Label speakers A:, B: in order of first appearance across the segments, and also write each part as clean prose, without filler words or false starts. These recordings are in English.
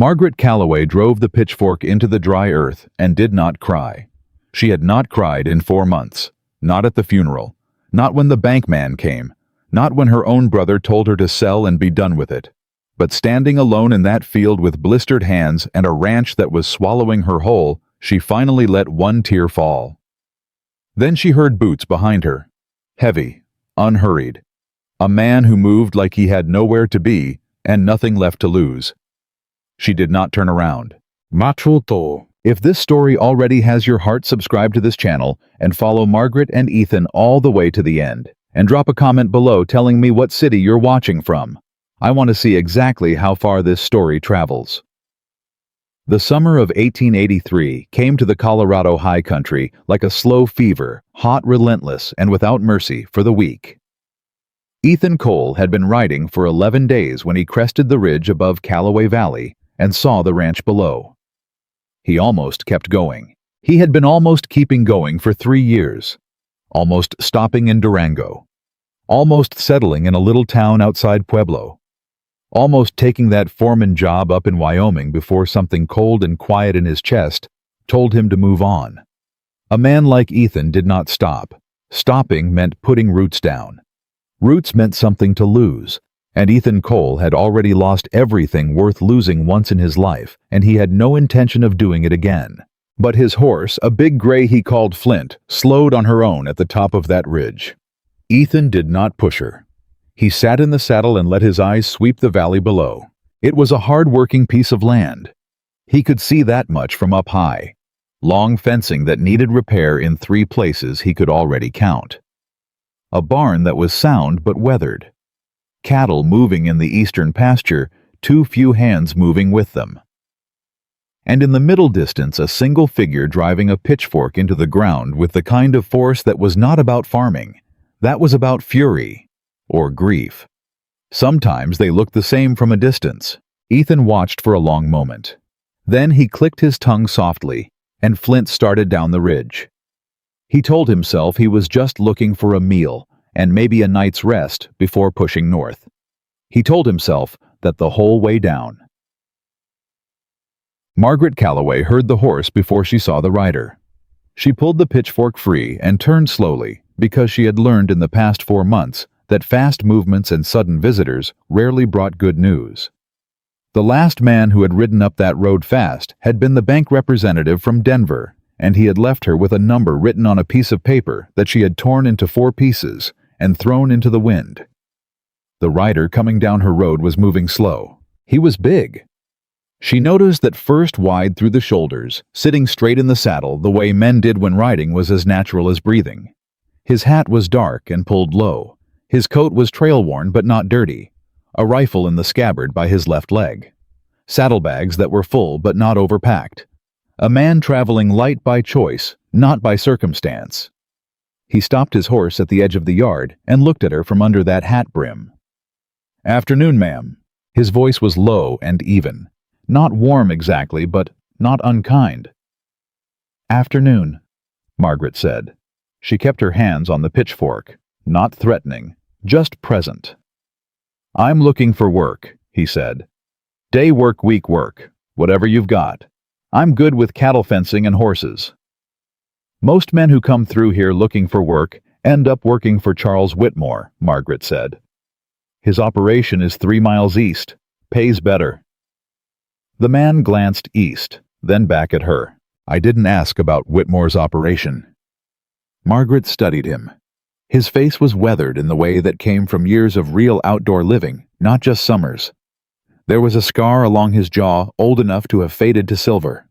A: Margaret Calloway drove the pitchfork into the dry earth and did not cry. She had not cried in 4 months, not at the funeral, not when the bankman came, not when her own brother told her to sell and be done with it. But standing alone in that field with blistered hands and a ranch that was swallowing her whole, she finally let one tear fall. Then she heard boots behind her, heavy, unhurried. A man who moved like he had nowhere to be and nothing left to lose. She did not turn around. Machuto. If this story already has your heart, subscribe to this channel and follow Margaret and Ethan all the way to the end. And drop a comment below telling me what city you're watching from. I want to see exactly how far this story travels. The summer of 1883 came to the Colorado high country like a slow fever, hot, relentless, and without mercy for the weak. Ethan Cole had been riding for 11 days when he crested the ridge above Calloway Valley and saw the ranch below. He almost kept going. He had been almost keeping going for 3 years. Almost stopping in Durango. Almost settling in a little town outside Pueblo. Almost taking that foreman job up in Wyoming before something cold and quiet in his chest told him to move on. A man like Ethan did not stop. Stopping meant putting roots down. Roots meant something to lose, and Ethan Cole had already lost everything worth losing once in his life, and he had no intention of doing it again. But his horse, a big gray he called Flint, slowed on her own at the top of that ridge. Ethan did not push her. He sat in the saddle and let his eyes sweep the valley below. It was a hard-working piece of land. He could see that much from up high. Long fencing that needed repair in 3 places he could already count. A barn that was sound but weathered. Cattle moving in the eastern pasture, too few hands moving with them. And in the middle distance a single figure driving a pitchfork into the ground with the kind of force that was not about farming. That was about fury. Or grief. Sometimes they looked the same from a distance. Ethan watched for a long moment. Then he clicked his tongue softly, and Flint started down the ridge. He told himself he was just looking for a meal and maybe a night's rest before pushing north. He told himself that the whole way down. Margaret Calloway heard the horse before she saw the rider. She pulled the pitchfork free and turned slowly because she had learned in the past 4 months that fast movements and sudden visitors rarely brought good news. The last man who had ridden up that road fast had been the bank representative from Denver, and he had left her with a number written on a piece of paper that she had torn into 4 pieces and thrown into the wind. The rider coming down her road was moving slow. He was big. She noticed that first wide through the shoulders, sitting straight in the saddle the way men did when riding was as natural as breathing. His hat was dark and pulled low. His coat was trail-worn but not dirty. A rifle in the scabbard by his left leg. Saddlebags that were full but not overpacked. A man traveling light by choice, not by circumstance. He stopped his horse at the edge of the yard and looked at her from under that hat brim. "Afternoon, ma'am." His voice was low and even. Not warm exactly, but not unkind. "Afternoon," Margaret said. She kept her hands on the pitchfork, not threatening, just present. "I'm looking for work," he said. "Day work, week work, whatever you've got. I'm good with cattle fencing and horses." "Most men who come through here looking for work end up working for Charles Whitmore," Margaret said. "His operation is 3 miles east. Pays better." The man glanced east, then back at her. "I didn't ask about Whitmore's operation." Margaret studied him. His face was weathered in the way that came from years of real outdoor living, not just summers. There was a scar along his jaw old enough to have faded to silver.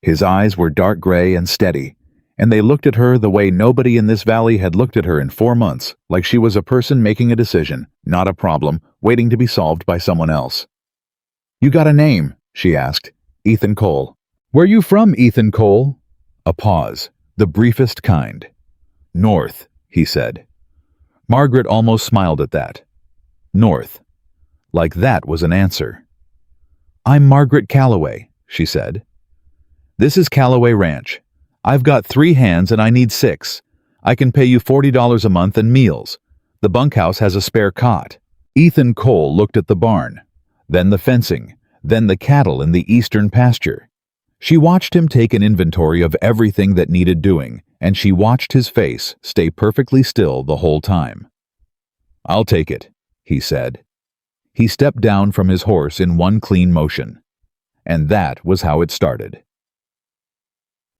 A: His eyes were dark gray and steady, and they looked at her the way nobody in this valley had looked at her in 4 months, like she was a person making a decision, not a problem, waiting to be solved by someone else. "You got a name?" she asked. "Ethan Cole." "Where you from, Ethan Cole?" A pause, the briefest kind. "North," he said. Margaret almost smiled at that. North. Like that was an answer. "I'm Margaret Calloway," she said. "This is Calloway Ranch. I've got 3 hands and I need 6. I can pay you $40 a month and meals. The bunkhouse has a spare cot." Ethan Cole looked at the barn, then the fencing, then the cattle in the eastern pasture. She watched him take an inventory of everything that needed doing, and she watched his face stay perfectly still the whole time. "I'll take it," he said. He stepped down from his horse in one clean motion. And that was how it started.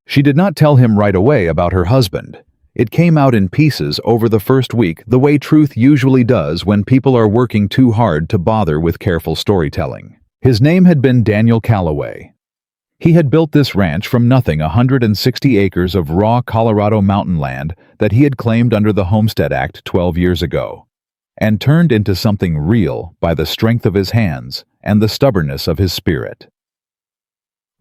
A: She did not tell him right away about her husband. It came out in pieces over the first week, the way truth usually does when people are working too hard to bother with careful storytelling. His name had been Daniel Calloway. He had built this ranch from nothing, 160 acres of raw Colorado mountain land that he had claimed under the Homestead Act 12 years ago, and turned into something real by the strength of his hands and the stubbornness of his spirit.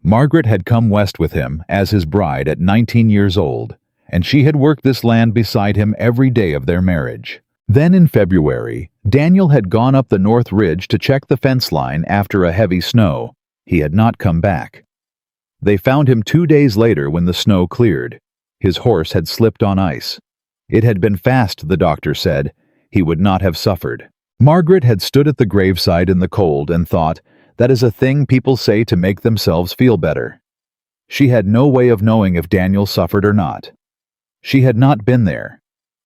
A: Margaret had come west with him as his bride at 19 years old, and she had worked this land beside him every day of their marriage. Then in February, Daniel had gone up the north ridge to check the fence line after a heavy snow. He had not come back. They found him 2 days later when the snow cleared. His horse had slipped on ice. It had been fast, the doctor said. He would not have suffered. Margaret had stood at the graveside in the cold and thought, that is a thing people say to make themselves feel better. She had no way of knowing if Daniel suffered or not. She had not been there.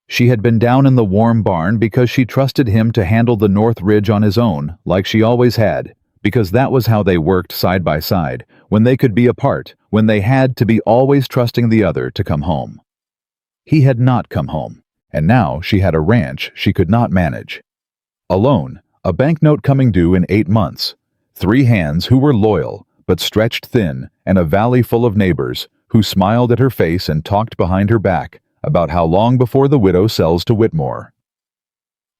A: She had been down in the warm barn because she trusted him to handle the north ridge on his own, like she always had, because that was how they worked side by side, when they could be apart, when they had to be always trusting the other to come home. He had not come home, and now she had a ranch she could not manage. Alone, a banknote coming due in 8 months, 3 hands who were loyal but stretched thin, and a valley full of neighbors who smiled at her face and talked behind her back about how long before the widow sells to Whitmore.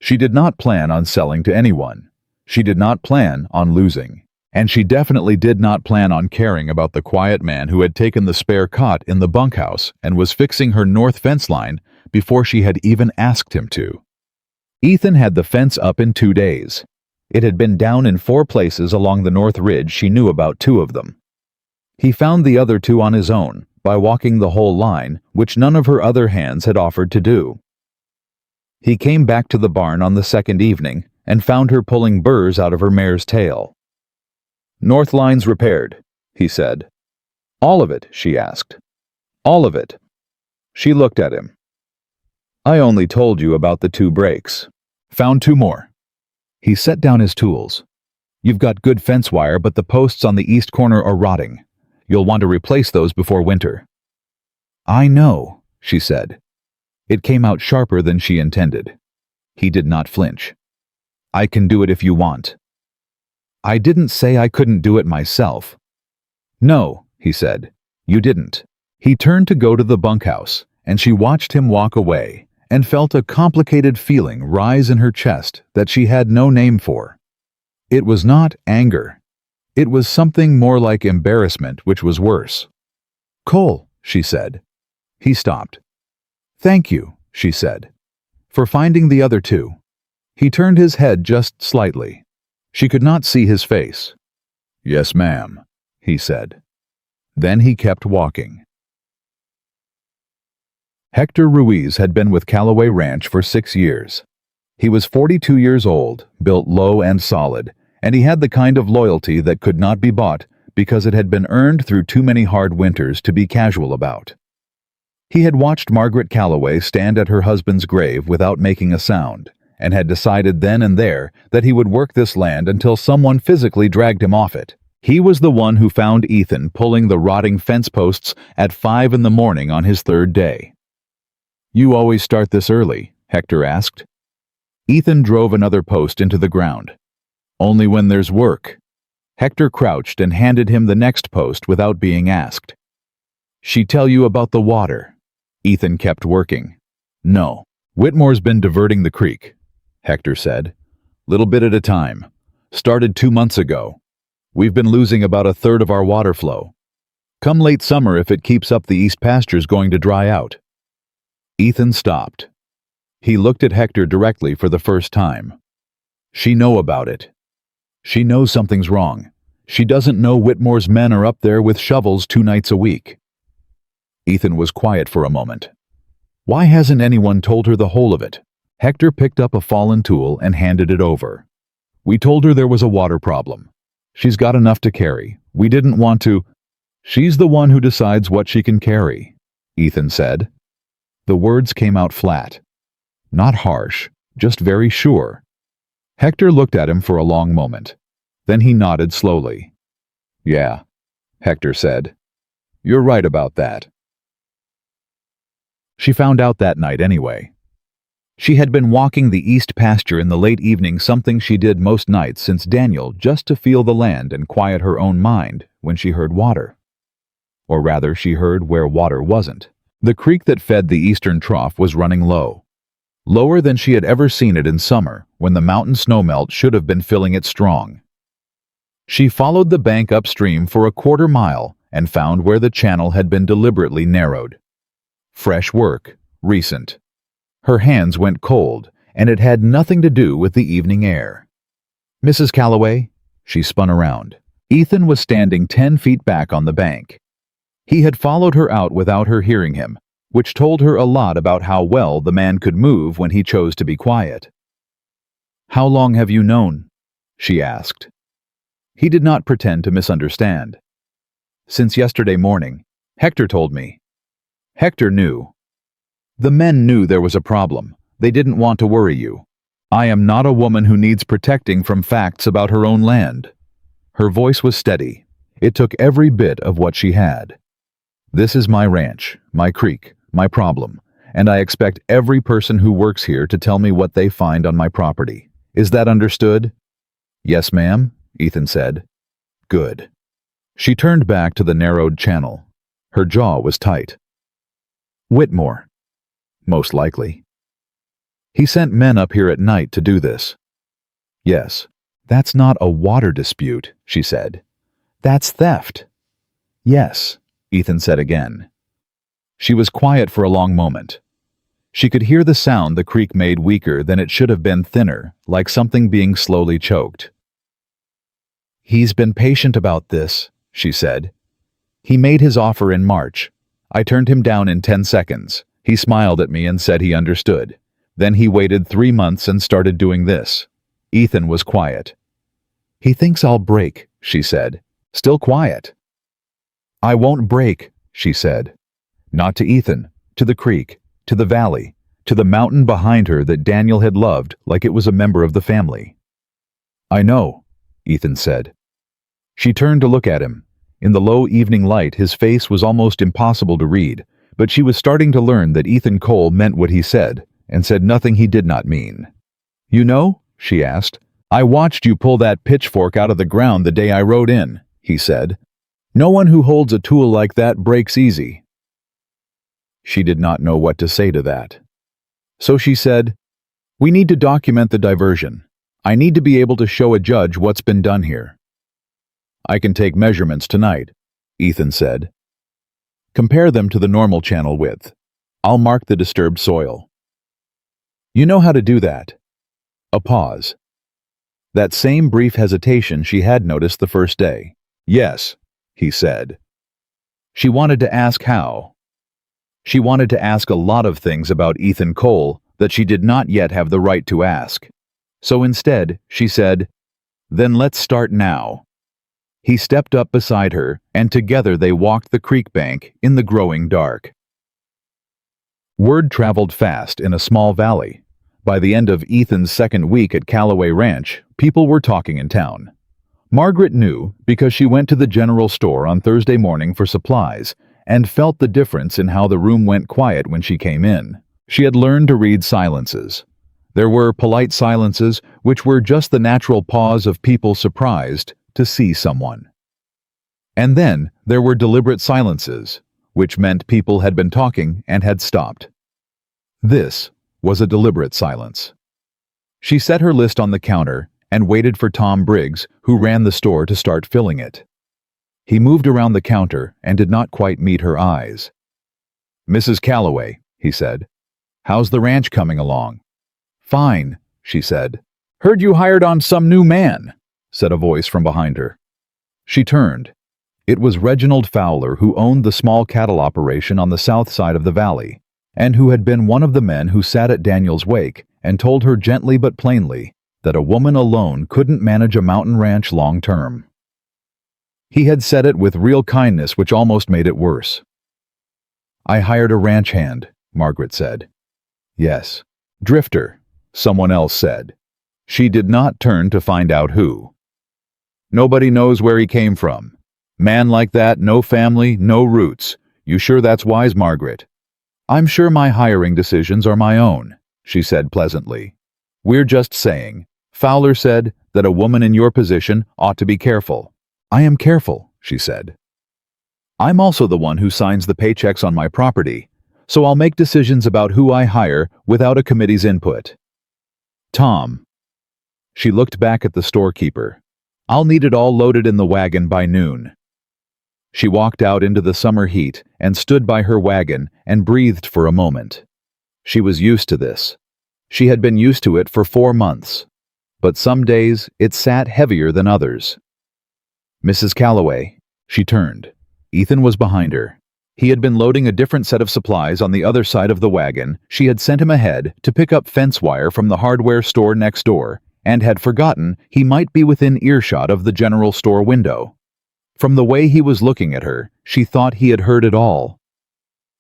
A: She did not plan on selling to anyone. She did not plan on losing. And she definitely did not plan on caring about the quiet man who had taken the spare cot in the bunkhouse and was fixing her north fence line before she had even asked him to. Ethan had the fence up in 2 days. It had been down in 4 places along the north ridge. She knew about 2 of them. He found the other 2 on his own, by walking the whole line, which none of her other hands had offered to do. He came back to the barn on the 2nd evening and found her pulling burrs out of her mare's tail. "North line's repaired," he said. "All of it?" she asked. "All of it." She looked at him. "I only told you about the 2 breaks. Found 2 more. He set down his tools. "You've got good fence wire, but the posts on the east corner are rotting. You'll want to replace those before winter." "I know," she said. It came out sharper than she intended. He did not flinch. "I can do it if you want." "I didn't say I couldn't do it myself." "No," he said. "You didn't." He turned to go to the bunkhouse, and she watched him walk away and felt a complicated feeling rise in her chest that she had no name for. It was not anger. It was something more like embarrassment, which was worse. "Cole," she said. He stopped. "Thank you," she said, "for finding the other 2. He turned his head just slightly. She could not see his face. "Yes, ma'am," he said. Then he kept walking. Hector Ruiz had been with Calloway Ranch for 6 years. He was 42 years old, built low and solid, and he had the kind of loyalty that could not be bought because it had been earned through too many hard winters to be casual about. He had watched Margaret Calloway stand at her husband's grave without making a sound, and had decided then and there that he would work this land until someone physically dragged him off it. He was the one who found Ethan pulling the rotting fence posts at 5 in the morning on his 3rd day. "You always start this early?" Hector asked. Ethan drove another post into the ground. "Only when there's work." Hector crouched and handed him the next post without being asked. "She tell you about the water?" Ethan kept working. "No. Whitmore's been diverting the creek," Hector said. "Little bit at a time. Started 2 months ago. We've been losing about 1/3 of our water flow. Come late summer, if it keeps up, the east pasture's going to dry out." Ethan stopped. He looked at Hector directly for the first time. "She know about it. She knows something's wrong. She doesn't know Whitmore's men are up there with shovels 2 nights a week." Ethan was quiet for a moment. Why hasn't anyone told her the whole of it? Hector picked up a fallen tool and handed it over. "We told her there was a water problem. She's got enough to carry. We didn't want to. She's the one who decides what she can carry, Ethan said. The words came out flat. Not harsh, just very sure. Hector looked at him for a long moment. Then he nodded slowly. Yeah, Hector said. You're right about that. She found out that night anyway. She had been walking the east pasture in the late evening, something she did most nights since Daniel, just to feel the land and quiet her own mind, when she heard water. Or rather, she heard where water wasn't. The creek that fed the eastern trough was running low. Lower than she had ever seen it in summer, when the mountain snowmelt should have been filling it strong. She followed the bank upstream for a quarter mile and found where the channel had been deliberately narrowed. Fresh work, recent. Her hands went cold, and it had nothing to do with the evening air. Mrs. Calloway? She spun around. Ethan was standing 10 feet back on the bank. He had followed her out without her hearing him, which told her a lot about how well the man could move when he chose to be quiet. How long have you known? She asked. He did not pretend to misunderstand. Since yesterday morning, Hector told me. Hector knew. The men knew there was a problem. They didn't want to worry you. I am not a woman who needs protecting from facts about her own land. Her voice was steady. It took every bit of what she had. This is my ranch, my creek, my problem, and I expect every person who works here to tell me what they find on my property. Is that understood? Yes, ma'am, Ethan said. Good. She turned back to the narrowed channel. Her jaw was tight. Whitmore. Most likely. He sent men up here at night to do this. Yes, that's not a water dispute, she said. That's theft. Yes, Ethan said again. She was quiet for a long moment. She could hear the sound the creek made weaker than it should have been, thinner, like something being slowly choked. He's been patient about this, she said. He made his offer in March. I turned him down in 10 seconds. He smiled at me and said he understood. Then he waited 3 months and started doing this. Ethan was quiet. He thinks I'll break, she said. Still quiet. I won't break, she said. Not to Ethan, to the creek, to the valley, to the mountain behind her that Daniel had loved like it was a member of the family. I know, Ethan said. She turned to look at him. In the low evening light, his face was almost impossible to read, but she was starting to learn that Ethan Cole meant what he said, and said nothing he did not mean. You know, she asked, I watched you pull that pitchfork out of the ground the day I rode in, he said. No one who holds a tool like that breaks easy. She did not know what to say to that. So she said, We need to document the diversion. I need to be able to show a judge what's been done here. I can take measurements tonight, Ethan said. Compare them to the normal channel width. I'll mark the disturbed soil. You know how to do that. A pause. That same brief hesitation she had noticed the first day. Yes, he said. She wanted to ask how. She wanted to ask a lot of things about Ethan Cole that she did not yet have the right to ask. So instead, she said, Then let's start now. He stepped up beside her, and together they walked the creek bank in the growing dark. Word traveled fast in a small valley. By the end of Ethan's second week at Calloway Ranch, people were talking in town. Margaret knew because she went to the general store on Thursday morning for supplies and felt the difference in how the room went quiet when she came in. She had learned to read silences. There were polite silences, which were just the natural pause of people surprised to see someone. And then there were deliberate silences, which meant people had been talking and had stopped. This was a deliberate silence. She set her list on the counter and waited for Tom Briggs, who ran the store, to start filling it. He moved around the counter and did not quite meet her eyes. Mrs. Calloway, he said, how's the ranch coming along? Fine, she said. Heard you hired on some new man, said a voice from behind her. She turned. It was Reginald Fowler, who owned the small cattle operation on the south side of the valley, and who had been one of the men who sat at Daniel's wake and told her gently but plainly that a woman alone couldn't manage a mountain ranch long term. He had said it with real kindness, which almost made it worse. "I hired a ranch hand," Margaret said. "Yes. Drifter," someone else said. She did not turn to find out who. "Nobody knows where he came from. Man like that, no family, no roots. You sure that's wise, Margaret?" "I'm sure my hiring decisions are my own," she said pleasantly. "We're just saying. Fowler said that a woman in your position ought to be careful." "I am careful," she said. "I'm also the one who signs the paychecks on my property, so I'll make decisions about who I hire without a committee's input." "Tom." She looked back at the storekeeper. "I'll need it all loaded in the wagon by noon." She walked out into the summer heat and stood by her wagon and breathed for a moment. She was used to this. She had been used to it for 4 months. But some days it sat heavier than others. "Mrs. Calloway." She turned. Ethan was behind her. He had been loading a different set of supplies on the other side of the wagon. She had sent him ahead to pick up fence wire from the hardware store next door, and had forgotten he might be within earshot of the general store window. From the way he was looking at her, she thought he had heard it all.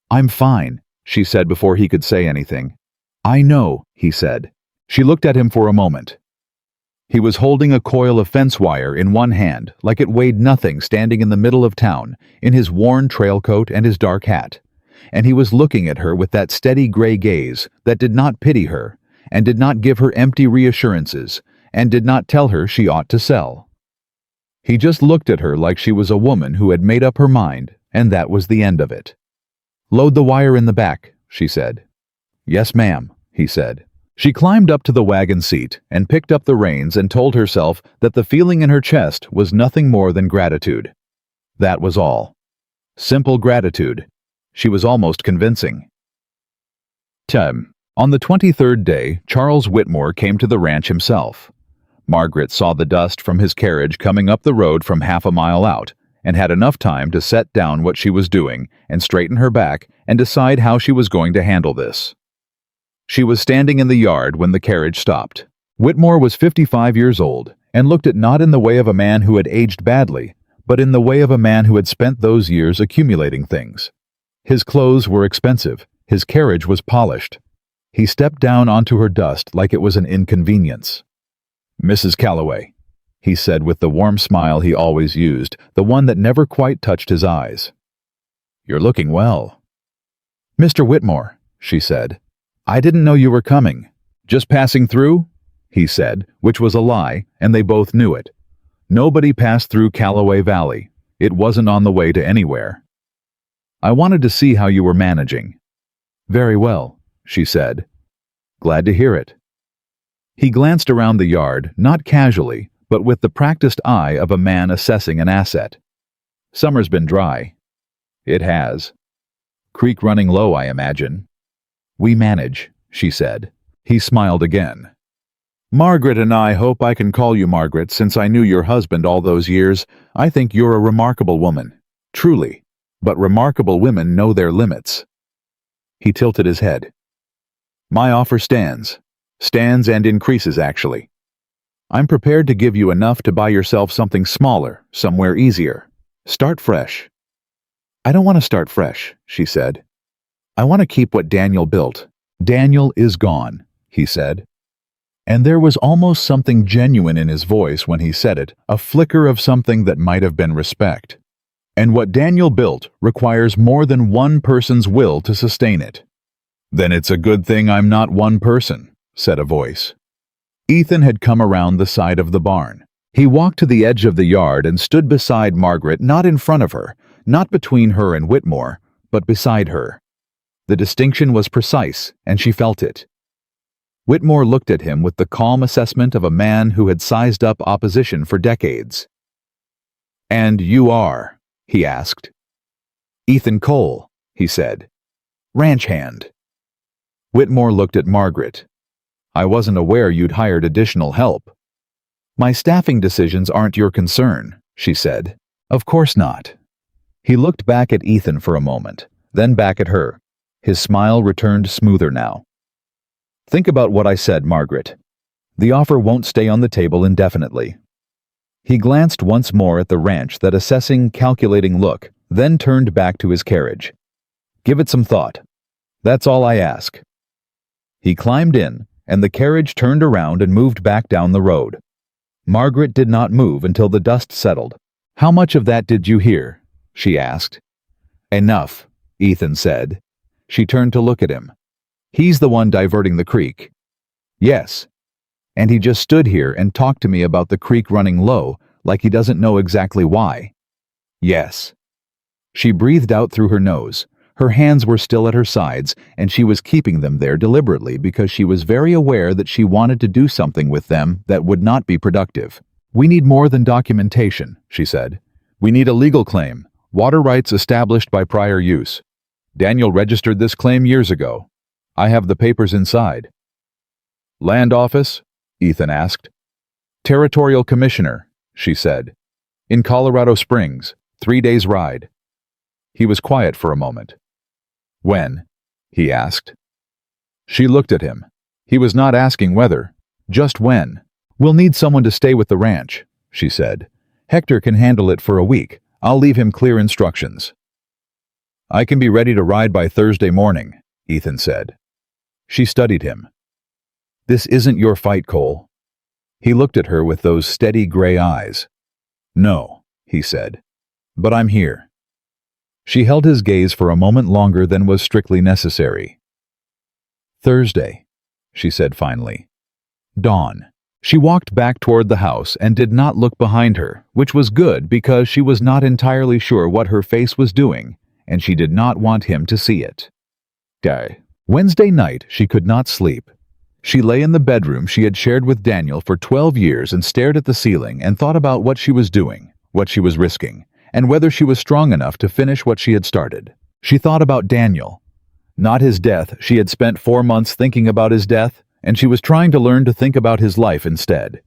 A: "I'm fine," she said before he could say anything. "I know," he said. She looked at him for a moment. He was holding a coil of fence wire in one hand, like it weighed nothing, standing in the middle of town, in his worn trail coat and his dark hat. And he was looking at her with that steady gray gaze that did not pity her, and did not give her empty reassurances, and did not tell her she ought to sell. He just looked at her like she was a woman who had made up her mind, and that was the end of it. "Load the wire in the back," she said. "Yes, ma'am," he said. She climbed up to the wagon seat and picked up the reins and told herself that the feeling in her chest was nothing more than gratitude. That was all. Simple gratitude. She was almost convincing. On the 23rd day, Charles Whitmore came to the ranch himself. Margaret saw the dust from his carriage coming up the road from half a mile out, and had enough time to set down what she was doing and straighten her back and decide how she was going to handle this. She was standing in the yard when the carriage stopped. Whitmore was 55 years old and looked it not in the way of a man who had aged badly, but in the way of a man who had spent those years accumulating things. His clothes were expensive. His carriage was polished. He stepped down onto her dust like it was an inconvenience. "Mrs. Calloway," he said with the warm smile he always used, the one that never quite touched his eyes. "You're looking well." "Mr. Whitmore," she said. "I didn't know you were coming." "Just passing through?" he said, which was a lie, and they both knew it. Nobody passed through Calloway Valley. It wasn't on the way to anywhere. "I wanted to see how you were managing." "Very well," she said. "Glad to hear it." He glanced around the yard, not casually, but with the practiced eye of a man assessing an asset. "Summer's been dry." "It has." "Creek running low, I imagine." "We manage," she said. He smiled again. "Margaret and I hope I can call you Margaret since I knew your husband all those years. I think you're a remarkable woman. Truly. But remarkable women know their limits." He tilted his head. "My offer stands. Stands and increases, actually. I'm prepared to give you enough to buy yourself something smaller, somewhere easier. Start fresh." "I don't want to start fresh," she said. "I want to keep what Daniel built." "Daniel is gone," he said. And there was almost something genuine in his voice when he said it, a flicker of something that might have been respect. "And what Daniel built requires more than one person's will to sustain it." "Then it's a good thing I'm not one person," said a voice. Ethan had come around the side of the barn. He walked to the edge of the yard and stood beside Margaret, not in front of her, not between her and Whitmore, but beside her. The distinction was precise, and she felt it. Whitmore looked at him with the calm assessment of a man who had sized up opposition for decades. "And you are?" he asked. "Ethan Cole," he said. "Ranch hand." Whitmore looked at Margaret. "I wasn't aware you'd hired additional help." "My staffing decisions aren't your concern," she said. "Of course not." He looked back at Ethan for a moment, then back at her. His smile returned smoother now. "Think about what I said, Margaret. The offer won't stay on the table indefinitely." He glanced once more at the ranch, that assessing, calculating look, then turned back to his carriage. "Give it some thought. That's all I ask." He climbed in, and the carriage turned around and moved back down the road. Margaret did not move until the dust settled. "How much of that did you hear?" she asked. "Enough," Ethan said. She turned to look at him. "He's the one diverting the creek." "Yes. And he just stood here and talked to me about the creek running low, like he doesn't know exactly why." "Yes." She breathed out through her nose. Her hands were still at her sides, and she was keeping them there deliberately because she was very aware that she wanted to do something with them that would not be productive. "We need more than documentation," she said. "We need a legal claim, water rights established by prior use. Daniel registered this claim years ago. I have the papers inside." "Land office?" Ethan asked. "Territorial Commissioner," she said. "In Colorado Springs, 3 days' ride." He was quiet for a moment. "When?" he asked. She looked at him. He was not asking whether, just when. "We'll need someone to stay with the ranch," she said. "Hector can handle it for a week. I'll leave him clear instructions." "I can be ready to ride by Thursday morning," Ethan said. She studied him. "This isn't your fight, Cole." He looked at her with those steady gray eyes. "No," he said. "But I'm here." She held his gaze for a moment longer than was strictly necessary. "Thursday," she said finally. "Dawn." She walked back toward the house and did not look behind her, which was good because she was not entirely sure what her face was doing, and she did not want him to see it. Wednesday night, she could not sleep. She lay in the bedroom she had shared with Daniel for 12 years and stared at the ceiling and thought about what she was doing, what she was risking, and whether she was strong enough to finish what she had started. She thought about Daniel. Not his death. She had spent 4 months thinking about his death, and she was trying to learn to think about his life instead.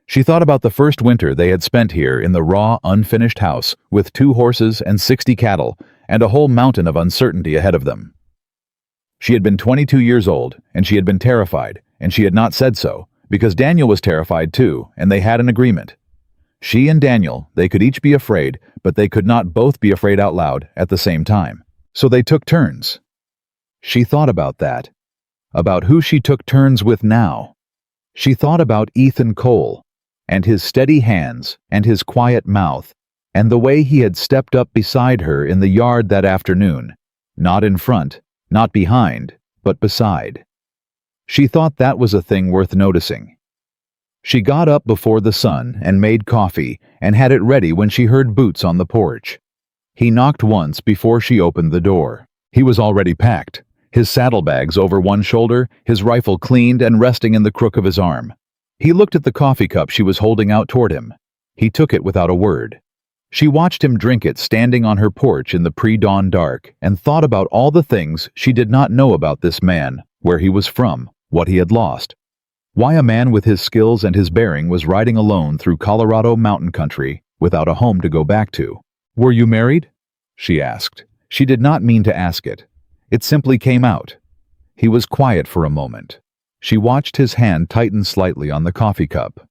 A: She thought about the first winter they had spent here in the raw, unfinished house with 2 horses and 60 cattle and a whole mountain of uncertainty ahead of them. She had been 22 years old, and she had been terrified, and she had not said so, because Daniel was terrified too, and they had an agreement. She and Daniel, they could each be afraid, but they could not both be afraid out loud at the same time. So they took turns. She thought about that, about who she took turns with now. She thought about Ethan Cole, and his steady hands, and his quiet mouth, and the way he had stepped up beside her in the yard that afternoon, not in front, not behind, but beside. She thought that was a thing worth noticing. She got up before the sun and made coffee and had it ready when she heard boots on the porch. He knocked once before she opened the door. He was already packed, his saddlebags over one shoulder, his rifle cleaned and resting in the crook of his arm. He looked at the coffee cup she was holding out toward him. He took it without a word. She watched him drink it standing on her porch in the pre-dawn dark and thought about all the things she did not know about this man, where he was from, what he had lost. Why a man with his skills and his bearing was riding alone through Colorado mountain country without a home to go back to. "Were you married?" she asked. She did not mean to ask it. It simply came out. He was quiet for a moment. She watched his hand tighten slightly on the coffee cup.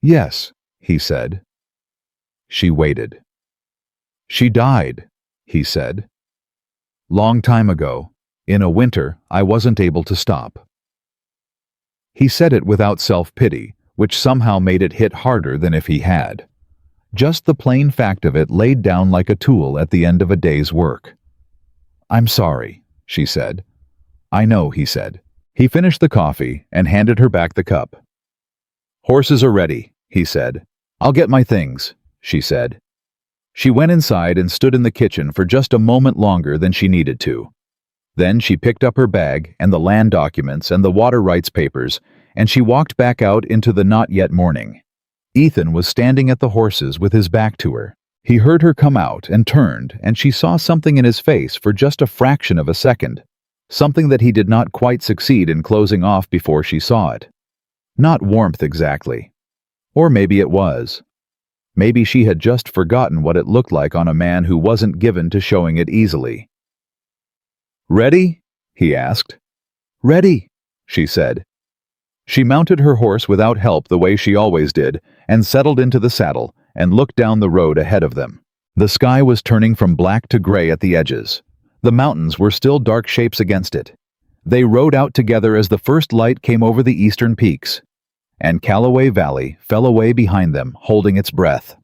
A: "Yes," he said. She waited. "She died," he said. "Long time ago. In a winter, I wasn't able to stop." He said it without self-pity, which somehow made it hit harder than if he had. Just the plain fact of it laid down like a tool at the end of a day's work. "I'm sorry," she said. "I know," he said. He finished the coffee and handed her back the cup. "Horses are ready," he said. "I'll get my things," she said. She went inside and stood in the kitchen for just a moment longer than she needed to. Then she picked up her bag and the land documents and the water rights papers, and she walked back out into the not yet morning. Ethan was standing at the horses with his back to her. He heard her come out and turned, and she saw something in his face for just a fraction of a second, something that he did not quite succeed in closing off before she saw it. Not warmth exactly. Or maybe it was. Maybe she had just forgotten what it looked like on a man who wasn't given to showing it easily. "Ready?" he asked. "Ready," she said. She mounted her horse without help the way she always did, and settled into the saddle and looked down the road ahead of them. The sky was turning from black to gray at the edges. The mountains were still dark shapes against it. They rode out together as the first light came over the eastern peaks, and Calloway Valley fell away behind them, holding its breath.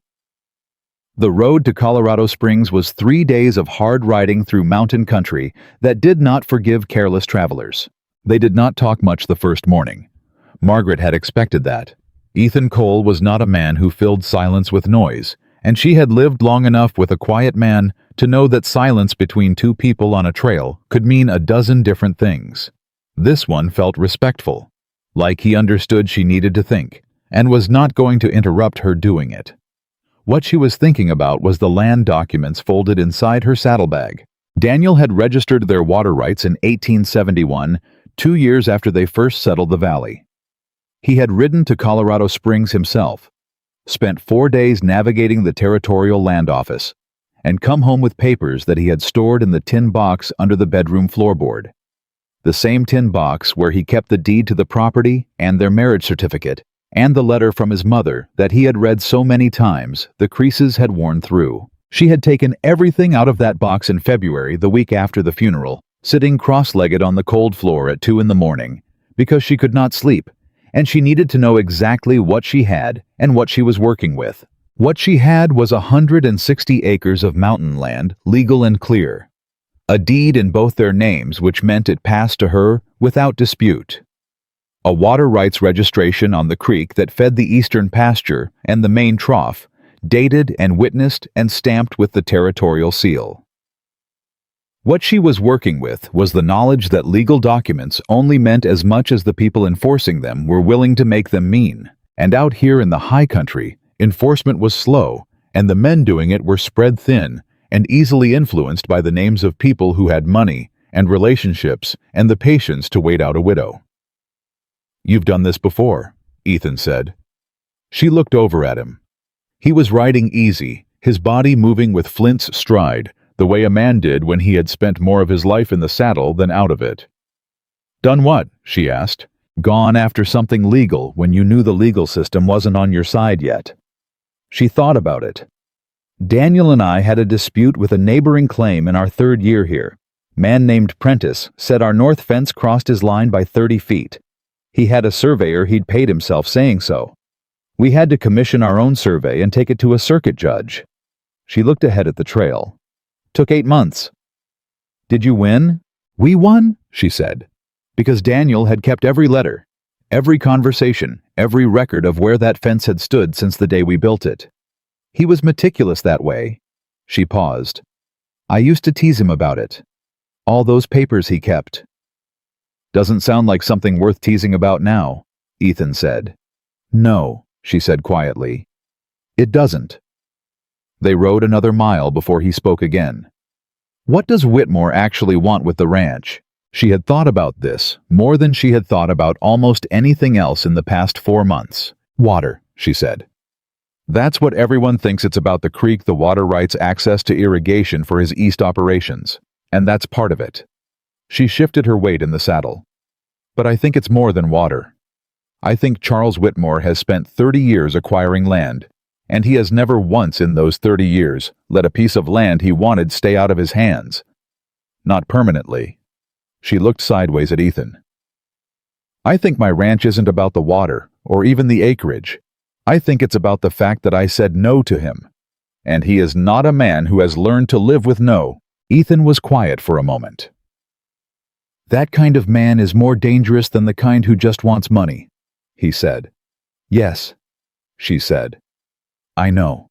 A: The road to Colorado Springs was 3 days of hard riding through mountain country that did not forgive careless travelers. They did not talk much the first morning. Margaret had expected that. Ethan Cole was not a man who filled silence with noise, and she had lived long enough with a quiet man to know that silence between two people on a trail could mean a dozen different things. This one felt respectful, like he understood she needed to think, and was not going to interrupt her doing it. What she was thinking about was the land documents folded inside her saddlebag. Daniel had registered their water rights in 1871, 2 years after they first settled the valley. He had ridden to Colorado Springs himself, spent 4 days navigating the territorial land office, and come home with papers that he had stored in the tin box under the bedroom floorboard. The same tin box where he kept the deed to the property and their marriage certificate, and the letter from his mother that he had read so many times the creases had worn through. She had taken everything out of that box in February, the week after the funeral, sitting cross-legged on the cold floor at 2 in the morning, because she could not sleep, and she needed to know exactly what she had and what she was working with. What she had was 160 acres of mountain land, legal and clear. A deed in both their names, which meant it passed to her without dispute. A water rights registration on the creek that fed the eastern pasture and the main trough, dated and witnessed and stamped with the territorial seal. What she was working with was the knowledge that legal documents only meant as much as the people enforcing them were willing to make them mean. And out here in the high country, enforcement was slow, and the men doing it were spread thin and easily influenced by the names of people who had money and relationships and the patience to wait out a widow. "You've done this before," Ethan said. She looked over at him. He was riding easy, his body moving with Flint's stride, the way a man did when he had spent more of his life in the saddle than out of it. "Done what?" she asked. "Gone after something legal when you knew the legal system wasn't on your side yet." She thought about it. "Daniel and I had a dispute with a neighboring claim in our 3rd year here. Man named Prentice said our north fence crossed his line by 30 feet. He had a surveyor he'd paid himself saying so. We had to commission our own survey and take it to a circuit judge." She looked ahead at the trail. "Took 8 months. Did you win?" "We won," she said, because Daniel had kept every letter, every conversation, every record of where that fence had stood since the day we built it. He was meticulous that way." She paused. "I used to tease him about it. All those papers he kept." "Doesn't sound like something worth teasing about now," Ethan said. "No," she said quietly. "It doesn't." They rode another mile before he spoke again. "What does Whitmore actually want with the ranch?" She had thought about this more than she had thought about almost anything else in the past 4 months. "Water," she said. "That's what everyone thinks it's about. The creek, the water rights, access to irrigation for his east operations. And that's part of it." She shifted her weight in the saddle. "But I think it's more than water. I think Charles Whitmore has spent 30 years acquiring land, and he has never once in those 30 years let a piece of land he wanted stay out of his hands. Not permanently." She looked sideways at Ethan. "I think my ranch isn't about the water, or even the acreage. I think it's about the fact that I said no to him. And he is not a man who has learned to live with no." Ethan was quiet for a moment. "That kind of man is more dangerous than the kind who just wants money," he said. "Yes," she said. "I know."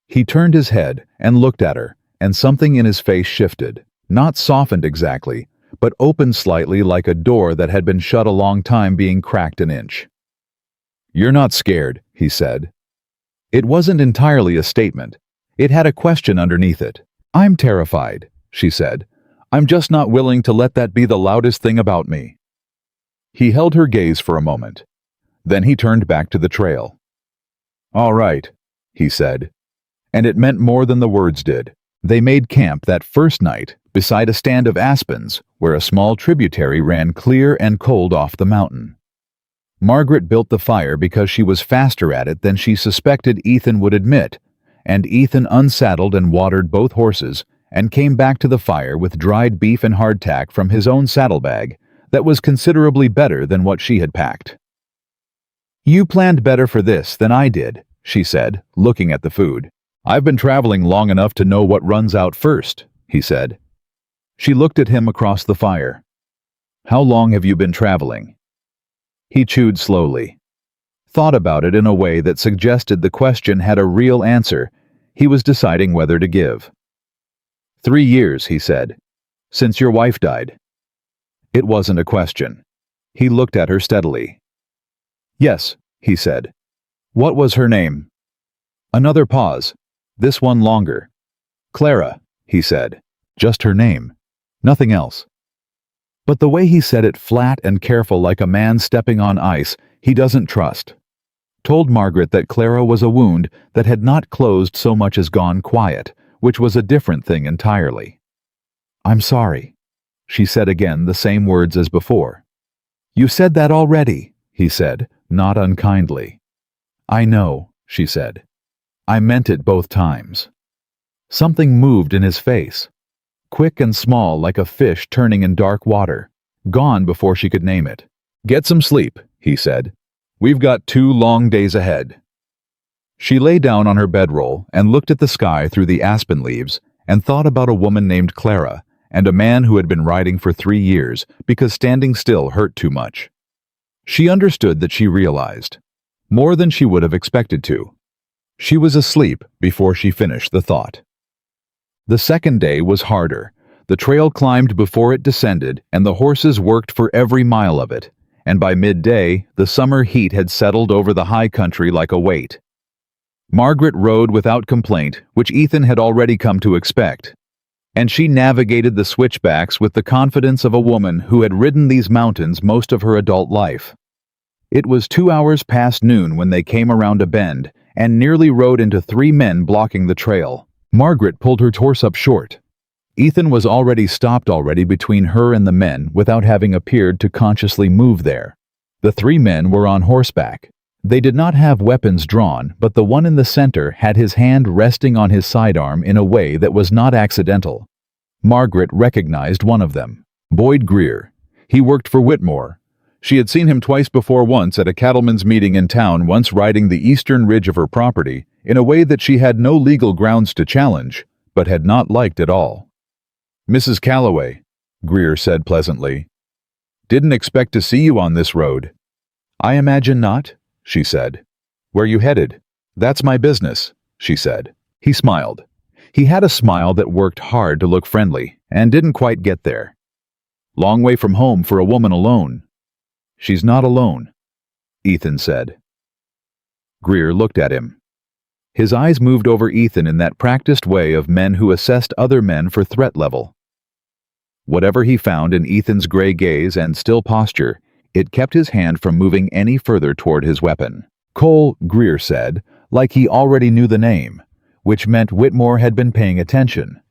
A: He turned his head and looked at her, and something in his face shifted, not softened exactly, but opened slightly like a door that had been shut a long time being cracked an inch. "You're not scared," he said. It wasn't entirely a statement. It had a question underneath it. "I'm terrified," she said. "I'm just not willing to let that be the loudest thing about me." He held her gaze for a moment. Then he turned back to the trail. "All right," he said. And it meant more than the words did. They made camp that first night beside a stand of aspens where a small tributary ran clear and cold off the mountain. Margaret built the fire because she was faster at it than she suspected Ethan would admit, and Ethan unsaddled and watered both horses and came back to the fire with dried beef and hardtack from his own saddlebag that was considerably better than what she had packed. "You planned better for this than I did," she said, looking at the food. "I've been traveling long enough to know what runs out first," he said. She looked at him across the fire. "How long have you been traveling?" He chewed slowly, thought about it in a way that suggested the question had a real answer he was deciding whether to give. 3 years, he said. "Since your wife died." It wasn't a question. He looked at her steadily. "Yes," he said. "What was her name?" Another pause, this one longer. "Clara," he said. "Just her name. Nothing else." But the way he said it, flat and careful like a man stepping on ice he doesn't trust, told Margaret that Clara was a wound that had not closed so much as gone quiet, which was a different thing entirely. "I'm sorry," she said again, the same words as before. "You said that already," he said, not unkindly. "I know," she said. "I meant it both times." Something moved in his face, quick and small like a fish turning in dark water, gone before she could name it. "Get some sleep," he said. "We've got 2 long days ahead." She lay down on her bedroll and looked at the sky through the aspen leaves and thought about a woman named Clara and a man who had been riding for 3 years because standing still hurt too much. She understood that she realized, more than she would have expected to. She was asleep before she finished the thought. The second day was harder. The trail climbed before it descended, and the horses worked for every mile of it, and by midday, the summer heat had settled over the high country like a weight. Margaret rode without complaint, which Ethan had already come to expect, and she navigated the switchbacks with the confidence of a woman who had ridden these mountains most of her adult life. It was 2 hours past noon when they came around a bend and nearly rode into 3 men blocking the trail. Margaret pulled her horse up short. Ethan was stopped between her and the men without having appeared to consciously move there. The 3 men were on horseback. They did not have weapons drawn, but the one in the center had his hand resting on his sidearm in a way that was not accidental. Margaret recognized one of them, Boyd Greer. He worked for Whitmore. She had seen him twice before, once at a cattlemen's meeting in town, once riding the eastern ridge of her property in a way that she had no legal grounds to challenge, but had not liked at all. "Mrs. Calloway," Greer said pleasantly. "Didn't expect to see you on this road." "I imagine not," she said. "Where you headed?" "That's my business," she said. He smiled. He had a smile that worked hard to look friendly, and didn't quite get there. "Long way from home for a woman alone." "She's not alone," Ethan said. Greer looked at him. His eyes moved over Ethan in that practiced way of men who assessed other men for threat level. Whatever he found in Ethan's gray gaze and still posture, it kept his hand from moving any further toward his weapon. "Cole," Greer said, like he already knew the name, which meant Whitmore had been paying attention,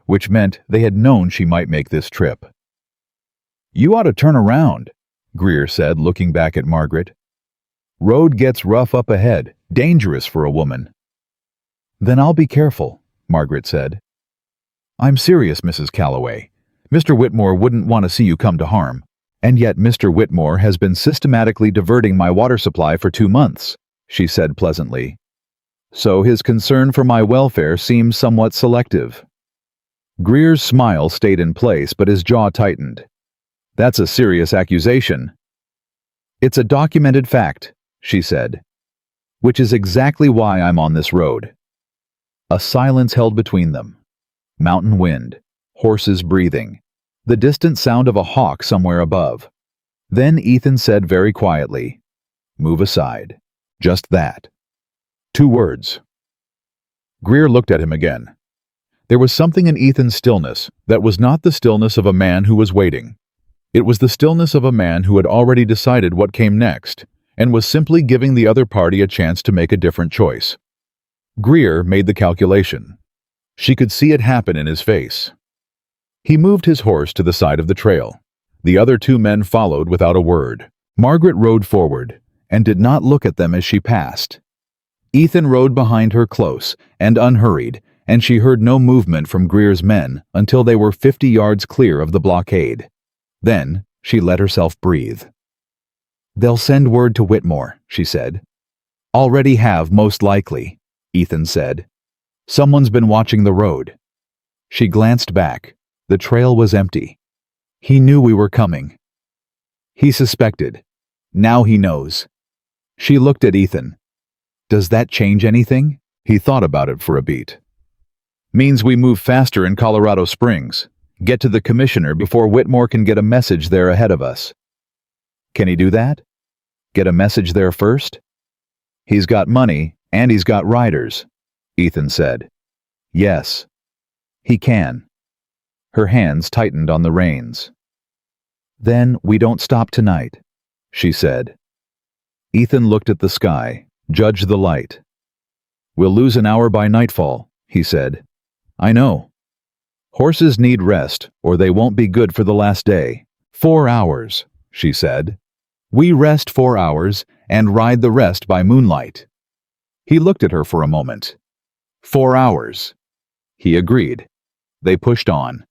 A: which meant they had known she might make this trip. "You ought to turn around," Greer said, looking back at Margaret. "Road gets rough up ahead, dangerous for a woman." "Then I'll be careful," Margaret said. "I'm serious, Mrs. Calloway. Mr. Whitmore wouldn't want to see you come to harm, and yet Mr. Whitmore has been systematically diverting my water supply for 2 months, she said pleasantly. So his concern for my welfare seems somewhat selective. Greer's smile stayed in place, but his jaw tightened. That's a serious accusation. It's a documented fact, she said, which is exactly why I'm on this road. A silence held between them. Mountain wind, horses breathing, the distant sound of a hawk somewhere above. Then Ethan said very quietly, "Move aside." Just that. 2 words. Greer looked at him again. There was something in Ethan's stillness that was not the stillness of a man who was waiting. It was the stillness of a man who had already decided what came next, and was simply giving the other party a chance to make a different choice. Greer made the calculation. She could see it happen in his face. He moved his horse to the side of the trail. The other 2 men followed without a word. Margaret rode forward, and did not look at them as she passed. Ethan rode behind her close and unhurried, and she heard no movement from Greer's men until they were 50 yards clear of the blockade. Then she let herself breathe. "They'll send word to Whitmore," she said. "Already have, most likely," Ethan said. "Someone's been watching the road." She glanced back. The trail was empty. He knew we were coming. He suspected. Now he knows. She looked at Ethan. "Does that change anything?" He thought about it for a beat. "Means we move faster in Colorado Springs. Get to the commissioner before Whitmore can get a message there ahead of us." "Can he do that? Get a message there first?" "He's got money, and he's got riders," Ethan said. "Yes, he can." Her hands tightened on the reins. "Then we don't stop tonight," she said. Ethan looked at the sky, judged the light. "We'll lose an hour by nightfall," he said. "I know. Horses need rest, or they won't be good for the last day." 4 hours, she said. "We rest 4 hours and ride the rest by moonlight." He looked at her for a moment. 4 hours. He agreed. They pushed on.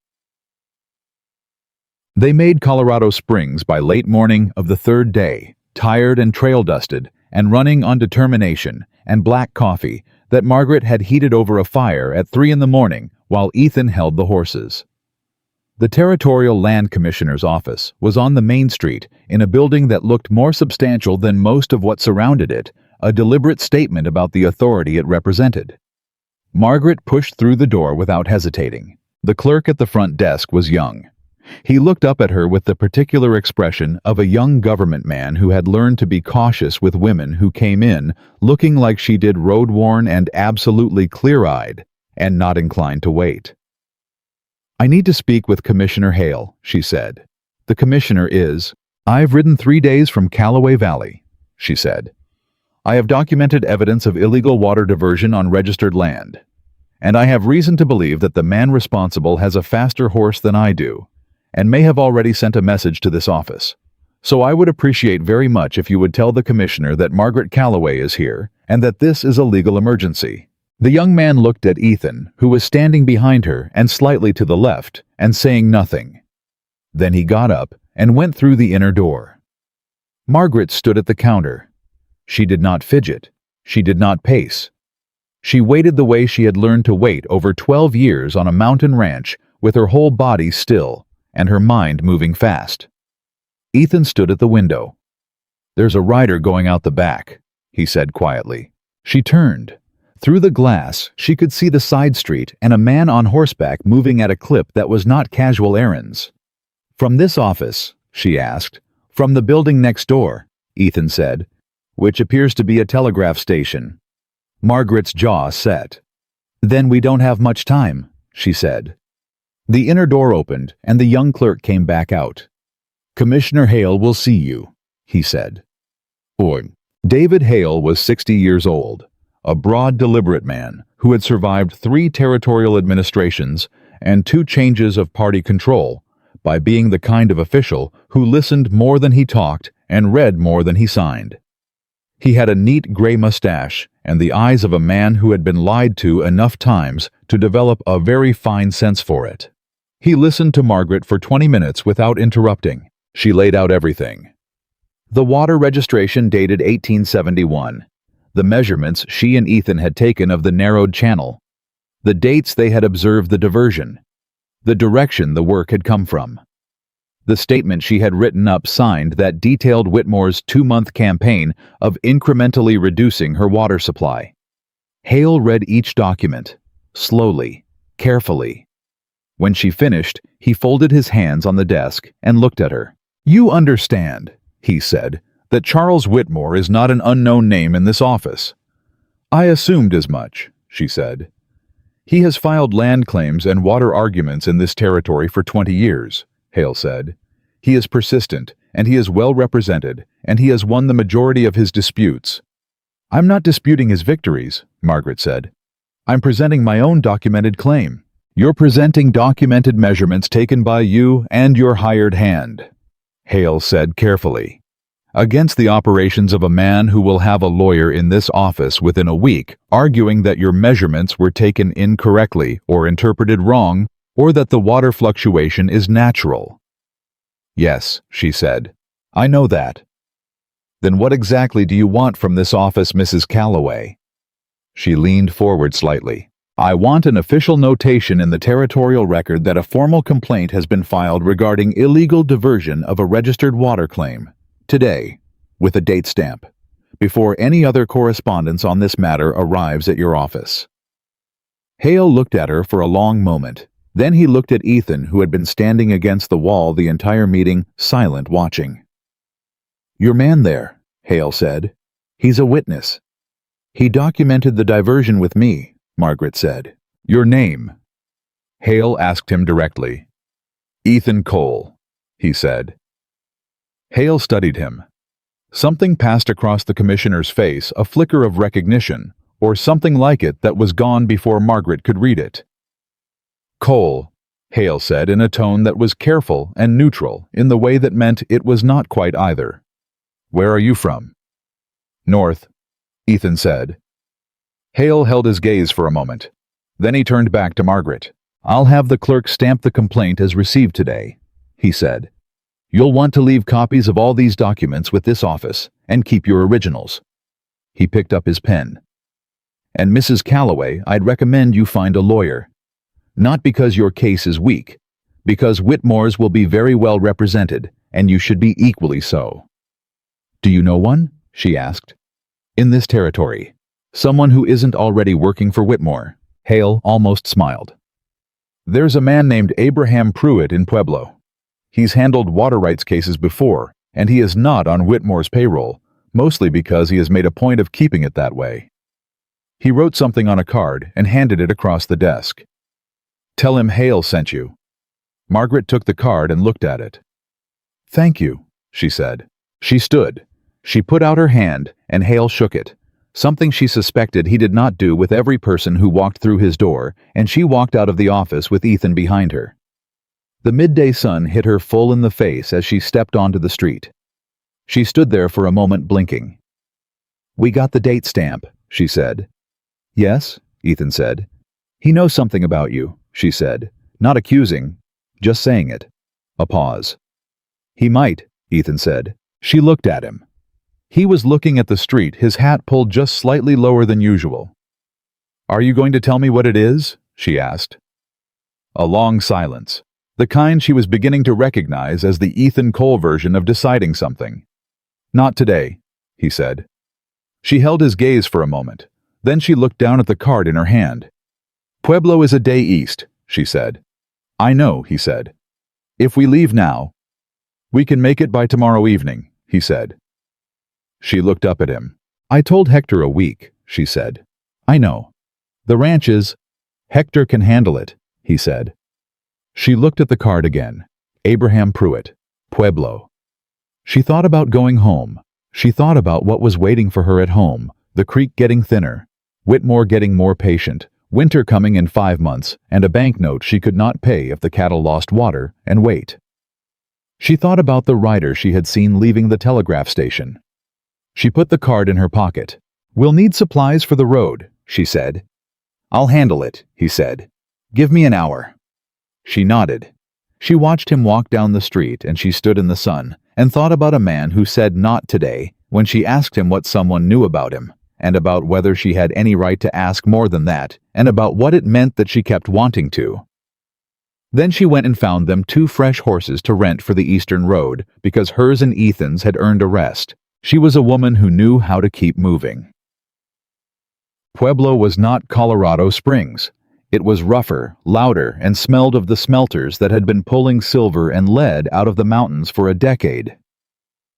A: They made Colorado Springs by late morning of the third day, tired and trail-dusted, and running on determination and black coffee that Margaret had heated over a fire at 3 in the morning while Ethan held the horses. The Territorial Land Commissioner's office was on the main street in a building that looked more substantial than most of what surrounded it, a deliberate statement about the authority it represented. Margaret pushed through the door without hesitating. The clerk at the front desk was young. He looked up at her with the particular expression of a young government man who had learned to be cautious with women who came in looking like she did, road-worn and absolutely clear-eyed, and not inclined to wait. "I need to speak with Commissioner Hale," she said. "The commissioner is—" "I've ridden 3 days from Calloway Valley," she said. "I have documented evidence of illegal water diversion on registered land, and I have reason to believe that the man responsible has a faster horse than I do, and may have already sent a message to this office. So I would appreciate very much if you would tell the commissioner that Margaret Calloway is here, and that this is a legal emergency." The young man looked at Ethan, who was standing behind her and slightly to the left, and saying nothing. Then he got up and went through the inner door. Margaret stood at the counter. She did not fidget. She did not pace. She waited the way she had learned to wait over 12 years on a mountain ranch, with her whole body still and her mind moving fast. Ethan stood at the window. "There's a rider going out the back," he said quietly. She turned. Through the glass, she could see the side street and a man on horseback moving at a clip that was not casual errands. "From this office?" she asked. "From the building next door," Ethan said, "which appears to be a telegraph station." Margaret's jaw set. "Then we don't have much time," she said. The inner door opened, and the young clerk came back out. "Commissioner Hale will see you," he said. David Hale was 60 years old, a broad, deliberate man who had survived 3 territorial administrations and 2 changes of party control by being the kind of official who listened more than he talked and read more than he signed. He had a neat gray mustache and the eyes of a man who had been lied to enough times to develop a very fine sense for it. He listened to Margaret for 20 minutes without interrupting. She laid out everything. The water registration dated 1871. The measurements she and Ethan had taken of the narrowed channel. The dates they had observed the diversion. The direction the work had come from. The statement she had written up signed that detailed Whitmore's 2-month campaign of incrementally reducing her water supply. Hale read each document, slowly, carefully. When she finished, he folded his hands on the desk and looked at her. "You understand," he said, "that Charles Whitmore is not an unknown name in this office." "I assumed as much," she said. "He has filed land claims and water arguments in this territory for 20 years, Hale said. "He is persistent, and he is well represented, and he has won the majority of his disputes." "I'm not disputing his victories," Margaret said. "I'm presenting my own documented claim." "You're presenting documented measurements taken by you and your hired hand," Hale said carefully. against the operations of a man who will have a lawyer in this office within a week arguing that your measurements were taken incorrectly or interpreted wrong, or that the water fluctuation is natural. Yes, she said. I know that. Then what exactly do you want from this office, Mrs. Calloway? She leaned forward slightly. I want an official notation in the territorial record that a formal complaint has been filed regarding illegal diversion of a registered water claim, today, with a date stamp, before any other correspondence on this matter arrives at your office. Hale looked at her for a long moment. Then he looked at Ethan, who had been standing against the wall the entire meeting, silent, watching. Your man there, Hale said. He's a witness. He documented the diversion with me, Margaret said. Your name? Hale asked him directly. Ethan Cole, he said. Hale studied him. Something passed across the commissioner's face, a flicker of recognition, or something like it that was gone before Margaret could read it. Cole, Hale said in a tone that was careful and neutral in the way that meant it was not quite either. Where are you from? North, Ethan said. Hale held his gaze for a moment. Then he turned back to Margaret. I'll have the clerk stamp the complaint as received today, he said. You'll want to leave copies of all these documents with this office and keep your originals. He picked up his pen. And Mrs. Calloway, I'd recommend you find a lawyer. Not because your case is weak, because Whitmore's will be very well represented, and you should be equally so. Do you know one? She asked. In this territory. Someone who isn't already working for Whitmore. Hale almost smiled. There's a man named Abraham Pruitt in Pueblo. He's handled water rights cases before, and he is not on Whitmore's payroll, mostly because he has made a point of keeping it that way. He wrote something on a card and handed it across the desk. Tell him Hale sent you. Margaret took the card and looked at it. Thank you, she said. She stood. She put out her hand, and Hale shook it, something she suspected he did not do with every person who walked through his door, and she walked out of the office with Ethan behind her. The midday sun hit her full in the face as she stepped onto the street. She stood there for a moment blinking. We got the date stamp, she said. Yes, Ethan said. He knows something about you, she said, not accusing, just saying it. A pause. He might, Ethan said. She looked at him. He was looking at the street, his hat pulled just slightly lower than usual. Are you going to tell me what it is? She asked. A long silence, the kind she was beginning to recognize as the Ethan Cole version of deciding something. Not today, he said. She held his gaze for a moment. Then she looked down at the card in her hand. Pueblo is a day east, she said. I know, he said. If we leave now, we can make it by tomorrow evening, he said. She looked up at him. I told Hector a week, she said. I know. The ranch is... Hector can handle it, he said. She looked at the card again. Abraham Pruitt, Pueblo. She thought about going home. She thought about what was waiting for her at home, the creek getting thinner, Whitmore getting more patient, winter coming in 5 months, and a banknote she could not pay if the cattle lost water, and wait. She thought about the rider she had seen leaving the telegraph station. She put the card in her pocket. We'll need supplies for the road, she said. I'll handle it, he said. Give me an hour. She nodded. She watched him walk down the street, and she stood in the sun and thought about a man who said not today when she asked him what someone knew about him, and about whether she had any right to ask more than that, and about what it meant that she kept wanting to. Then she went and found them 2 fresh horses to rent for the Eastern Road, because hers and Ethan's had earned a rest. She was a woman who knew how to keep moving. Pueblo was not Colorado Springs. It was rougher, louder, and smelled of the smelters that had been pulling silver and lead out of the mountains for a decade.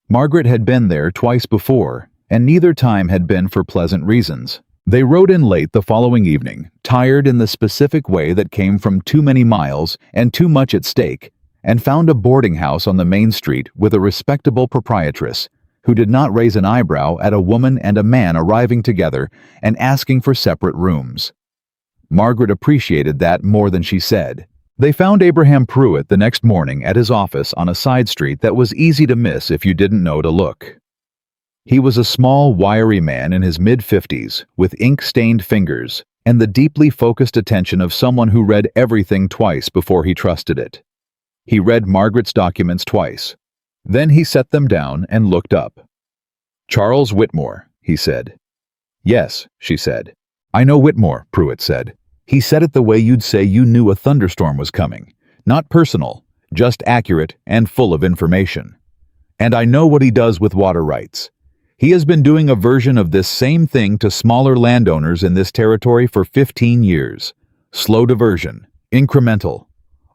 A: Margaret had been there twice before, and neither time had been for pleasant reasons. They rode in late the following evening, tired in the specific way that came from too many miles and too much at stake, and found a boarding house on the main street with a respectable proprietress who did not raise an eyebrow at a woman and a man arriving together and asking for separate rooms. Margaret appreciated that more than she said. They found Abraham Pruitt the next morning at his office on a side street that was easy to miss if you didn't know to look. He was a small, wiry man in his mid-50s, with ink-stained fingers, and the deeply focused attention of someone who read everything twice before he trusted it. He read Margaret's documents twice. Then he set them down and looked up. "Charles Whitmore," he said. "Yes," she said. "I know Whitmore," Pruitt said. "He said it the way you'd say you knew a thunderstorm was coming. Not personal, just accurate and full of information. And I know what he does with water rights. He has been doing a version of this same thing to smaller landowners in this territory for 15 years. Slow diversion, incremental,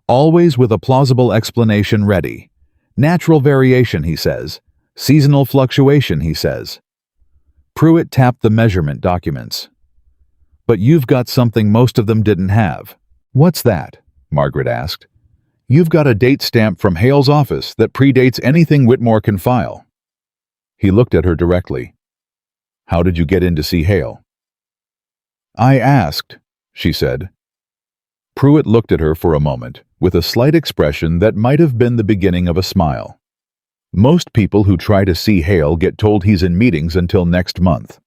A: always with a plausible explanation ready. Natural variation, he says. Seasonal fluctuation, he says." Pruitt tapped the measurement documents. "But you've got something most of them didn't have." "What's that?" Margaret asked. "You've got a date stamp from Hale's office that predates anything Whitmore can file." He looked at her directly. "How did you get in to see Hale?" "I asked," she said. Pruitt looked at her for a moment, with a slight expression that might have been the beginning of a smile. "Most people who try to see Hale get told he's in meetings until next month."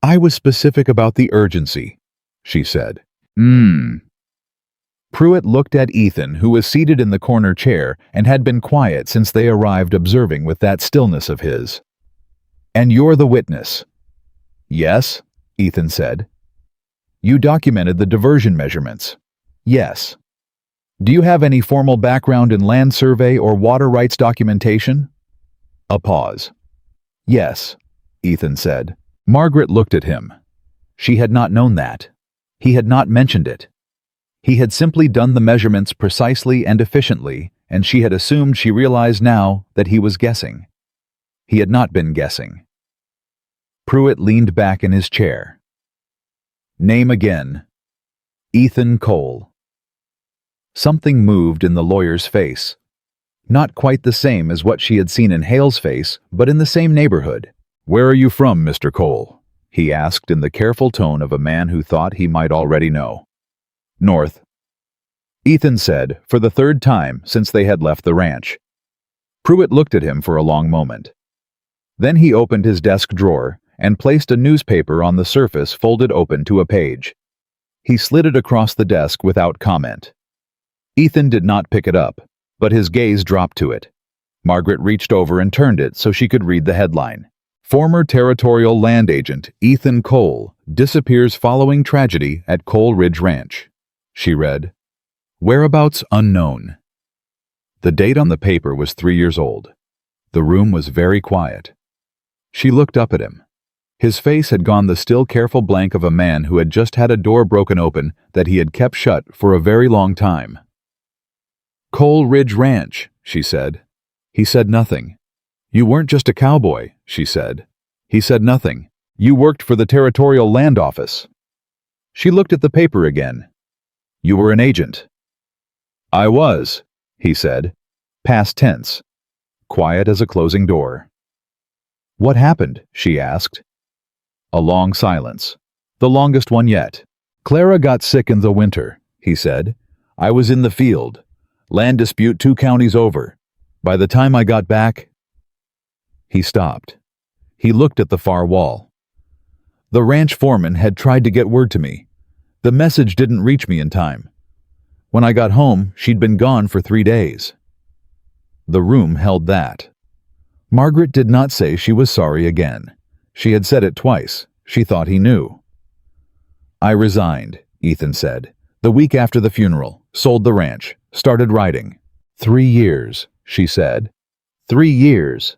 A: "I was specific about the urgency," she said. Pruitt looked at Ethan, who was seated in the corner chair and had been quiet since they arrived, observing with that stillness of his. "And you're the witness?" "Yes," Ethan said. "You documented the diversion measurements?" "Yes." "Do you have any formal background in land survey or water rights documentation?" A pause. "Yes," Ethan said. Margaret looked at him. She had not known that. He had not mentioned it. He had simply done the measurements precisely and efficiently, and she had assumed she realized now that he was guessing. He had not been guessing. Pruitt leaned back in his chair. "Name again." "Ethan Cole." Something moved in the lawyer's face. Not quite the same as what she had seen in Hale's face, but in the same neighborhood. "Where are you from, Mr. Cole?" he asked in the careful tone of a man who thought he might already know. "North," Ethan said, for the third time since they had left the ranch. Pruitt looked at him for a long moment. Then he opened his desk drawer and placed a newspaper on the surface folded open to a page. He slid it across the desk without comment. Ethan did not pick it up, but his gaze dropped to it. Margaret reached over and turned it so she could read the headline. "Former Territorial Land Agent Ethan Cole disappears following tragedy at Coal Ridge Ranch," she read. "Whereabouts unknown." The date on the paper was 3 years old. The room was very quiet. She looked up at him. His face had gone the still careful blank of a man who had just had a door broken open that he had kept shut for a very long time. "Coal Ridge Ranch," she said. He said nothing. "You weren't just a cowboy," she said. He said nothing. "You worked for the Territorial Land Office." She looked at the paper again. "You were an agent." "I was," he said, past tense, quiet as a closing door. "What happened?" she asked. A long silence, the longest one yet. "Clara got sick in the winter," he said. "I was in the field. Land dispute 2 counties over. By the time I got back—" He stopped. He looked at the far wall. "The ranch foreman had tried to get word to me. The message didn't reach me in time. When I got home, she'd been gone for 3 days." The room held that. Margaret did not say she was sorry again. She had said it twice. She thought he knew. "I resigned," Ethan said. "The week after the funeral, sold the ranch, started writing." 3 years, she said. 3 years.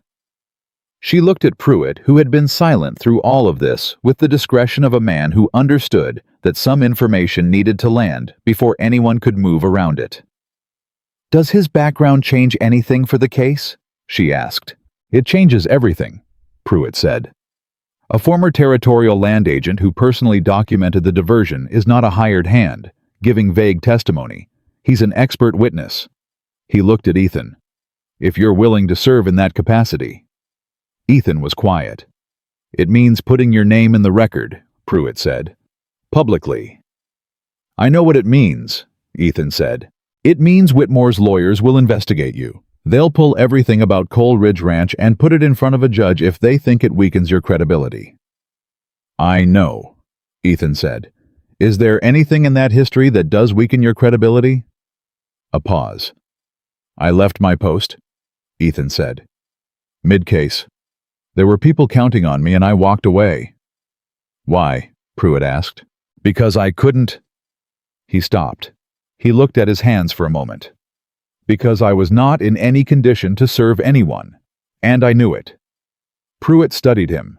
A: She looked at Pruitt, who had been silent through all of this, with the discretion of a man who understood that some information needed to land before anyone could move around it. "Does his background change anything for the case?" she asked. "It changes everything," Pruitt said. "A former Territorial Land Agent who personally documented the diversion is not a hired hand, giving vague testimony. He's an expert witness." He looked at Ethan. "If you're willing to serve in that capacity." Ethan was quiet. "It means putting your name in the record," Pruitt said. "Publicly." "I know what it means," Ethan said. "It means Whitmore's lawyers will investigate you. They'll pull everything about Coal Ridge Ranch and put it in front of a judge if they think it weakens your credibility." "I know," Ethan said. "Is there anything in that history that does weaken your credibility?" A pause. "I left my post," Ethan said. "Mid-case. There were people counting on me and I walked away." "Why?" Pruitt asked. "Because I couldn't—" He stopped. He looked at his hands for a moment. "Because I was not in any condition to serve anyone. And I knew it." Pruitt studied him.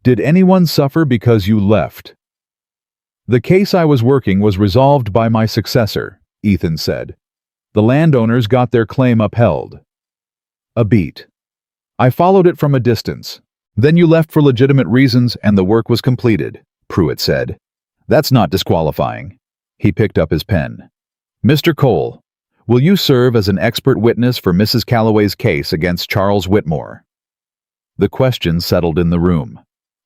A: "Did anyone suffer because you left?" "The case I was working was resolved by my successor," Ethan said. "The landowners got their claim upheld." A beat. "I followed it from a distance. Then you left for legitimate reasons and the work was completed," Pruitt said. "That's not disqualifying." He picked up his pen. "Mr. Cole, will you serve as an expert witness for Mrs. Calloway's case against Charles Whitmore?" The question settled in the room.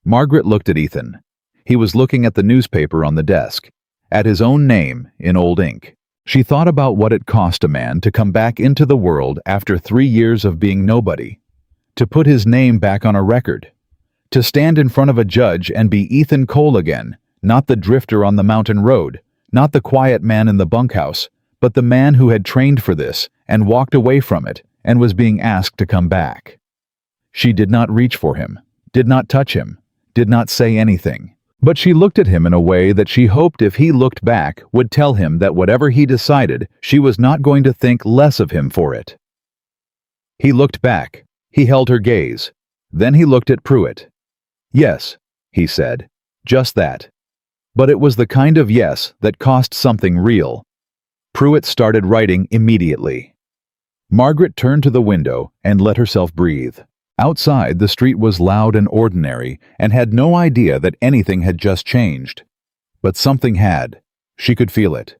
A: Margaret looked at Ethan. He was looking at the newspaper on the desk, at his own name in old ink. She thought about what it cost a man to come back into the world after 3 years of being nobody, to put his name back on a record, to stand in front of a judge and be Ethan Cole again, not the drifter on the mountain road, not the quiet man in the bunkhouse, but the man who had trained for this and walked away from it and was being asked to come back. She did not reach for him, did not touch him, did not say anything. But she looked at him in a way that she hoped if he looked back would tell him that whatever he decided, she was not going to think less of him for it. He looked back. He held her gaze. Then he looked at Pruitt. "Yes," he said, "just that. But it was the kind of yes that cost something real." Pruitt started writing immediately. Margaret turned to the window and let herself breathe. Outside, the street was loud and ordinary and had no idea that anything had just changed. But something had. She could feel it.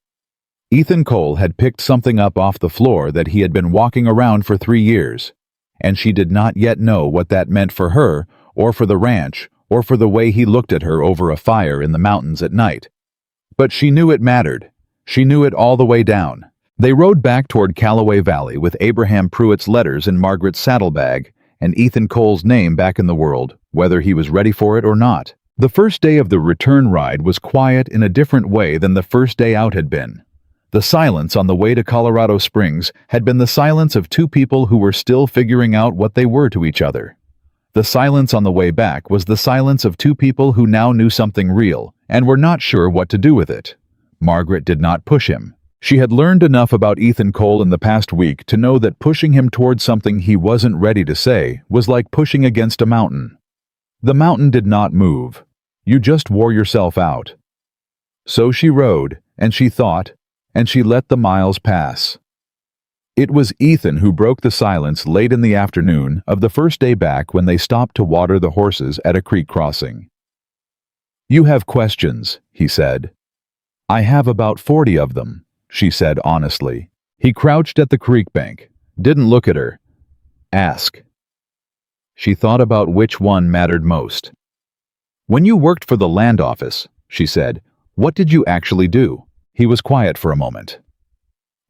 A: Ethan Cole had picked something up off the floor that he had been walking around for 3 years, and she did not yet know what that meant for her, or for the ranch, or for the way he looked at her over a fire in the mountains at night. But she knew it mattered. She knew it all the way down. They rode back toward Calloway Valley with Abraham Pruitt's letters in Margaret's saddlebag, and Ethan Cole's name back in the world, whether he was ready for it or not. The first day of the return ride was quiet in a different way than the first day out had been. The silence on the way to Colorado Springs had been the silence of two people who were still figuring out what they were to each other. The silence on the way back was the silence of two people who now knew something real and were not sure what to do with it. Margaret did not push him. She had learned enough about Ethan Cole in the past week to know that pushing him toward something he wasn't ready to say was like pushing against a mountain. The mountain did not move. You just wore yourself out. So she rode, and she thought, and she let the miles pass. It was Ethan who broke the silence late in the afternoon of the first day back when they stopped to water the horses at a creek crossing. "You have questions," he said. "I have about 40 of them," she said honestly. He crouched at the creek bank, didn't look at her. "Ask." She thought about which one mattered most. "When you worked for the land office," she said, "what did you actually do?" He was quiet for a moment.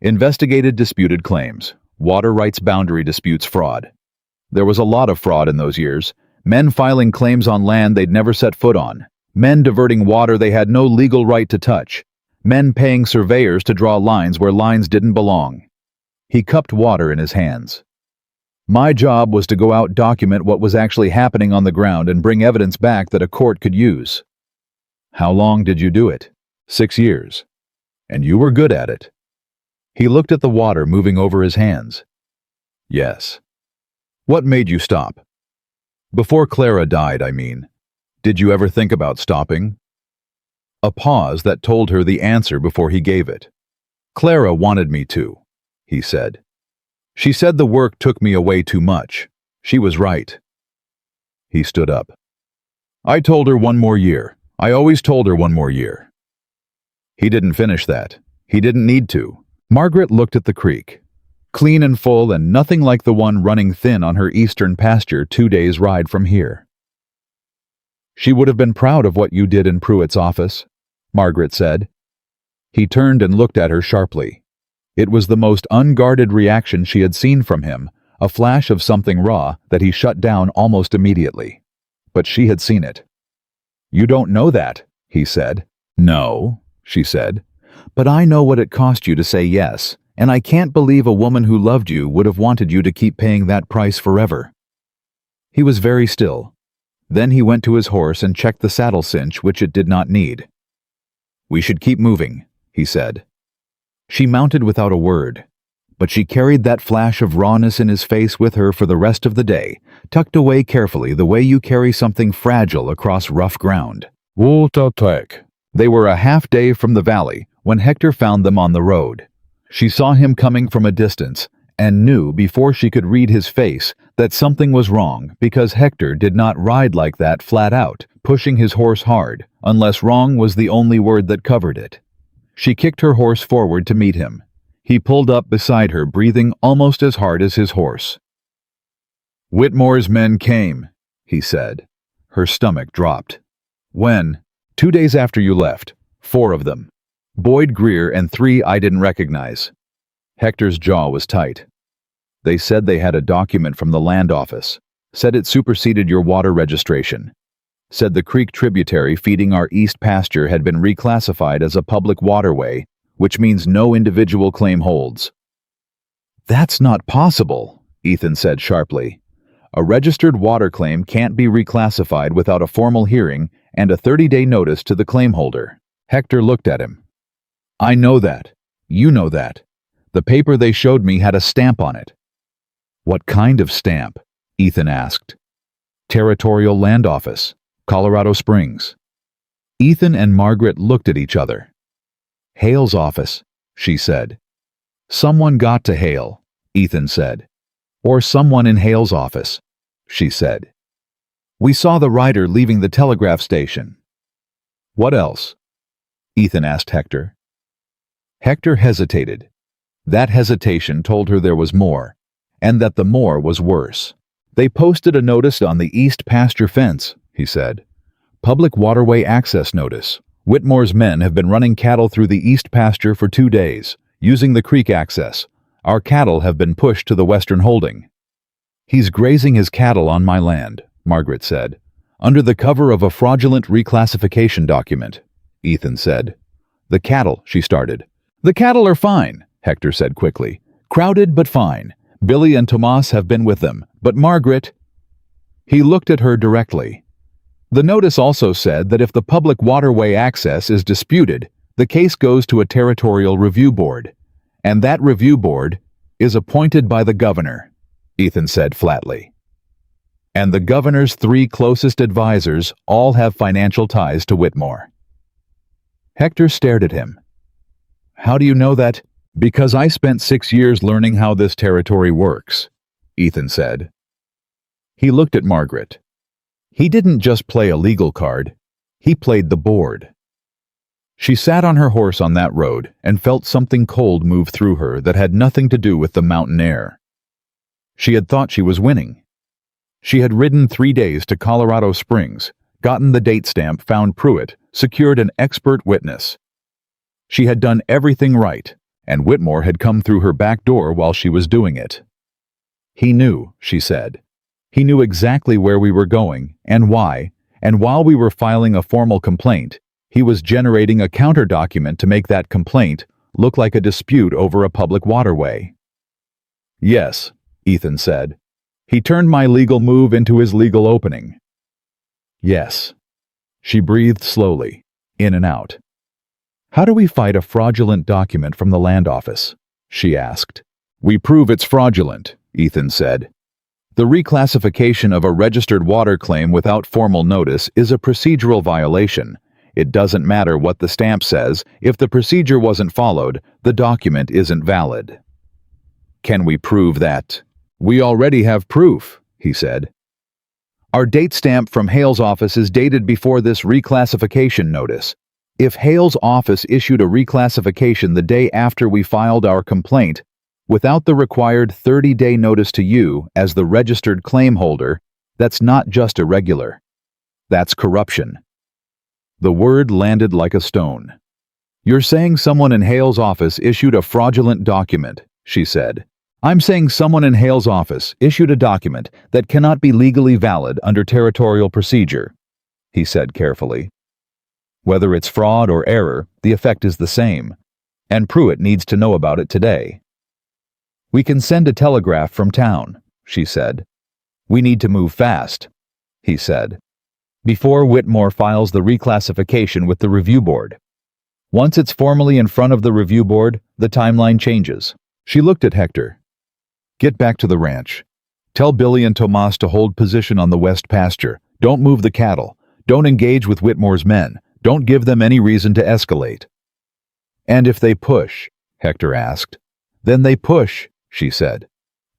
A: "Investigated disputed claims, water rights boundary disputes, fraud. There was a lot of fraud in those years. Men filing claims on land they'd never set foot on. Men diverting water they had no legal right to touch. Men paying surveyors to draw lines where lines didn't belong." He cupped water in his hands. "My job was to go out, document what was actually happening on the ground and bring evidence back that a court could use." "How long did you do it?" 6 years. "And you were good at it." He looked at the water moving over his hands. "Yes." "What made you stop?" "Before Clara died, I mean. Did you ever think about stopping?" A pause that told her the answer before he gave it. "Clara wanted me to," he said. "She said the work took me away too much. She was right." He stood up. "I told her 1 more year. I always told her 1 more year." He didn't finish that. He didn't need to. Margaret looked at the creek. Clean and full and nothing like the one running thin on her eastern pasture 2 days' ride from here. "She would have been proud of what you did in Pruitt's office," Margaret said. He turned and looked at her sharply. It was the most unguarded reaction she had seen from him, a flash of something raw that he shut down almost immediately. But she had seen it. "You don't know that," he said. "No," she said. "But I know what it cost you to say yes, and I can't believe a woman who loved you would have wanted you to keep paying that price forever." He was very still. Then he went to his horse and checked the saddle cinch, which it did not need. "We should keep moving," he said. She mounted without a word, but she carried that flash of rawness in his face with her for the rest of the day, tucked away carefully the way you carry something fragile across rough ground. They were a half day from the valley when Hector found them on the road. She saw him coming from a distance and knew before she could read his face that something was wrong, because Hector did not ride like that flat out, pushing his horse hard, unless wrong was the only word that covered it. She kicked her horse forward to meet him. He pulled up beside her, breathing almost as hard as his horse. "Whitmore's men came," he said. Her stomach dropped. "When?" "2 days after you left. 4 of them. Boyd Greer and 3 I didn't recognize." Hector's jaw was tight. "They said they had a document from the land office. Said it superseded your water registration. Said the creek tributary feeding our east pasture had been reclassified as a public waterway, which means no individual claim holds." "That's not possible," Ethan said sharply. "A registered water claim can't be reclassified without a formal hearing and a 30-day notice to the claim holder." Hector looked at him. "I know that. You know that. The paper they showed me had a stamp on it." "What kind of stamp?" Ethan asked. "Territorial Land Office, Colorado Springs." Ethan and Margaret looked at each other. "Hale's office," she said. "Someone got to Hale," Ethan said. "Or someone in Hale's office," she said. "We saw the rider leaving the telegraph station." "What else?" Ethan asked Hector. Hector hesitated. That hesitation told her there was more, and that the more was worse. "They posted a notice on the east pasture fence," he said. "Public waterway access notice. Whitmore's men have been running cattle through the east pasture for 2 days, using the creek access. Our cattle have been pushed to the western holding." "He's grazing his cattle on my land," Margaret said, "under the cover of a fraudulent reclassification document," Ethan said. "The cattle," she started. "The cattle are fine," Hector said quickly. "Crowded but fine. Billy and Tomas have been with them, but Margaret—" He looked at her directly. "The notice also said that if the public waterway access is disputed, the case goes to a territorial review board, and that review board is appointed by the governor," Ethan said flatly. "And the governor's 3 closest advisors all have financial ties to Whitmore." Hector stared at him. "How do you know that?" "Because I spent 6 years learning how this territory works," Ethan said. He looked at Margaret. He didn't just play a legal card, he played the board. She sat on her horse on that road and felt something cold move through her that had nothing to do with the mountain air. She had thought she was winning. She had ridden 3 days to Colorado Springs, gotten the date stamp, found Pruitt, secured an expert witness. She had done everything right, and Whitmore had come through her back door while she was doing it. "He knew," she said. "He knew exactly where we were going and why, and while we were filing a formal complaint, he was generating a counter-document to make that complaint look like a dispute over a public waterway." "Yes," Ethan said. "He turned my legal move into his legal opening." "Yes." She breathed slowly, in and out. "How do we fight a fraudulent document from the land office?" she asked. "We prove it's fraudulent," Ethan said. "The reclassification of a registered water claim without formal notice is a procedural violation. It doesn't matter what the stamp says. If the procedure wasn't followed, the document isn't valid." "Can we prove that?" "We already have proof," he said. "Our date stamp from Hale's office is dated before this reclassification notice. If Hale's office issued a reclassification the day after we filed our complaint, without the required 30-day notice to you as the registered claim holder, that's not just irregular. That's corruption." The word landed like a stone. "You're saying someone in Hale's office issued a fraudulent document," she said. "I'm saying someone in Hale's office issued a document that cannot be legally valid under territorial procedure," he said carefully. "Whether it's fraud or error, the effect is the same, and Pruitt needs to know about it today." "We can send a telegraph from town," she said. "We need to move fast," he said, "before Whitmore files the reclassification with the review board. Once it's formally in front of the review board, the timeline changes." She looked at Hector. "Get back to the ranch. Tell Billy and Tomas to hold position on the west pasture. Don't move the cattle. Don't engage with Whitmore's men. Don't give them any reason to escalate." "And if they push?" Hector asked. "Then they push," she said.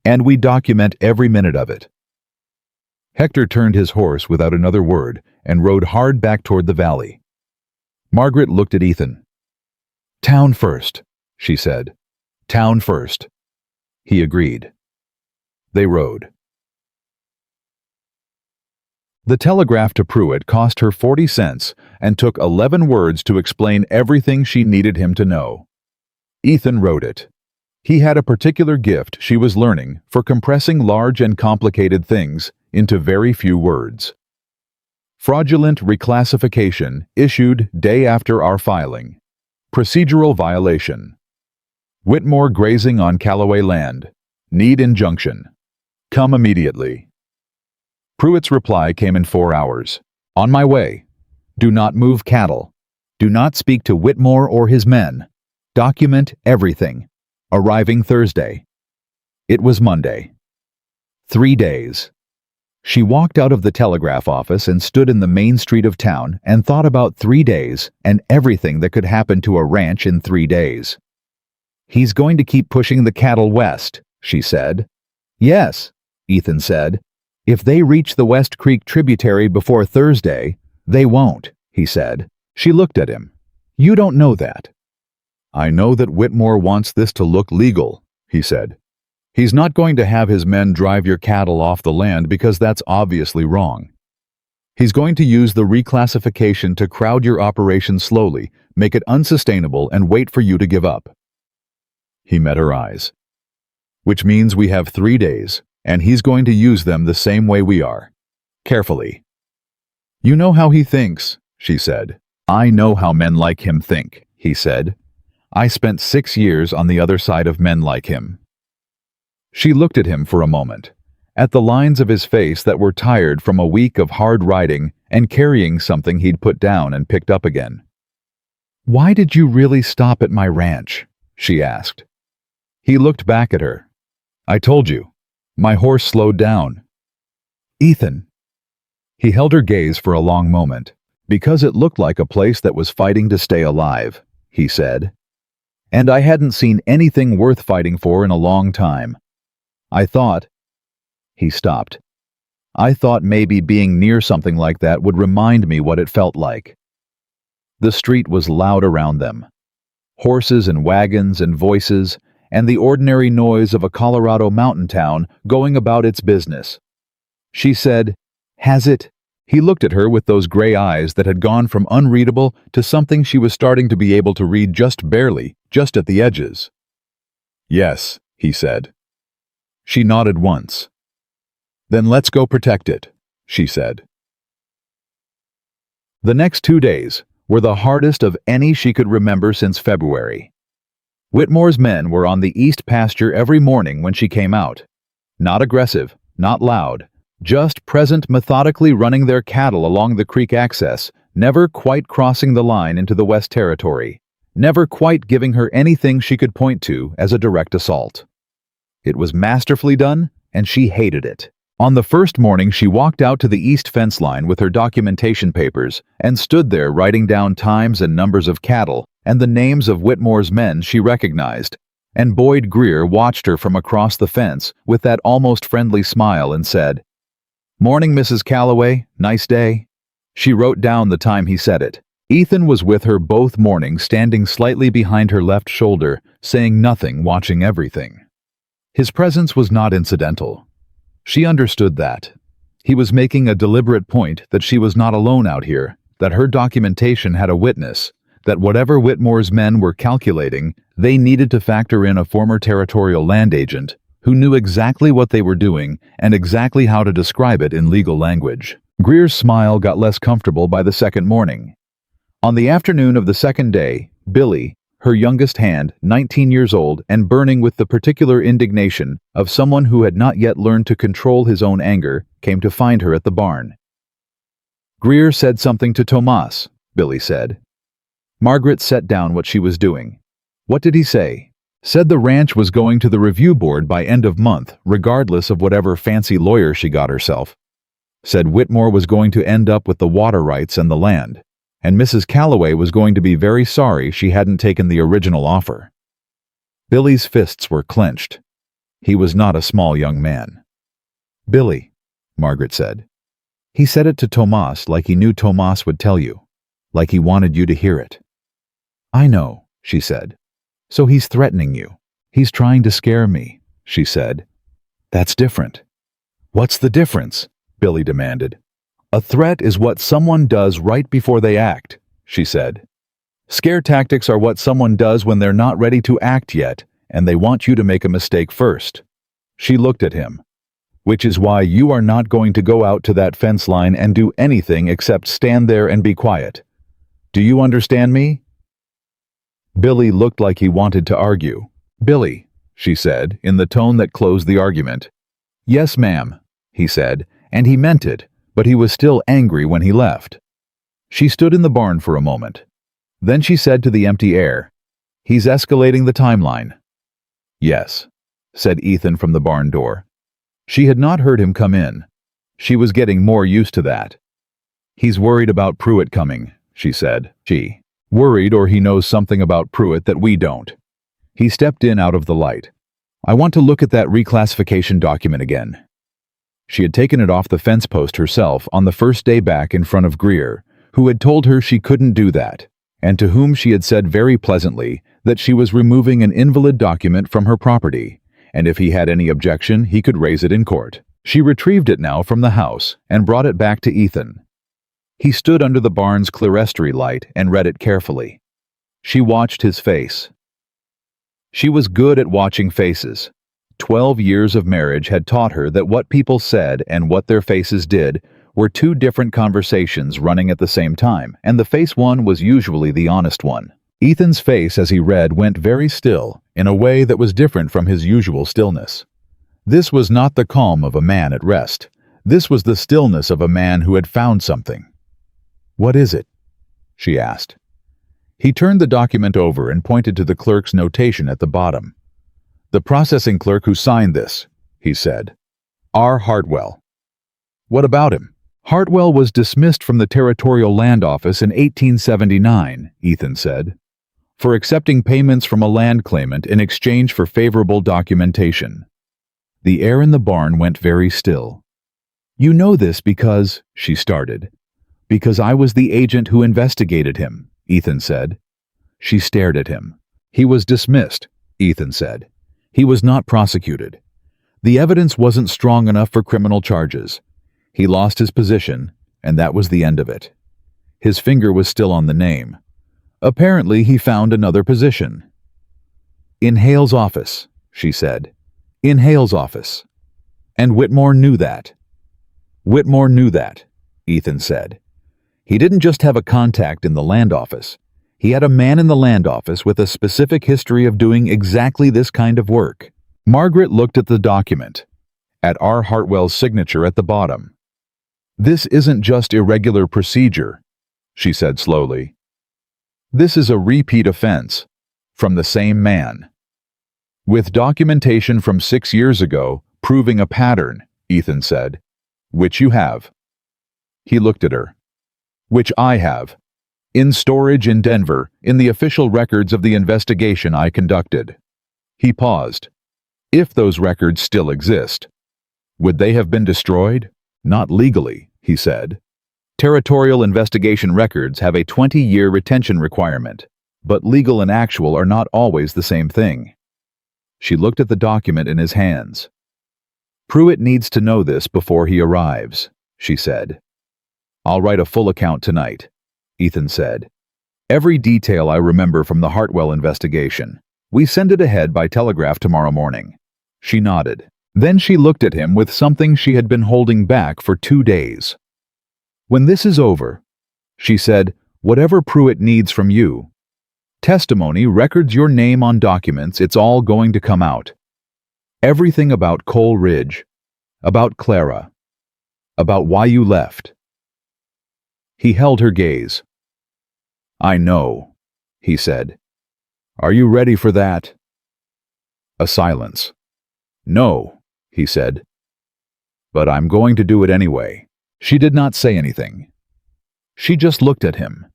A: "And we document every minute of it." Hector turned his horse without another word and rode hard back toward the valley. Margaret looked at Ethan. "Town first," she said. "Town first." He agreed. They rode. The telegraph to Pruitt cost her 40 cents and took 11 words to explain everything she needed him to know. Ethan wrote it. He had a particular gift she was learning for compressing large and complicated things into very few words. Fraudulent reclassification issued day after our filing. Procedural violation. Whitmore grazing on Calloway land. Need injunction. Come immediately. Pruitt's reply came in 4 hours. On my way. Do not move cattle. Do not speak to Whitmore or his men. Document everything. Arriving Thursday. It was Monday. 3 days. She walked out of the telegraph office and stood in the main street of town and thought about 3 days and everything that could happen to a ranch in 3 days. He's going to keep pushing the cattle west, she said. Yes, Ethan said. If they reach the West Creek tributary before Thursday, they won't, he said. She looked at him. You don't know that. I know that Whitmore wants this to look legal, he said. He's not going to have his men drive your cattle off the land because that's obviously wrong. He's going to use the reclassification to crowd your operation slowly, make it unsustainable, and wait for you to give up. He met her eyes. Which means we have 3 days, and he's going to use them the same way we are. Carefully. You know how he thinks, she said. I know how men like him think, he said. I spent 6 years on the other side of men like him. She looked at him for a moment, at the lines of his face that were tired from a week of hard riding and carrying something he'd put down and picked up again. Why did you really stop at my ranch? She asked. He looked back at her. I told you. My horse slowed down. Ethan. He held her gaze for a long moment, because it looked like a place that was fighting to stay alive, he said. And I hadn't seen anything worth fighting for in a long time. I thought... He stopped. I thought maybe being near something like that would remind me what it felt like. The street was loud around them. Horses and wagons and voices, and the ordinary noise of a Colorado mountain town going about its business. She said, Has it? He looked at her with those gray eyes that had gone from unreadable to something she was starting to be able to read just barely, just at the edges. Yes, he said. She nodded once. Then let's go protect it, she said. The next 2 days were the hardest of any she could remember since February. Whitmore's men were on the east pasture every morning when she came out. Not aggressive, not loud, just present, methodically running their cattle along the creek access, never quite crossing the line into the West Territory, never quite giving her anything she could point to as a direct assault. It was masterfully done, and she hated it. On the first morning, she walked out to the east fence line with her documentation papers and stood there writing down times and numbers of cattle and the names of Whitmore's men she recognized, and Boyd Greer watched her from across the fence with that almost friendly smile and said, Morning, Mrs. Calloway. Nice day. She wrote down the time he said it. Ethan was with her both mornings, standing slightly behind her left shoulder, saying nothing, watching everything. His presence was not incidental. She understood that. He was making a deliberate point that she was not alone out here, that her documentation had a witness, that whatever Whitmore's men were calculating, they needed to factor in a former territorial land agent who knew exactly what they were doing and exactly how to describe it in legal language. Greer's smile got less comfortable by the second morning. On the afternoon of the second day, Billy, her youngest hand, 19 years old and burning with the particular indignation of someone who had not yet learned to control his own anger, came to find her at the barn. "Greer said something to Tomas," Billy said. Margaret set down what she was doing. "What did he say?" "Said the ranch was going to the review board by end of month, regardless of whatever fancy lawyer she got herself. Said Whitmore was going to end up with the water rights and the land, and Mrs. Calloway was going to be very sorry she hadn't taken the original offer." Billy's fists were clenched. He was not a small young man. "Billy," Margaret said. "He said it to Tomas like he knew Tomas would tell you, like he wanted you to hear it." "I know," she said. "So he's threatening you. He's trying to scare me," she said. "That's different." "What's the difference?" Billy demanded. "A threat is what someone does right before they act," she said. "Scare tactics are what someone does when they're not ready to act yet, and they want you to make a mistake first." She looked at him. "Which is why you are not going to go out to that fence line and do anything except stand there and be quiet. Do you understand me?" Billy looked like he wanted to argue. "Billy," she said, in the tone that closed the argument. "Yes, ma'am," he said, and he meant it, but he was still angry when he left. She stood in the barn for a moment. Then she said to the empty air, "He's escalating the timeline." "Yes," said Ethan from the barn door. She had not heard him come in. She was getting more used to that. "He's worried about Pruitt coming," she said. Worried or he knows something about Pruitt that we don't." He stepped in out of the light. "I want to look at that reclassification document again." She had taken it off the fence post herself on the first day back in front of Greer, who had told her she couldn't do that, and to whom she had said very pleasantly that she was removing an invalid document from her property, and if he had any objection he could raise it in court. She retrieved it now from the house and brought it back to Ethan. He stood under the barn's clerestory light and read it carefully. She watched his face. She was good at watching faces. 12 years of marriage had taught her that what people said and what their faces did were two different conversations running at the same time, and the face one was usually the honest one. Ethan's face as he read went very still, in a way that was different from his usual stillness. This was not the calm of a man at rest. This was the stillness of a man who had found something. "What is it?" she asked. He turned the document over and pointed to the clerk's notation at the bottom. "The processing clerk who signed this," he said. "R. Hartwell." "What about him?" "Hartwell was dismissed from the Territorial Land Office in 1879, Ethan said, for accepting payments from a land claimant in exchange for favorable documentation. The air in the barn went very still. "You know this because," she started. "Because I was the agent who investigated him," Ethan said. She stared at him. "He was dismissed," Ethan said. "He was not prosecuted. The evidence wasn't strong enough for criminal charges. He lost his position, and that was the end of it. His finger was still on the name. Apparently he found another position." "In Hale's office," she said. "In Hale's office. And Whitmore knew that." "Whitmore knew that," Ethan said. "He didn't just have a contact in the land office. He had a man in the land office with a specific history of doing exactly this kind of work." Margaret looked at the document, at R. Hartwell's signature at the bottom. "This isn't just irregular procedure," she said slowly. "This is a repeat offense, from the same man. With documentation from 6 years ago, proving a pattern," Ethan said. "Which you have." He looked at her. "Which I have. In storage in Denver, in the official records of the investigation I conducted." He paused. "If those records still exist. Would they have been destroyed? Not legally," he said. "Territorial investigation records have a 20-year retention requirement, but legal and actual are not always the same thing." She looked at the document in his hands. "Pruitt needs to know this before he arrives," she said. "I'll write a full account tonight," Ethan said. Every detail I remember from the Hartwell investigation. We send it ahead by telegraph tomorrow morning. She nodded. Then she looked at him with something she had been holding back for 2 days. When this is over, she said, whatever Pruitt needs from you. Testimony, records, your name on documents, it's all going to come out. Everything about Cole Ridge, about Clara, about why you left. He held her gaze. I know, he said. Are you ready for that? A silence. No, he said. But I'm going to do it anyway. She did not say anything. She just looked at him.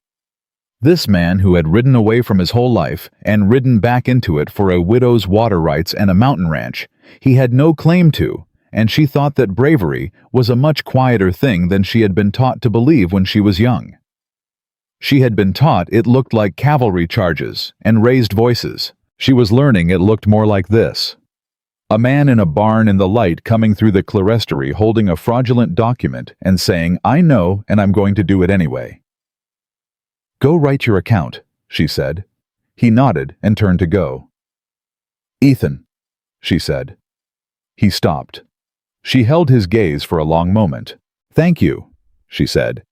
A: This man who had ridden away from his whole life and ridden back into it for a widow's water rights and a mountain ranch he had no claim to, and she thought that bravery was a much quieter thing than she had been taught to believe when she was young. She had been taught it looked like cavalry charges and raised voices. She was learning it looked more like this. A man in a barn in the light coming through the clerestory holding a fraudulent document and saying, I know and I'm going to do it anyway. Go write your account, she said. He nodded and turned to go. Ethan, she said. He stopped. She held his gaze for a long moment. Thank you, she said.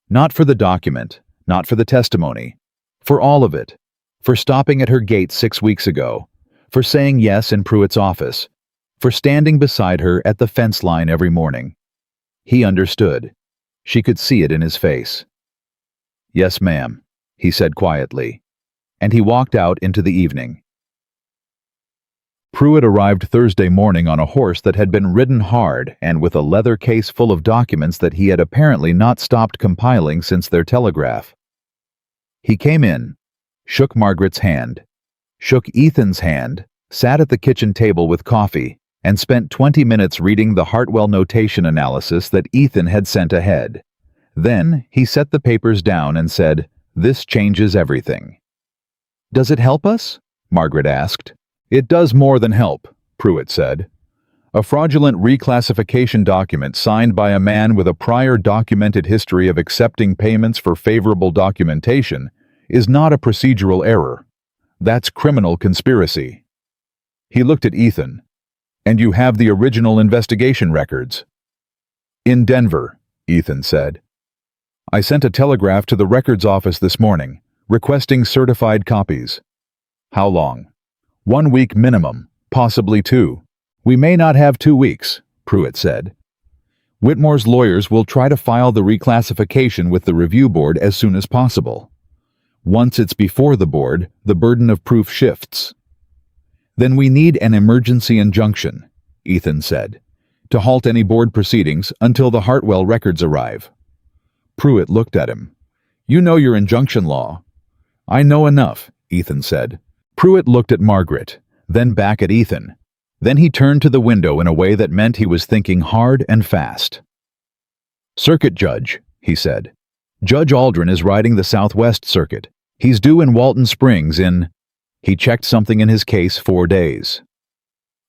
A: Not for the document, not for the testimony, for all of it, for stopping at her gate 6 weeks ago, for saying yes in Pruitt's office, for standing beside her at the fence line every morning. He understood. She could see it in his face. Yes, ma'am, he said quietly, and he walked out into the evening. Pruitt arrived Thursday morning on a horse that had been ridden hard and with a leather case full of documents that he had apparently not stopped compiling since their telegraph. He came in, shook Margaret's hand, shook Ethan's hand, sat at the kitchen table with coffee, and spent 20 minutes reading the Hartwell notation analysis that Ethan had sent ahead. Then he set the papers down and said, This changes everything. Does it help us? Margaret asked. It does more than help, Pruitt said. A fraudulent reclassification document signed by a man with a prior documented history of accepting payments for favorable documentation is not a procedural error. That's criminal conspiracy. He looked at Ethan. And you have the original investigation records. In Denver, Ethan said. I sent a telegraph to the records office this morning, requesting certified copies. How long? 1 week minimum, possibly 2. We may not have 2 weeks, Pruitt said. Whitmore's lawyers will try to file the reclassification with the review board as soon as possible. Once it's before the board, the burden of proof shifts. Then we need an emergency injunction, Ethan said, to halt any board proceedings until the Hartwell records arrive. Pruitt looked at him. You know your injunction law. I know enough, Ethan said. Pruitt looked at Margaret, then back at Ethan. Then he turned to the window in a way that meant he was thinking hard and fast. Circuit Judge, he said. Judge Aldrin is riding the Southwest Circuit. He's due in Walton Springs in... He checked something in his case 4 days.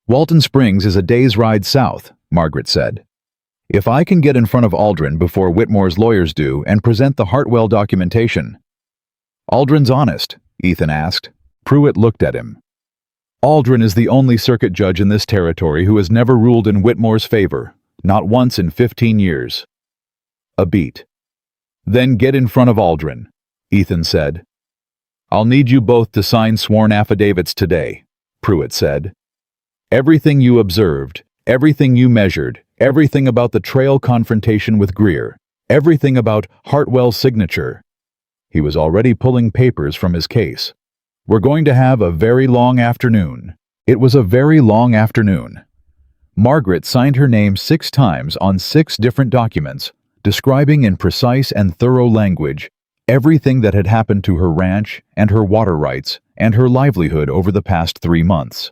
A: Walton Springs is a day's ride south, Margaret said. If I can get in front of Aldrin before Whitmore's lawyers do and present the Hartwell documentation. Aldrin's honest, Ethan asked. Pruitt looked at him. Aldrin is the only circuit judge in this territory who has never ruled in Whitmore's favor, not once in 15 years. A beat. Then get in front of Aldrin, Ethan said. I'll need you both to sign sworn affidavits today, Pruitt said. Everything you observed, everything you measured, everything about the trail confrontation with Greer, everything about Hartwell's signature. He was already pulling papers from his case. We're going to have a very long afternoon. It was a very long afternoon. Margaret signed her name 6 times on 6 different documents, describing in precise and thorough language everything that had happened to her ranch and her water rights and her livelihood over the past 3 months.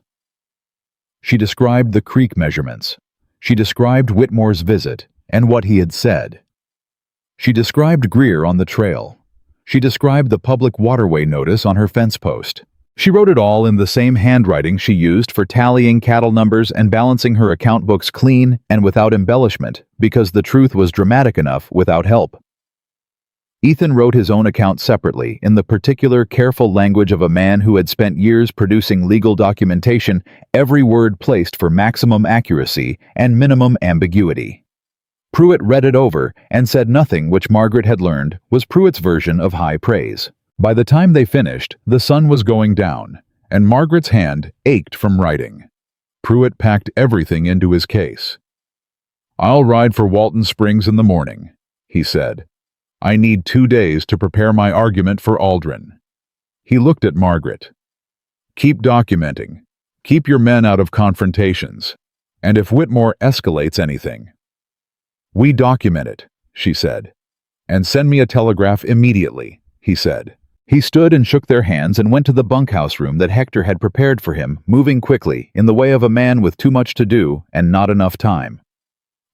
A: She described the creek measurements. She described Whitmore's visit and what he had said. She described Greer on the trail. She described the public waterway notice on her fence post. She wrote it all in the same handwriting she used for tallying cattle numbers and balancing her account books clean and without embellishment because the truth was dramatic enough without help. Ethan wrote his own account separately in the particular careful language of a man who had spent years producing legal documentation, every word placed for maximum accuracy and minimum ambiguity. Pruitt read it over and said nothing which Margaret had learned was Pruitt's version of high praise. By the time they finished, the sun was going down, and Margaret's hand ached from writing. Pruitt packed everything into his case. "I'll ride for Walton Springs in the morning," he said. "I need 2 days to prepare my argument for Aldrin." He looked at Margaret. "Keep documenting. Keep your men out of confrontations. And if Whitmore escalates anything, we document it," she said. "And send me a telegraph immediately," he said. He stood and shook their hands and went to the bunkhouse room that Hector had prepared for him, moving quickly, in the way of a man with too much to do and not enough time.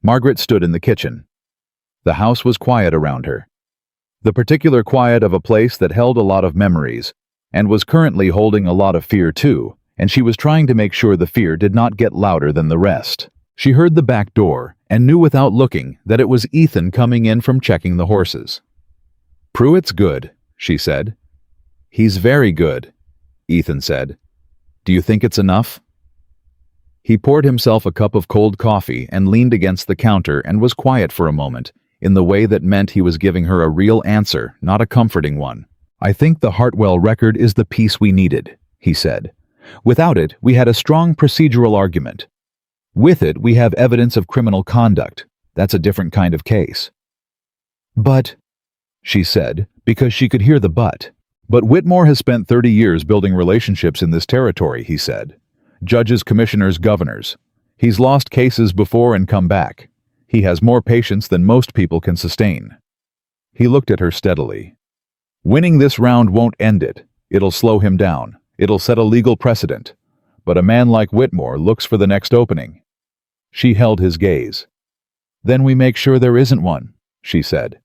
A: Margaret stood in the kitchen. The house was quiet around her. The particular quiet of a place that held a lot of memories, and was currently holding a lot of fear too, and she was trying to make sure the fear did not get louder than the rest. She heard the back door, and knew without looking that it was Ethan coming in from checking the horses. "Pruitt's good," she said. "He's very good," Ethan said. "Do you think it's enough?" He poured himself a cup of cold coffee and leaned against the counter and was quiet for a moment, in the way that meant he was giving her a real answer, not a comforting one. "I think the Hartwell record is the piece we needed," he said. "Without it, we had a strong procedural argument. With it, we have evidence of criminal conduct. That's a different kind of case." "But," she said, because she could hear the but. "But Whitmore has spent 30 years building relationships in this territory," he said. "Judges, commissioners, governors. He's lost cases before and come back. He has more patience than most people can sustain." He looked at her steadily. "Winning this round won't end it. It'll slow him down. It'll set a legal precedent. But a man like Whitmore looks for the next opening." She held his gaze. "Then we make sure there isn't one," she said.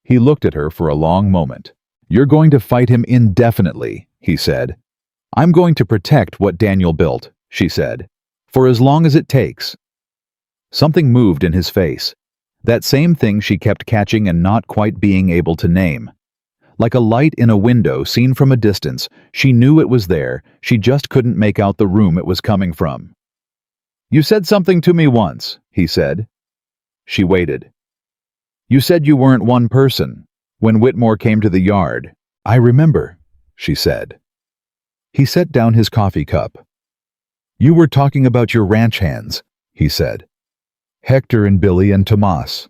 A: He looked at her for a long moment. "You're going to fight him indefinitely," he said. "I'm going to protect what Daniel built," she said, "for as long as it takes." Something moved in his face. That same thing she kept catching and not quite being able to name. Like a light in a window seen from a distance, she knew it was there, she just couldn't make out the room it was coming from. "You said something to me once," he said. She waited. "You said you weren't one person. When Whitmore came to the yard." "I remember," she said. He set down his coffee cup. "You were talking about your ranch hands," he said. "Hector and Billy and Tomas."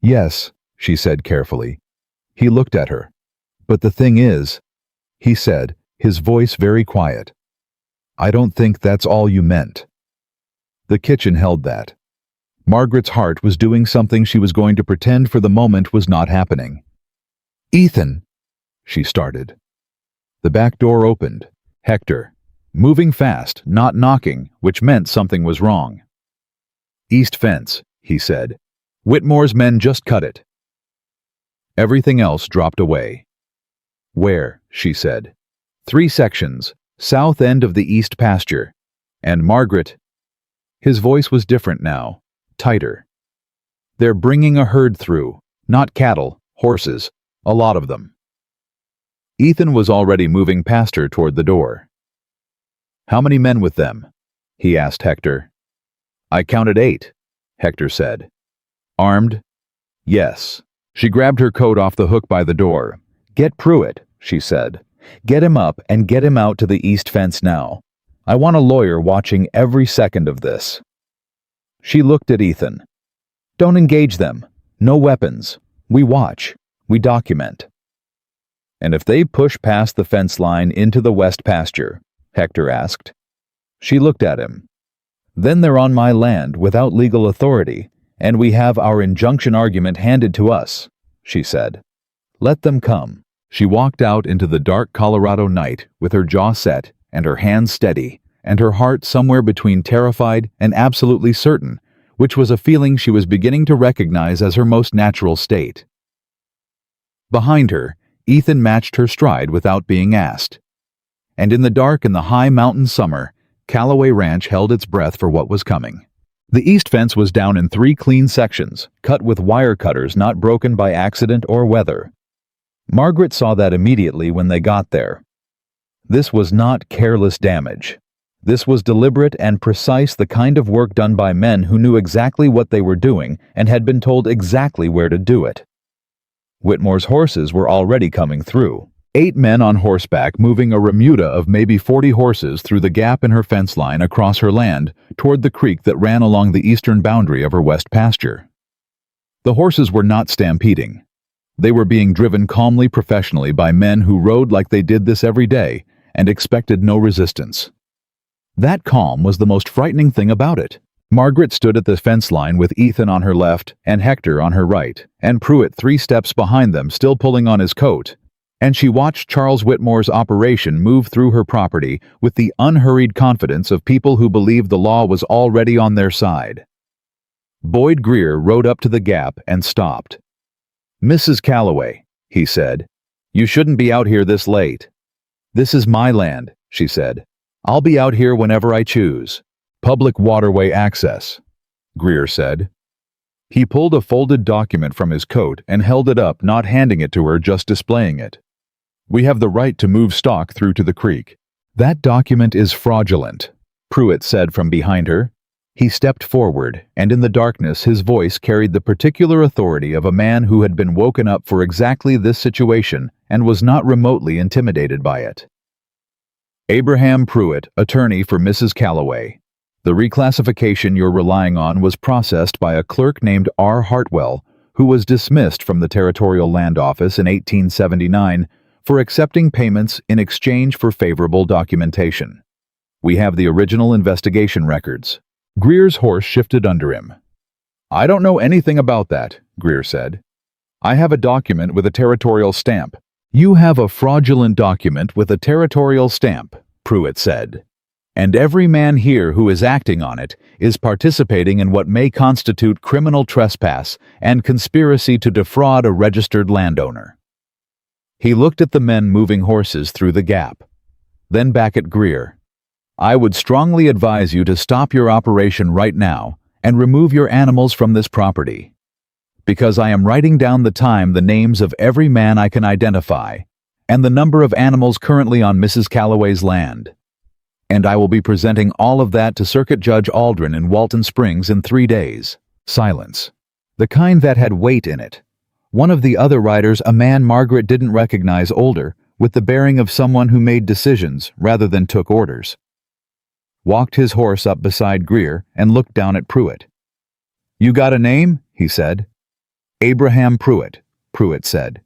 A: "Yes," she said carefully. He looked at her. "But the thing is," he said, his voice very quiet, "I don't think that's all you meant." The kitchen held that. Margaret's heart was doing something she was going to pretend for the moment was not happening. "Ethan," she started. The back door opened. Hector, moving fast, not knocking, which meant something was wrong. "East fence," he said. "Whitmore's men just cut it." Everything else dropped away. "Where?" she said. "3 sections, south end of the east pasture. And Margaret—" His voice was different now, tighter. "They're bringing a herd through, not cattle, horses, a lot of them." Ethan was already moving past her toward the door. "How many men with them?" he asked Hector. "I counted 8, Hector said. "Armed?" "Yes." She grabbed her coat off the hook by the door. "Get Pruitt," she said. "Get him up and get him out to the east fence now. I want a lawyer watching every second of this." She looked at Ethan. "Don't engage them. No weapons. We watch. We document." "And if they push past the fence line into the west pasture?" Hector asked. She looked at him. "Then they're on my land without legal authority, and we have our injunction argument handed to us," she said. "Let them come." She walked out into the dark Colorado night with her jaw set and her hands steady, and her heart somewhere between terrified and absolutely certain, which was a feeling she was beginning to recognize as her most natural state. Behind her, Ethan matched her stride without being asked. And in the dark and the high mountain summer, Calloway Ranch held its breath for what was coming. The east fence was down in 3 clean sections, cut with wire cutters not broken by accident or weather. Margaret saw that immediately when they got there. This was not careless damage. This was deliberate and precise, the kind of work done by men who knew exactly what they were doing and had been told exactly where to do it. Whitmore's horses were already coming through. 8 men on horseback moving a remuda of maybe 40 horses through the gap in her fence line across her land toward the creek that ran along the eastern boundary of her west pasture. The horses were not stampeding. They were being driven calmly, professionally by men who rode like they did this every day and expected no resistance. That calm was the most frightening thing about it. Margaret stood at the fence line with Ethan on her left and Hector on her right, and Pruitt 3 steps behind them, still pulling on his coat, and she watched Charles Whitmore's operation move through her property with the unhurried confidence of people who believed the law was already on their side. Boyd Greer rode up to the gap and stopped. "Mrs. Calloway," he said, "you shouldn't be out here this late." "This is my land," she said. "I'll be out here whenever I choose." "Public waterway access," Greer said. He pulled a folded document from his coat and held it up, not handing it to her, just displaying it. "We have the right to move stock through to the creek." "That document is fraudulent," Pruitt said from behind her. He stepped forward, and in the darkness his voice carried the particular authority of a man who had been woken up for exactly this situation and was not remotely intimidated by it. "Abraham Pruitt, attorney for Mrs. Calloway. The reclassification you're relying on was processed by a clerk named R. Hartwell, who was dismissed from the Territorial Land Office in 1879 for accepting payments in exchange for favorable documentation. We have the original investigation records." Greer's horse shifted under him. "I don't know anything about that," Greer said. "I have a document with a territorial stamp." "You have a fraudulent document with a territorial stamp," Pruitt said. "And every man here who is acting on it is participating in what may constitute criminal trespass and conspiracy to defraud a registered landowner." He looked at the men moving horses through the gap, then back at Greer. "I would strongly advise you to stop your operation right now and remove your animals from this property. Because I am writing down the names of every man I can identify, and the number of animals currently on Mrs. Calloway's land. And I will be presenting all of that to Circuit Judge Aldrin in Walton Springs in 3 days." Silence. The kind that had weight in it. One of the other riders, a man Margaret didn't recognize, older, with the bearing of someone who made decisions rather than took orders, walked his horse up beside Greer and looked down at Pruitt. "You got a name?" he said. "Abraham Pruitt," Pruitt said.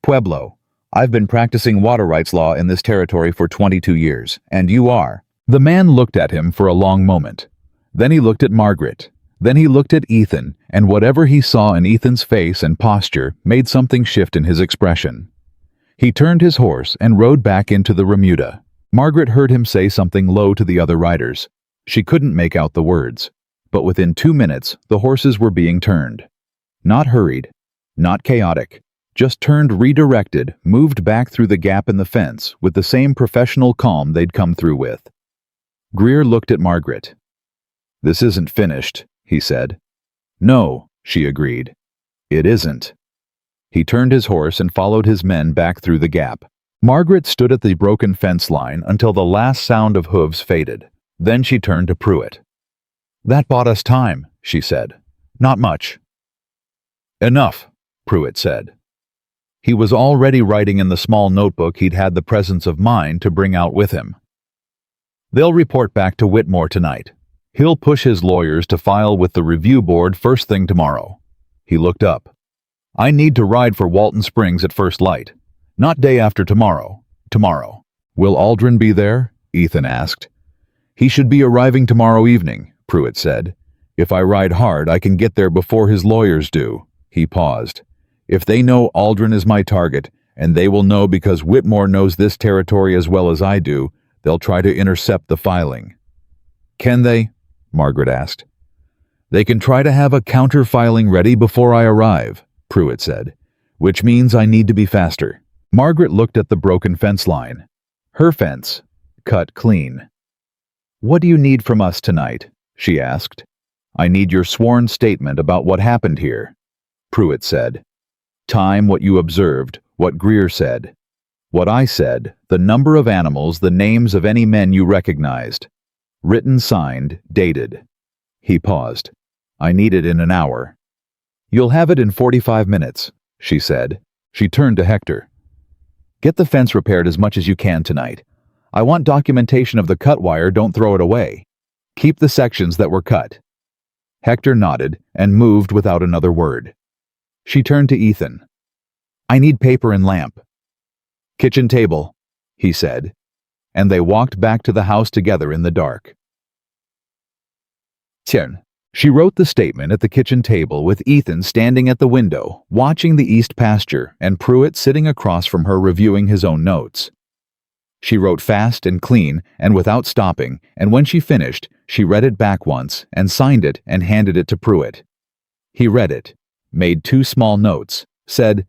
A: "Pueblo. I've been practicing water rights law in this territory for 22 years, and you are." The man looked at him for a long moment. Then he looked at Margaret. Then he looked at Ethan, and whatever he saw in Ethan's face and posture made something shift in his expression. He turned his horse and rode back into the remuda. Margaret heard him say something low to the other riders. She couldn't make out the words, but within 2 minutes the horses were being turned. Not hurried, not chaotic, just turned, redirected, moved back through the gap in the fence with the same professional calm they'd come through with. Greer looked at Margaret. "This isn't finished," he said. "No," she agreed. "It isn't." He turned his horse and followed his men back through the gap. Margaret stood at the broken fence line until the last sound of hooves faded. Then she turned to Pruitt. "That bought us time," she said. "Not much." "Enough," Pruitt said. He was already writing in the small notebook he'd had the presence of mind to bring out with him. "They'll report back to Whitmore tonight. He'll push his lawyers to file with the review board first thing tomorrow." He looked up. "I need to ride for Walton Springs at first light. Not day after tomorrow. Tomorrow." "Will Aldrin be there?" Ethan asked. "He should be arriving tomorrow evening," Pruitt said. "If I ride hard, I can get there before his lawyers do." He paused. "If they know Aldrin is my target, and they will know because Whitmore knows this territory as well as I do, they'll try to intercept the filing." "Can they?" Margaret asked. "They can try to have a counter-filing ready before I arrive," Pruitt said, "which means I need to be faster." Margaret looked at the broken fence line. Her fence, cut clean. "What do you need from us tonight?" she asked. "I need your sworn statement about what happened here," Pruitt said. "Time, what you observed, What Greer said. What I said, the number of animals, the names of any men you recognized. Written, signed, dated. He paused. I need it in an hour. You'll have it in 45 minutes, she said. She turned to Hector. Get the fence repaired as much as you can tonight. I want documentation of the cut wire, don't throw it away. Keep the sections that were cut. Hector nodded and moved without another word. She turned to Ethan. I need paper and lamp. Kitchen table, he said, and they walked back to the house together in the dark. Tiens. She wrote the statement at the kitchen table with Ethan standing at the window, watching the east pasture, and Pruitt sitting across from her reviewing his own notes. She wrote fast and clean and without stopping, and when she finished, she read it back once and signed it and handed it to Pruitt. He read it, made 2 small notes, said,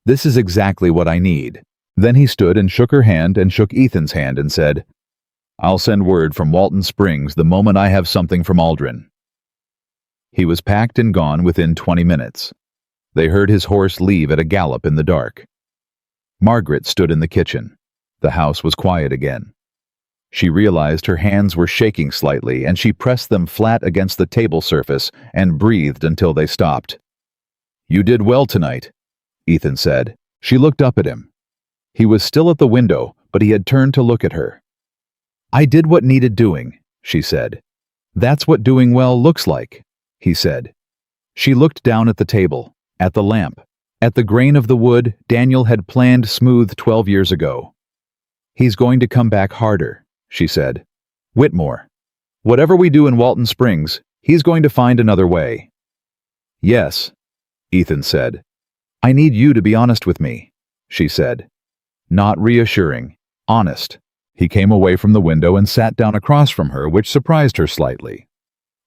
A: "This is exactly what I need." Then he stood and shook her hand and shook Ethan's hand and said, "I'll send word from Walton Springs the moment I have something from Aldrin." He was packed and gone within 20 minutes. They heard his horse leave at a gallop in the dark. Margaret stood in the kitchen. The house was quiet again. She realized her hands were shaking slightly, and she pressed them flat against the table surface and breathed until they stopped. "You did well tonight," Ethan said. She looked up at him. He was still at the window, but he had turned to look at her. "I did what needed doing," she said. "That's what doing well looks like," he said. She looked down at the table, at the lamp, at the grain of the wood Daniel had planned smooth 12 years ago. "He's going to come back harder," she said. "Whitmore. Whatever we do in Walton Springs, he's going to find another way." "Yes," Ethan said. "I need you to be honest with me," she said. Not reassuring, honest. He came away from the window and sat down across from her, which surprised her slightly.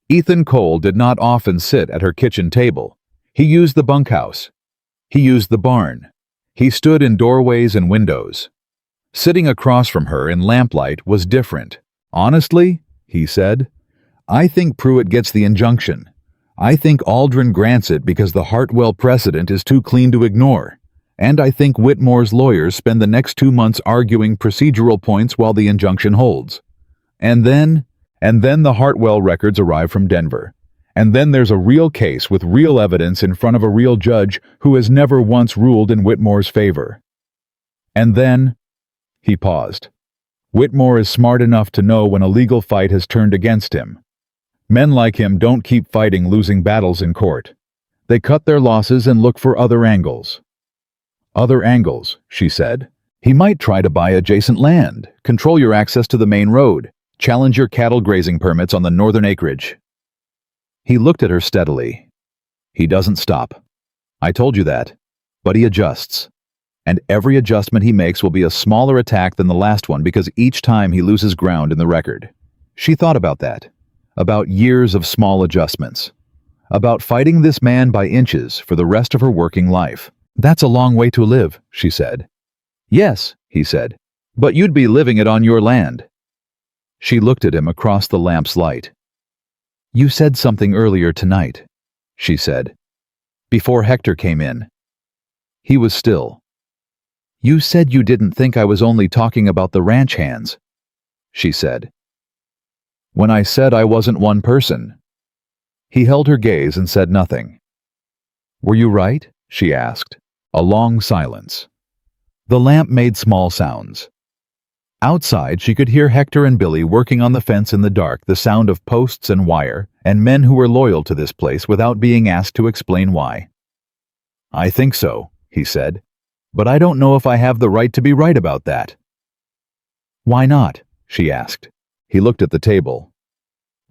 A: Ethan Cole did not often sit at her kitchen table. He used the bunkhouse. He used the barn. He stood in doorways and windows. Sitting across from her in lamplight was different. "Honestly," he said, "I think Pruitt gets the injunction. I think Aldrin grants it because the Hartwell precedent is too clean to ignore. And I think Whitmore's lawyers spend the next 2 months arguing procedural points while the injunction holds. And then the Hartwell records arrive from Denver. And then there's a real case with real evidence in front of a real judge who has never once ruled in Whitmore's favor. And then," he paused, "Whitmore is smart enough to know when a legal fight has turned against him. Men like him don't keep fighting losing battles in court. They cut their losses and look for other angles." "Other angles," she said. "He might try to buy adjacent land, control your access to the main road, challenge your cattle grazing permits on the northern acreage." He looked at her steadily. "He doesn't stop. I told you that. But he adjusts. And every adjustment he makes will be a smaller attack than the last one because each time he loses ground in the record." She thought about that. About years of small adjustments. About fighting this man by inches for the rest of her working life. "That's a long way to live," she said. "Yes," he said, "but you'd be living it on your land." She looked at him across the lamp's light. "You said something earlier tonight," she said, "before Hector came in." He was still. "You said you didn't think I was only talking about the ranch hands," she said. "When I said I wasn't one person." He held her gaze and said nothing. "Were you right?" she asked. A long silence. The lamp made small sounds. Outside, she could hear Hector and Billy working on the fence in the dark, the sound of posts and wire, and men who were loyal to this place without being asked to explain why. "I think so," he said, "but I don't know if I have the right to be right about that." "Why not?" she asked. He looked at the table.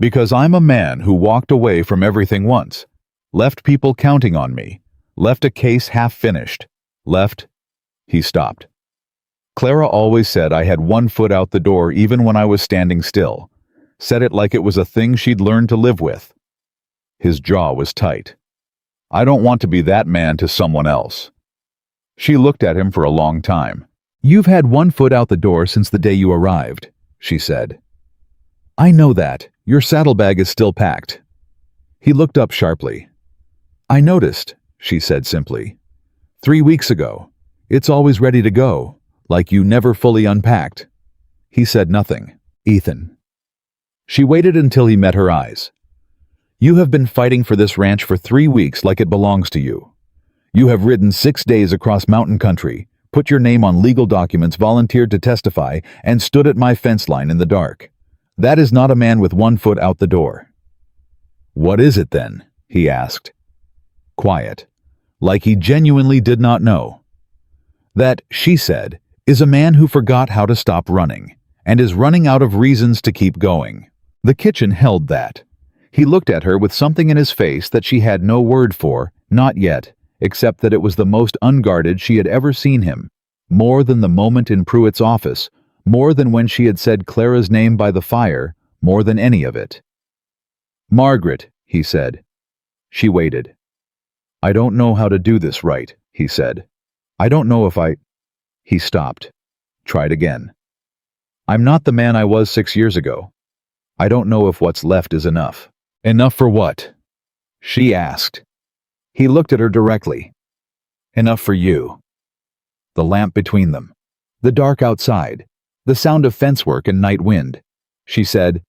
A: "Because I'm a man who walked away from everything once, left people counting on me, left a case half finished, left—" He stopped. "Clara always said I had one foot out the door even when I was standing still, said it like it was a thing she'd learned to live with." His jaw was tight. "I don't want to be that man to someone else." She looked at him for a long time. "You've had one foot out the door since the day you arrived," she said. "I know that. Your saddlebag is still packed." He looked up sharply. "I noticed," she said simply. 3 weeks ago, It's always ready to go, like you never fully unpacked." He said nothing. "Ethan." She waited until he met her eyes. "You have been fighting for this ranch for 3 weeks like it belongs to you. You have ridden 6 days across mountain country, put your name on legal documents, volunteered to testify, and stood at my fence line in the dark. That is not a man with 1 foot out the door." "What is it then?" he asked. Quiet, like he genuinely did not know. "That," she said, "is a man who forgot how to stop running, and is running out of reasons to keep going." The kitchen held that. He looked at her with something in his face that she had no word for, not yet, except that it was the most unguarded she had ever seen him, more than the moment in Pruitt's office, more than when she had said Clara's name by the fire, more than any of it. "Margaret," he said. She waited. "I don't know how to do this right," he said. "I don't know if I—" He stopped. Tried again. "I'm not the man I was 6 years ago. I don't know if what's left is enough." "Enough for what?" she asked. He looked at her directly. "Enough for you." The lamp between them. The dark outside. The sound of fence work and night wind. She said,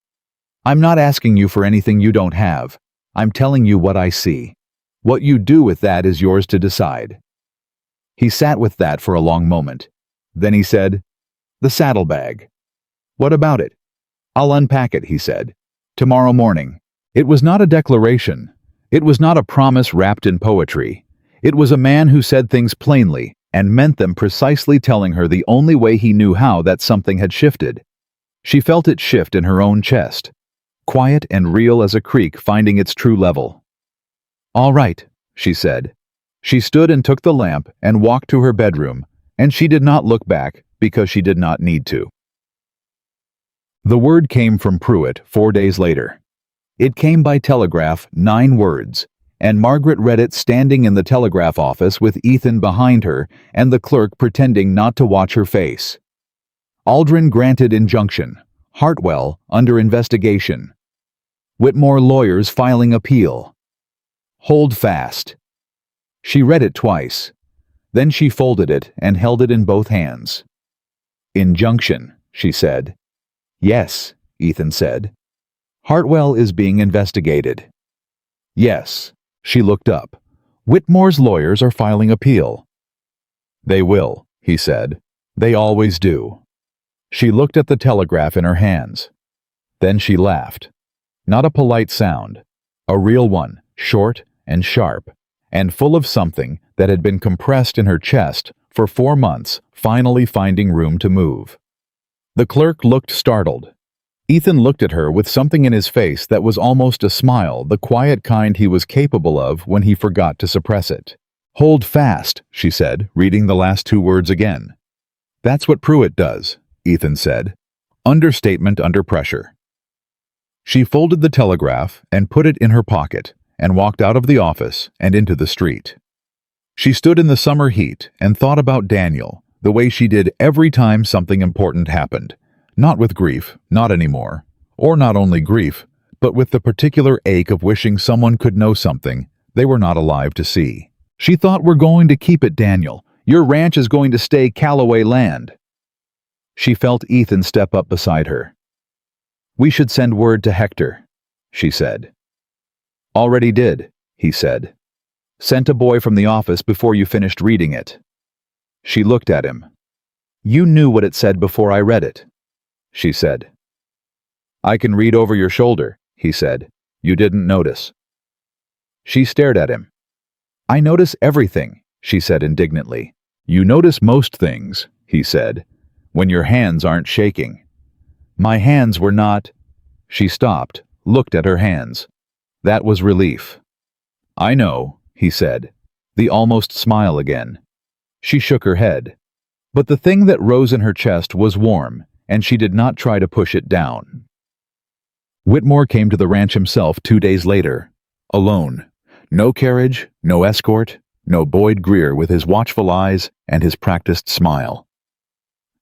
A: "I'm not asking you for anything you don't have. I'm telling you what I see. What you do with that is yours to decide." He sat with that for a long moment. Then he said, "The saddlebag." "What about it?" "I'll unpack it," he said. "Tomorrow morning." It was not a declaration. It was not a promise wrapped in poetry. It was a man who said things plainly and meant them, precisely telling her the only way he knew how that something had shifted. She felt it shift in her own chest, quiet and real as a creek finding its true level. "All right," she said. She stood and took the lamp and walked to her bedroom, and she did not look back because she did not need to. The word came from Pruitt 4 days later. It came by telegraph, 9 words, and Margaret read it standing in the telegraph office with Ethan behind her and the clerk pretending not to watch her face. Aldrin granted injunction. Hartwell under investigation. Whitmore lawyers filing appeal. Hold fast. She read it twice. Then she folded it and held it in both hands. "Injunction," she said. "Yes," Ethan said. "Hartwell is being investigated." "Yes." She looked up. "Whitmore's lawyers are filing appeal." "They will," he said. "They always do." She looked at the telegraph in her hands. Then she laughed. Not a polite sound. A real one, short and sharp, and full of something that had been compressed in her chest for 4 months, finally finding room to move. The clerk looked startled. Ethan looked at her with something in his face that was almost a smile, the quiet kind he was capable of when he forgot to suppress it. "Hold fast," she said, reading the last 2 words again. "That's what Pruitt does," Ethan said. "Understatement under pressure." She folded the telegraph and put it in her pocket and walked out of the office and into the street. She stood in the summer heat and thought about Daniel, the way she did every time something important happened. Not with grief, not anymore. Or not only grief, but with the particular ache of wishing someone could know something they were not alive to see. She thought, "We're going to keep it, Daniel. Your ranch is going to stay Calloway land." She felt Ethan step up beside her. "We should send word to Hector," she said. "Already did," he said. "Sent a boy from the office before you finished reading it." She looked at him. "You knew what it said before I read it," she said. "I can read over your shoulder," he said. "You didn't notice." She stared at him. "I notice everything," she said indignantly. "You notice most things," he said, "when your hands aren't shaking." "My hands were not—" She stopped, looked at her hands. That was relief. "I know," he said, the almost smile again. She shook her head. But the thing that rose in her chest was warm, and she did not try to push it down. Whitmore came to the ranch himself 2 days later, alone. No carriage, no escort, no Boyd Greer with his watchful eyes and his practiced smile.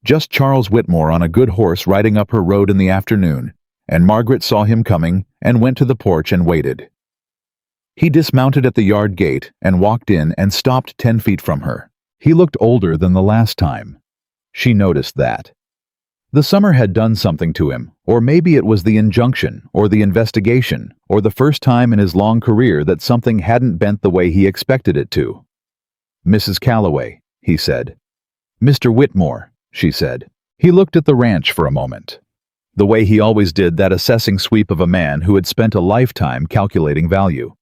A: Just Charles Whitmore on a good horse riding up her road in the afternoon, and Margaret saw him coming and went to the porch and waited. He dismounted at the yard gate and walked in and stopped 10 feet from her. He looked older than the last time. She noticed that. The summer had done something to him, or maybe it was the injunction, or the investigation, or the first time in his long career that something hadn't bent the way he expected it to. "Mrs. Calloway," he said. "Mr. Whitmore," she said. He looked at the ranch for a moment. The way he always did that assessing sweep of a man who had spent a lifetime calculating value.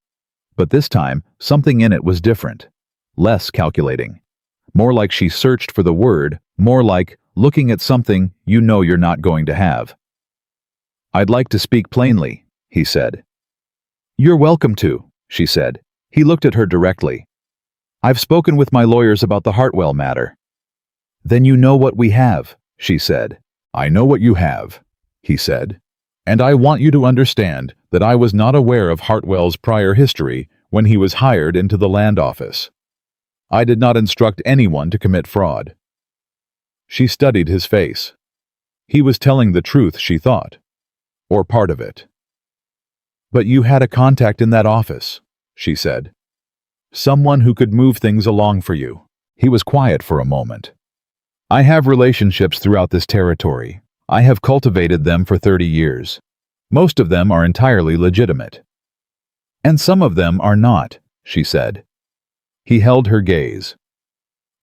A: But this time, something in it was different. Less calculating. More like she searched for the word, more like looking at something you know you're not going to have. "I'd like to speak plainly," he said. "You're welcome to," she said. He looked at her directly. "I've spoken with my lawyers about the Hartwell matter." "Then you know what we have," she said. "I know what you have," he said. "And I want you to understand that I was not aware of Hartwell's prior history when he was hired into the land office. I did not instruct anyone to commit fraud." She studied his face. He was telling the truth, she thought. Or part of it. "But you had a contact in that office," she said. "Someone who could move things along for you." He was quiet for a moment. "I have relationships throughout this territory. I have cultivated them for 30 years. Most of them are entirely legitimate. And some of them are not," she said. He held her gaze.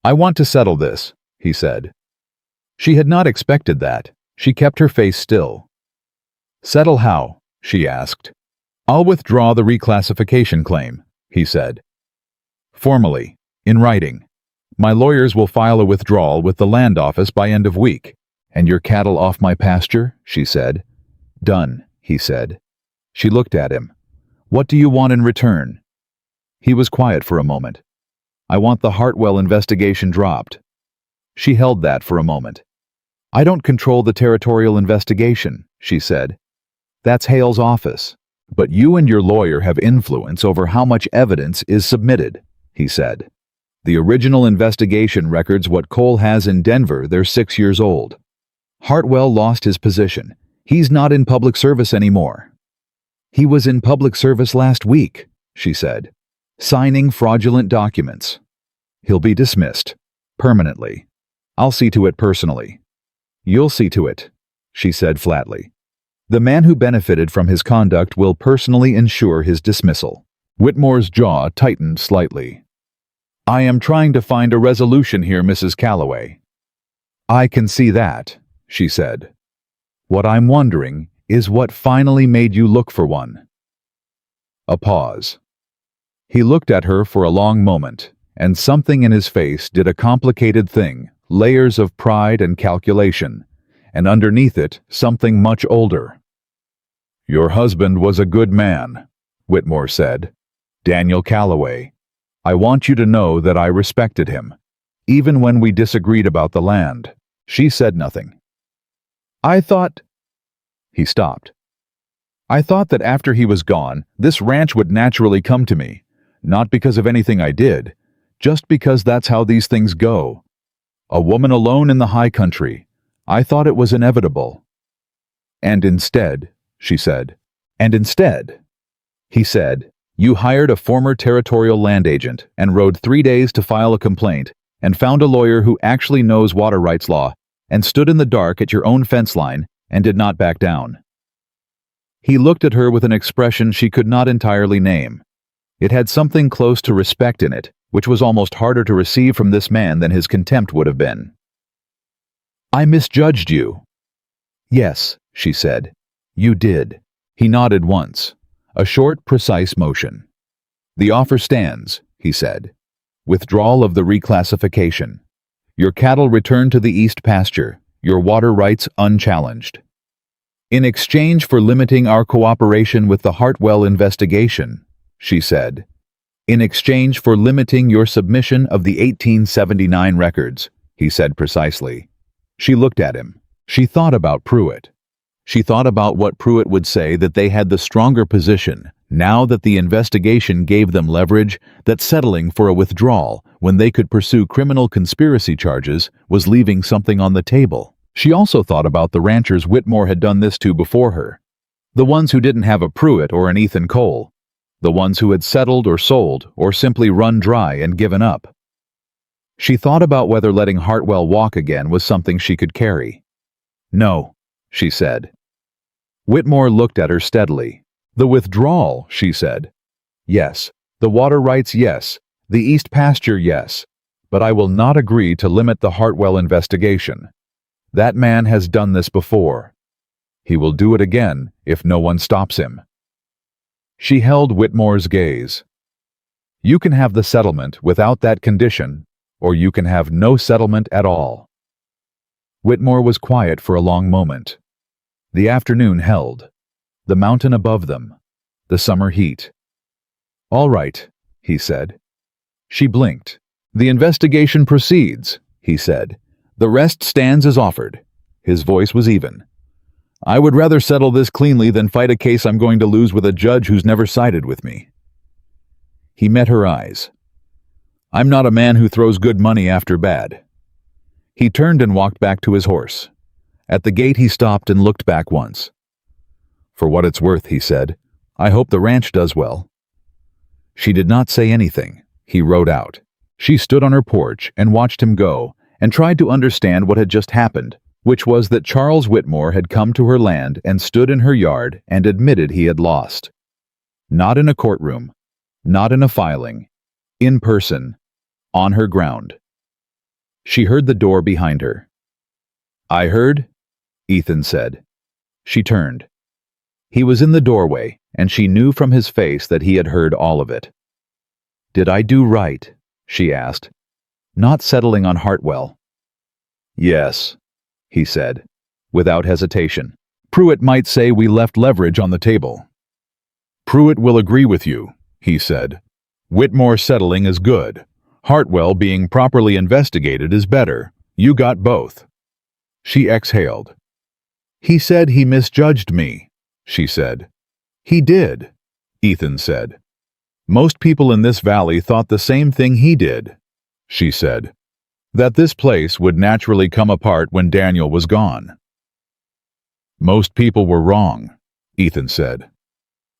A: "I want to settle this," he said. She had not expected that. She kept her face still. "Settle how?" she asked. "I'll withdraw the reclassification claim," he said. "Formally, in writing. My lawyers will file a withdrawal with the land office by end of week." "And your cattle off my pasture?" she said. "Done," he said. She looked at him. "What do you want in return?" He was quiet for a moment. "I want the Hartwell investigation dropped." She held that for a moment. "I don't control the territorial investigation," she said. "That's Hale's office. But you and your lawyer have influence over how much evidence is submitted," he said. "The original investigation records what Cole has in Denver. They're 6 years old. Hartwell lost his position. He's not in public service anymore." "He was in public service last week," she said, "signing fraudulent documents. He'll be dismissed. Permanently. I'll see to it personally." "You'll see to it," she said flatly. "The man who benefited from his conduct will personally ensure his dismissal." Whitmore's jaw tightened slightly. "I am trying to find a resolution here, Mrs. Calloway." "I can see that," she said. "What I'm wondering is what finally made you look for one." A pause. He looked at her for a long moment, and something in his face did a complicated thing, layers of pride and calculation, and underneath it, something much older. "Your husband was a good man," Whitmore said. "Daniel Calloway. I want you to know that I respected him, even when we disagreed about the land." She said nothing. "I thought—" He stopped. "I thought that after he was gone, this ranch would naturally come to me, not because of anything I did, just because that's how these things go. A woman alone in the high country. I thought it was inevitable." "And instead," she said. "And instead," he said, "you hired a former territorial land agent and rode 3 days to file a complaint and found a lawyer who actually knows water rights law and stood in the dark at your own fence line and did not back down." He looked at her with an expression she could not entirely name. It had something close to respect in it, which was almost harder to receive from this man than his contempt would have been. "I misjudged you." "Yes," she said. "You did." He nodded once. A short, precise motion. "The offer stands," he said. "Withdrawal of the reclassification. Your cattle return to the east pasture, your water rights unchallenged. In exchange for limiting our cooperation with the Hartwell investigation," she said. "In exchange for limiting your submission of the 1879 records," he said precisely. She looked at him. She thought about Pruitt. She thought about what Pruitt would say, that they had the stronger position, now that the investigation gave them leverage, that settling for a withdrawal, when they could pursue criminal conspiracy charges, was leaving something on the table. She also thought about the ranchers Whitmore had done this to before her. The ones who didn't have a Pruitt or an Ethan Cole. The ones who had settled or sold or simply run dry and given up. She thought about whether letting Hartwell walk again was something she could carry. "No," she said. Whitmore looked at her steadily. "The withdrawal," she said. "Yes. The water rights, yes. The East pasture, yes. But I will not agree to limit the Hartwell investigation. That man has done this before. He will do it again if no one stops him." She held Whitmore's gaze. "You can have the settlement without that condition, or you can have no settlement at all." Whitmore was quiet for a long moment. The afternoon held. The mountain above them. The summer heat. "All right," he said. She blinked. "The investigation proceeds," he said. "The rest stands as offered." His voice was even. "I would rather settle this cleanly than fight a case I'm going to lose with a judge who's never sided with me." He met her eyes. "I'm not a man who throws good money after bad." He turned and walked back to his horse. At the gate he stopped and looked back once. "For what it's worth," he said, "I hope the ranch does well." She did not say anything. He rode out. She stood on her porch and watched him go, and tried to understand what had just happened, which was that Charles Whitmore had come to her land and stood in her yard and admitted he had lost. Not in a courtroom, not in a filing, in person, on her ground. She heard the door behind her. "I heard," Ethan said. She turned. He was in the doorway, and she knew from his face that he had heard all of it. "Did I do right?" she asked. "Not settling on Hartwell." "Yes," he said, without hesitation. "Pruitt might say we left leverage on the table." "Pruitt will agree with you," he said. "Whitmore settling is good. Hartwell being properly investigated is better. You got both." She exhaled. "He said he misjudged me," she said. "He did," Ethan said. "Most people in this valley thought the same thing he did," she said. "That this place would naturally come apart when Daniel was gone." "Most people were wrong," Ethan said.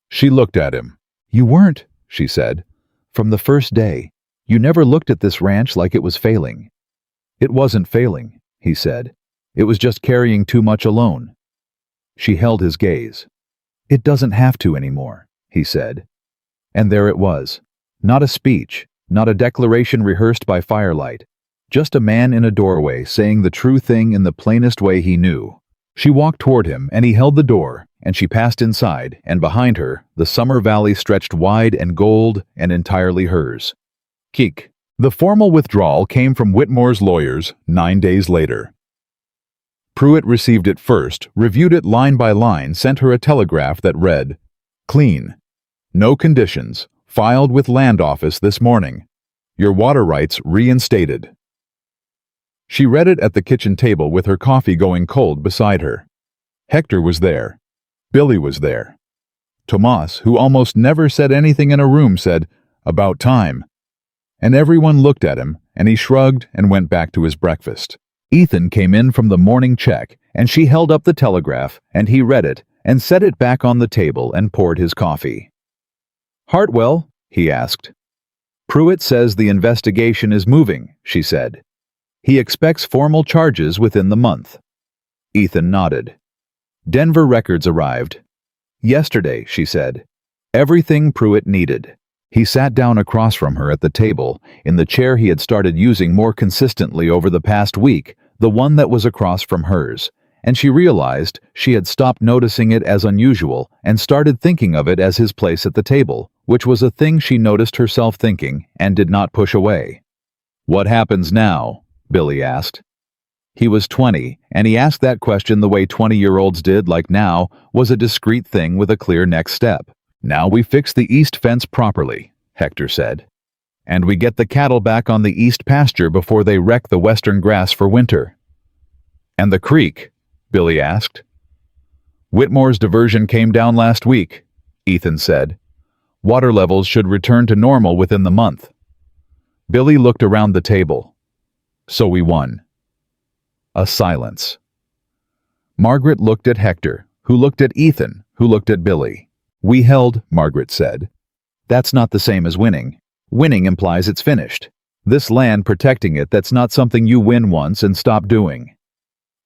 A: She looked at him. "You weren't," she said. "From the first day. You never looked at this ranch like it was failing." "It wasn't failing," he said. "It was just carrying too much alone." She held his gaze. "It doesn't have to anymore," he said. And there it was. Not a speech, not a declaration rehearsed by firelight. Just a man in a doorway saying the true thing in the plainest way he knew. She walked toward him, and he held the door, and she passed inside, and behind her, the summer valley stretched wide and gold and entirely hers. Keek. The formal withdrawal came from Whitmore's lawyers 9 days later. Pruitt received it first, reviewed it line by line, sent her a telegraph that read, "Clean. No conditions. Filed with Land Office this morning. Your water rights reinstated." She read it at the kitchen table with her coffee going cold beside her. Hector was there. Billy was there. Tomas, who almost never said anything in a room, said, "About time." And everyone looked at him, and he shrugged and went back to his breakfast. Ethan came in from the morning check, and she held up the telegraph, and he read it, and set it back on the table and poured his coffee. "Hartwell?" he asked. "Pruitt says the investigation is moving," she said. "He expects formal charges within the month." Ethan nodded. "Denver records arrived." "Yesterday," she said. "Everything Pruitt needed." He sat down across from her at the table, in the chair he had started using more consistently over the past week, the one that was across from hers, and she realized she had stopped noticing it as unusual and started thinking of it as his place at the table, which was a thing she noticed herself thinking and did not push away. "What happens now?" Billy asked. He was 20, and he asked that question the way 20-year-olds did, like now was a discreet thing with a clear next step. "Now we fix the east fence properly," Hector said. "And we get the cattle back on the east pasture before they wreck the western grass for winter." "And the creek?" Billy asked. "Whitmore's diversion came down last week," Ethan said. "Water levels should return to normal within the month." Billy looked around the table. "So we won." A silence. Margaret looked at Hector, who looked at Ethan, who looked at Billy. "We held," Margaret said. "That's not the same as winning. Winning implies it's finished. This land protecting it, that's not something you win once and stop doing.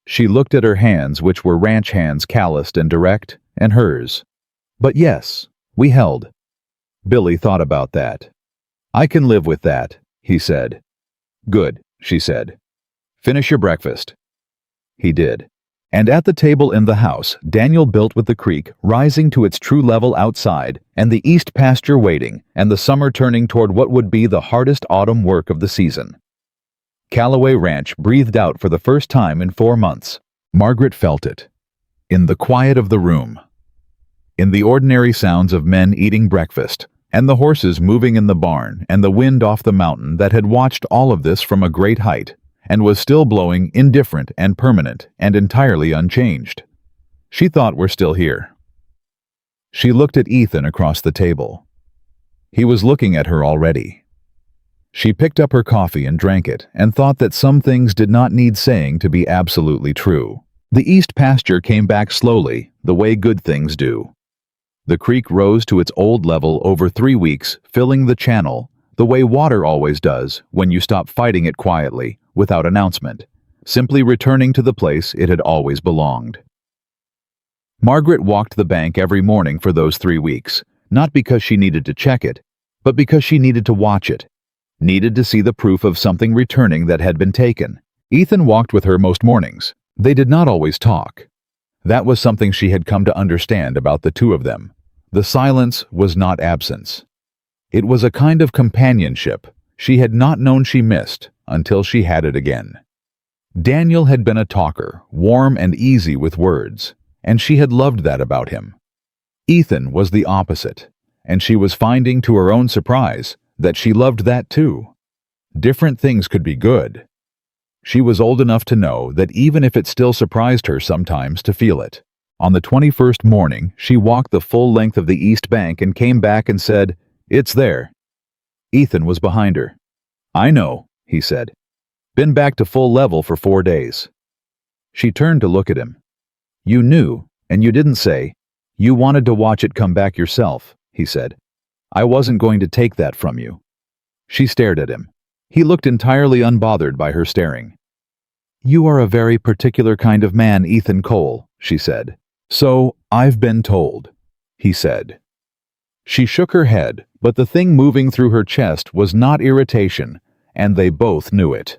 A: She looked at her hands, which were ranch hands, calloused and direct, and hers. But yes, we held. Billy thought about that. I can live with that, he said. Good, she said. Finish your breakfast. He did. And at the table in the house, Daniel built with the creek rising to its true level outside, and the east pasture waiting, and the summer turning toward what would be the hardest autumn work of the season. Calloway Ranch breathed out for the first time in 4 months. Margaret felt it. In the quiet of the room. In the ordinary sounds of men eating breakfast, and the horses moving in the barn, and the wind off the mountain that had watched all of this from a great height, and was still blowing, indifferent and permanent and entirely unchanged. She thought, we're still here. She looked at Ethan across the table. He was looking at her already. She picked up her coffee and drank it, and thought that some things did not need saying to be absolutely true. The east pasture came back slowly, the way good things do. The creek rose to its old level over 3 weeks, filling the channel, the way water always does when you stop fighting it quietly, without announcement, simply returning to the place it had always belonged. Margaret walked the bank every morning for those 3 weeks, not because she needed to check it, but because she needed to watch it, needed to see the proof of something returning that had been taken. Ethan walked with her most mornings. They did not always talk. That was something she had come to understand about the two of them. The silence was not absence. It was a kind of companionship she had not known she missed until she had it again. Daniel had been a talker, warm and easy with words, and she had loved that about him. Ethan was the opposite, and she was finding to her own surprise that she loved that too. Different things could be good. She was old enough to know that even if it still surprised her sometimes to feel it. On the 21st morning, she walked the full length of the east bank and came back and said, "It's there." Ethan was behind her. "I know," he said. "Been back to full level for 4 days." She turned to look at him. "You knew, and you didn't say. You wanted to watch it come back yourself," he said. "I wasn't going to take that from you." She stared at him. He looked entirely unbothered by her staring. "You are a very particular kind of man, Ethan Cole," she said. "So, I've been told," he said. She shook her head, but the thing moving through her chest was not irritation, and they both knew it.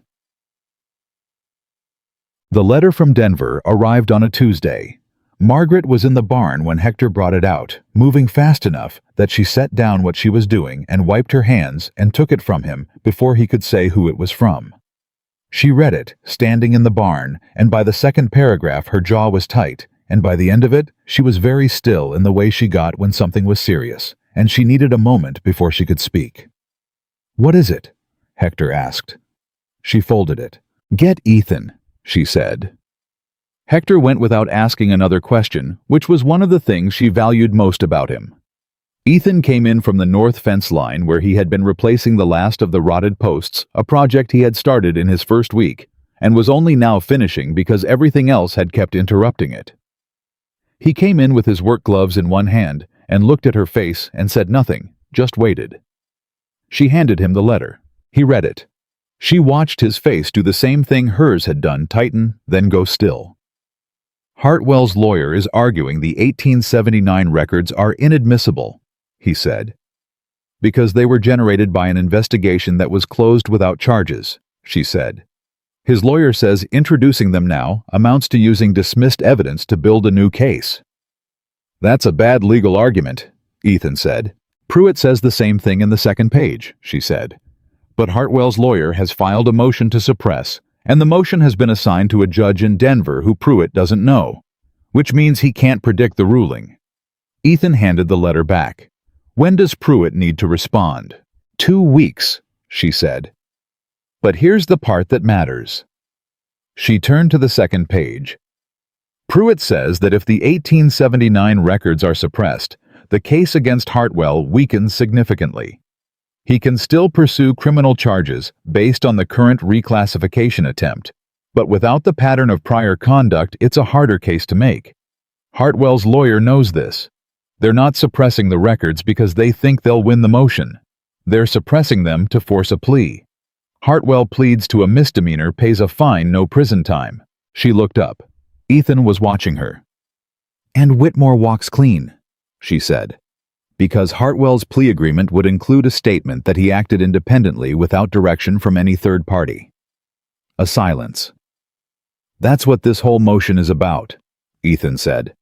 A: The letter from Denver arrived on a Tuesday. Margaret was in the barn when Hector brought it out, moving fast enough that she set down what she was doing and wiped her hands and took it from him before he could say who it was from. She read it, standing in the barn, and by the second paragraph her jaw was tight, and by the end of it she was very still in the way she got when something was serious, and she needed a moment before she could speak. "What is it?" Hector asked. She folded it. "Get Ethan," she said. Hector went without asking another question, which was one of the things she valued most about him. Ethan came in from the north fence line where he had been replacing the last of the rotted posts, a project he had started in his first week, and was only now finishing because everything else had kept interrupting it. He came in with his work gloves in one hand and looked at her face and said nothing, just waited. She handed him the letter. He read it. She watched his face do the same thing hers had done, tighten, then go still. "Hartwell's lawyer is arguing the 1879 records are inadmissible," he said. "Because they were generated by an investigation that was closed without charges," she said. "His lawyer says introducing them now amounts to using dismissed evidence to build a new case." "That's a bad legal argument," Ethan said. "Pruitt says the same thing in the second page," she said. "But Hartwell's lawyer has filed a motion to suppress, and the motion has been assigned to a judge in Denver who Pruitt doesn't know, which means he can't predict the ruling." Ethan handed the letter back. "When does Pruitt need to respond?" 2 weeks, she said. "But here's the part that matters." She turned to the second page. "Pruitt says that if the 1879 records are suppressed, the case against Hartwell weakens significantly. He can still pursue criminal charges based on the current reclassification attempt, but without the pattern of prior conduct, it's a harder case to make. Hartwell's lawyer knows this. They're not suppressing the records because they think they'll win the motion. They're suppressing them to force a plea. Hartwell pleads to a misdemeanor, pays a fine, no prison time. She looked up. Ethan was watching her. And Whitmore walks clean, she said, because Hartwell's plea agreement would include a statement that he acted independently without direction from any third party. A silence. That's what this whole motion is about, Ethan said.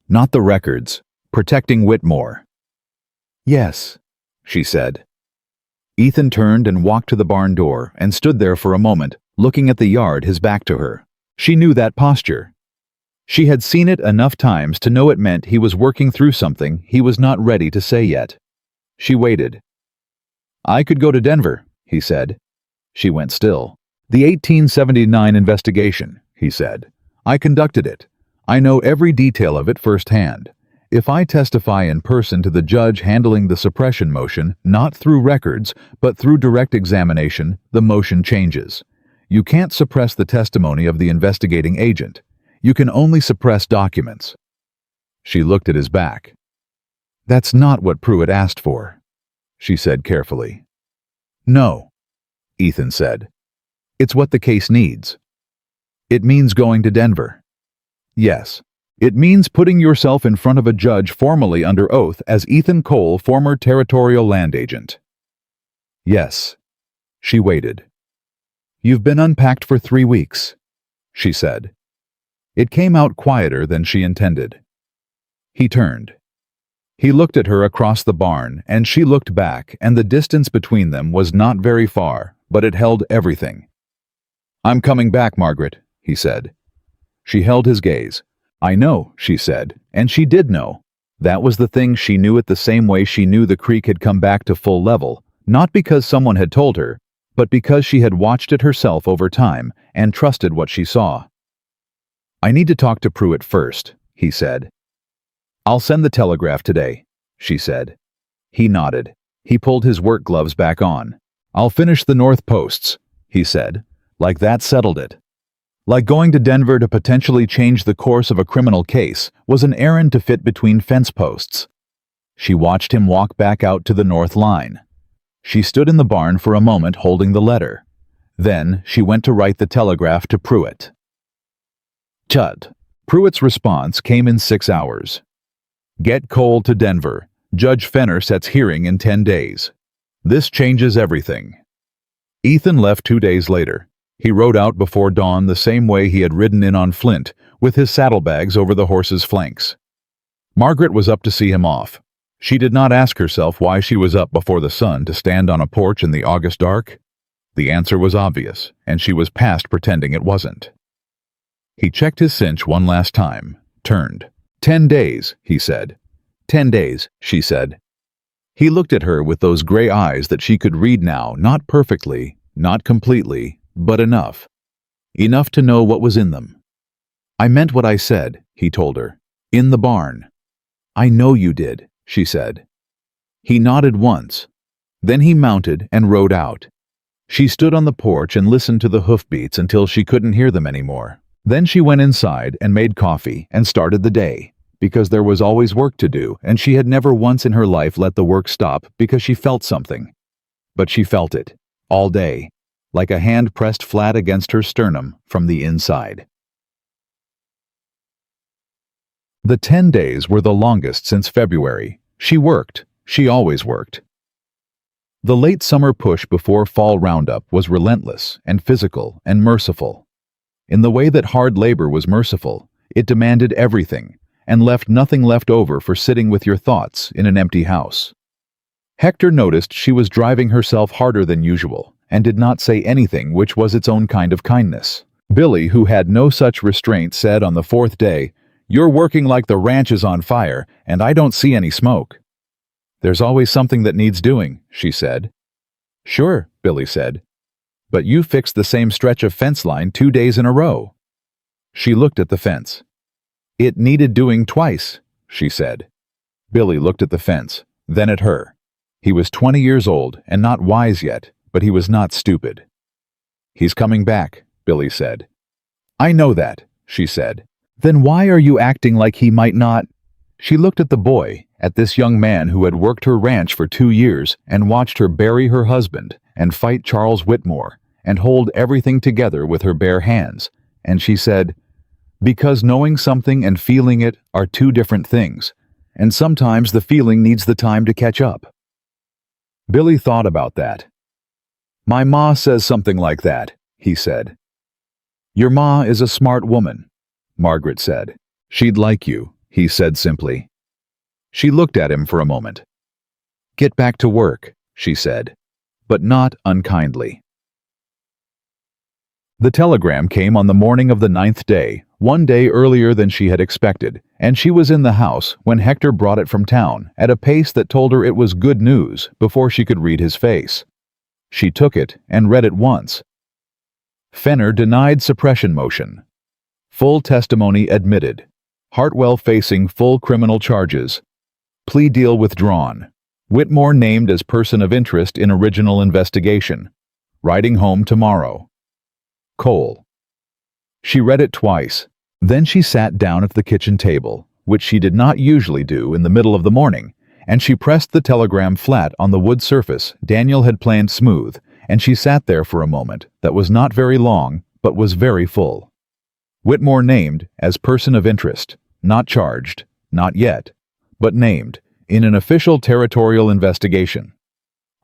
A: Not the records. Protecting Whitmore. Yes, she said. Ethan turned and walked to the barn door and stood there for a moment, looking at the yard, his back to her. She knew that posture. She had seen it enough times to know it meant he was working through something he was not ready to say yet. She waited. I could go to Denver, he said. She went still. The 1879 investigation, he said. I conducted it. I know every detail of it firsthand. If I testify in person to the judge handling the suppression motion, not through records, but through direct examination, the motion changes. You can't suppress the testimony of the investigating agent. You can only suppress documents. She looked at his back. That's not what Pruitt asked for, she said carefully. No, Ethan said. It's what the case needs. It means going to Denver. Yes. It means putting yourself in front of a judge formally under oath as Ethan Cole, former territorial land agent. Yes. She waited. You've been unpacked for 3 weeks, she said. It came out quieter than she intended. He turned. He looked at her across the barn, and she looked back, and the distance between them was not very far, but it held everything. I'm coming back, Margaret, he said. She held his gaze. I know, she said, and she did know. That was the thing she knew it the same way she knew the creek had come back to full level, not because someone had told her, but because she had watched it herself over time and trusted what she saw. I need to talk to Pruitt first, he said. I'll send the telegraph today, she said. He nodded. He pulled his work gloves back on. I'll finish the north posts, he said. Like that settled it. Like going to Denver to potentially change the course of a criminal case was an errand to fit between fence posts. She watched him walk back out to the north line. She stood in the barn for a moment holding the letter. Then she went to write the telegraph to Pruitt. Chud. Pruitt's response came in 6 hours. Get Cole to Denver. Judge Fenner sets hearing in 10 days. This changes everything. Ethan left 2 days later. He rode out before dawn the same way he had ridden in on Flint, with his saddlebags over the horse's flanks. Margaret was up to see him off. She did not ask herself why she was up before the sun to stand on a porch in the August dark. The answer was obvious, and she was past pretending it wasn't. He checked his cinch one last time, turned. 10 days, he said. 10 days, she said. He looked at her with those gray eyes that she could read now, not perfectly, not completely, but enough. Enough to know what was in them. I meant what I said, he told her. In the barn. I know you did, she said. He nodded once. Then he mounted and rode out. She stood on the porch and listened to the hoofbeats until she couldn't hear them anymore. Then she went inside and made coffee and started the day, because there was always work to do, and she had never once in her life let the work stop because she felt something. But she felt it, all day, like a hand pressed flat against her sternum from the inside. The 10 days were the longest since February. She worked. She always worked. The late summer push before fall roundup was relentless and physical and merciful. In the way that hard labor was merciful, it demanded everything and left nothing left over for sitting with your thoughts in an empty house. Hector noticed she was driving herself harder than usual and did not say anything, which was its own kind of kindness. Billy, who had no such restraint, said on the 4th day, "You're working like the ranch is on fire, and I don't see any smoke." "There's always something that needs doing," she said. "Sure," Billy said. "But you fixed the same stretch of fence line 2 days in a row." She looked at the fence. "It needed doing twice," she said. Billy looked at the fence, then at her. He was 20 years old and not wise yet, but he was not stupid. "He's coming back," Billy said. "I know that," she said. "Then why are you acting like he might not?" She looked at the boy, at this young man who had worked her ranch for 2 years and watched her bury her husband and fight Charles Whitmore and hold everything together with her bare hands, and she said, "Because knowing something and feeling it are two different things, and sometimes the feeling needs the time to catch up." Billy thought about that. "My ma says something like that," he said. "Your ma is a smart woman," Margaret said. "She'd like you," he said simply. She looked at him for a moment. "Get back to work," she said, but not unkindly. The telegram came on the morning of the 9th day, one day earlier than she had expected, and she was in the house when Hector brought it from town at a pace that told her it was good news before she could read his face. She took it and read it once. Fenner denied suppression motion. Full testimony admitted. Hartwell facing full criminal charges. Plea deal withdrawn. Whitmore named as person of interest in original investigation. Riding home tomorrow. Cole. She read it twice. Then she sat down at the kitchen table, which she did not usually do in the middle of the morning, and she pressed the telegram flat on the wood surface Daniel had planed smooth, and she sat there for a moment that was not very long, but was very full. Whitmore named as person of interest, not charged, not yet, but named, in an official territorial investigation.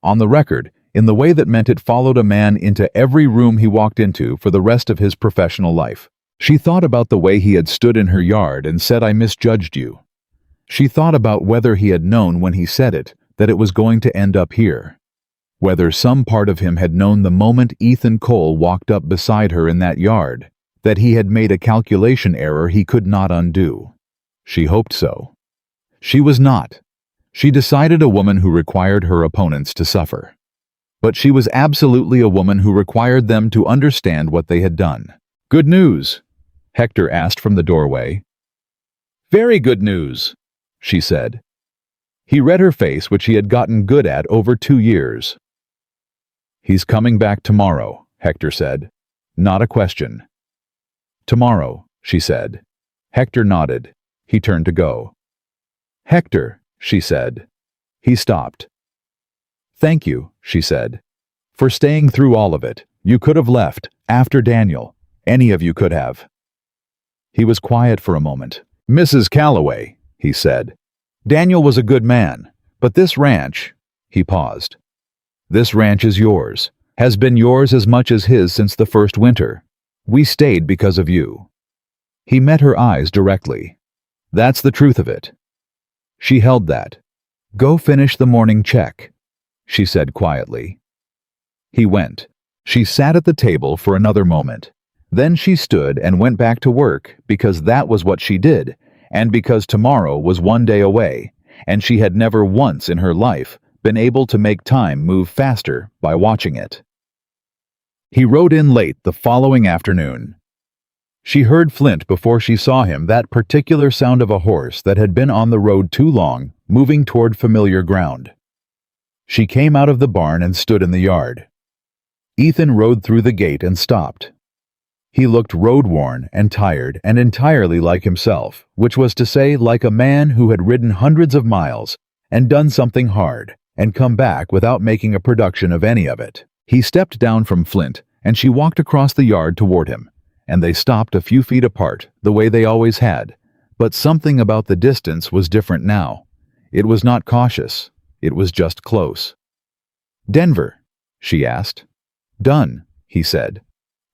A: On the record, in the way that meant it followed a man into every room he walked into for the rest of his professional life. She thought about the way he had stood in her yard and said, "I misjudged you." She thought about whether he had known when he said it that it was going to end up here. Whether some part of him had known the moment Ethan Cole walked up beside her in that yard, that he had made a calculation error he could not undo. She hoped so. She was not. She decided a woman who required her opponents to suffer. But she was absolutely a woman who required them to understand what they had done. "Good news?" Hector asked from the doorway. "Very good news," she said. He read her face, which he had gotten good at over 2 years. "He's coming back tomorrow," Hector said. Not a question. "Tomorrow," she said. Hector nodded. He turned to go. "Hector," she said. He stopped. "Thank you," she said, "for staying through all of it. You could have left, after Daniel. Any of you could have." He was quiet for a moment. "Mrs. Calloway," he said. "Daniel was a good man, but this ranch—" He paused. "This ranch is yours, has been yours as much as his since the first winter. We stayed because of you." He met her eyes directly. "That's the truth of it." She held that. "Go finish the morning check," she said quietly. He went. She sat at the table for another moment. Then she stood and went back to work because that was what she did, and because tomorrow was one day away, and she had never once in her life been able to make time move faster by watching it. He rode in late the following afternoon. She heard Flint before she saw him, that particular sound of a horse that had been on the road too long, moving toward familiar ground. She came out of the barn and stood in the yard. Ethan rode through the gate and stopped. He looked road-worn and tired and entirely like himself, which was to say, like a man who had ridden hundreds of miles and done something hard and come back without making a production of any of it. He stepped down from Flint, and she walked across the yard toward him, and they stopped a few feet apart, the way they always had. But something about the distance was different now. It was not cautious. It was just close. "Denver?" she asked. "Done," he said.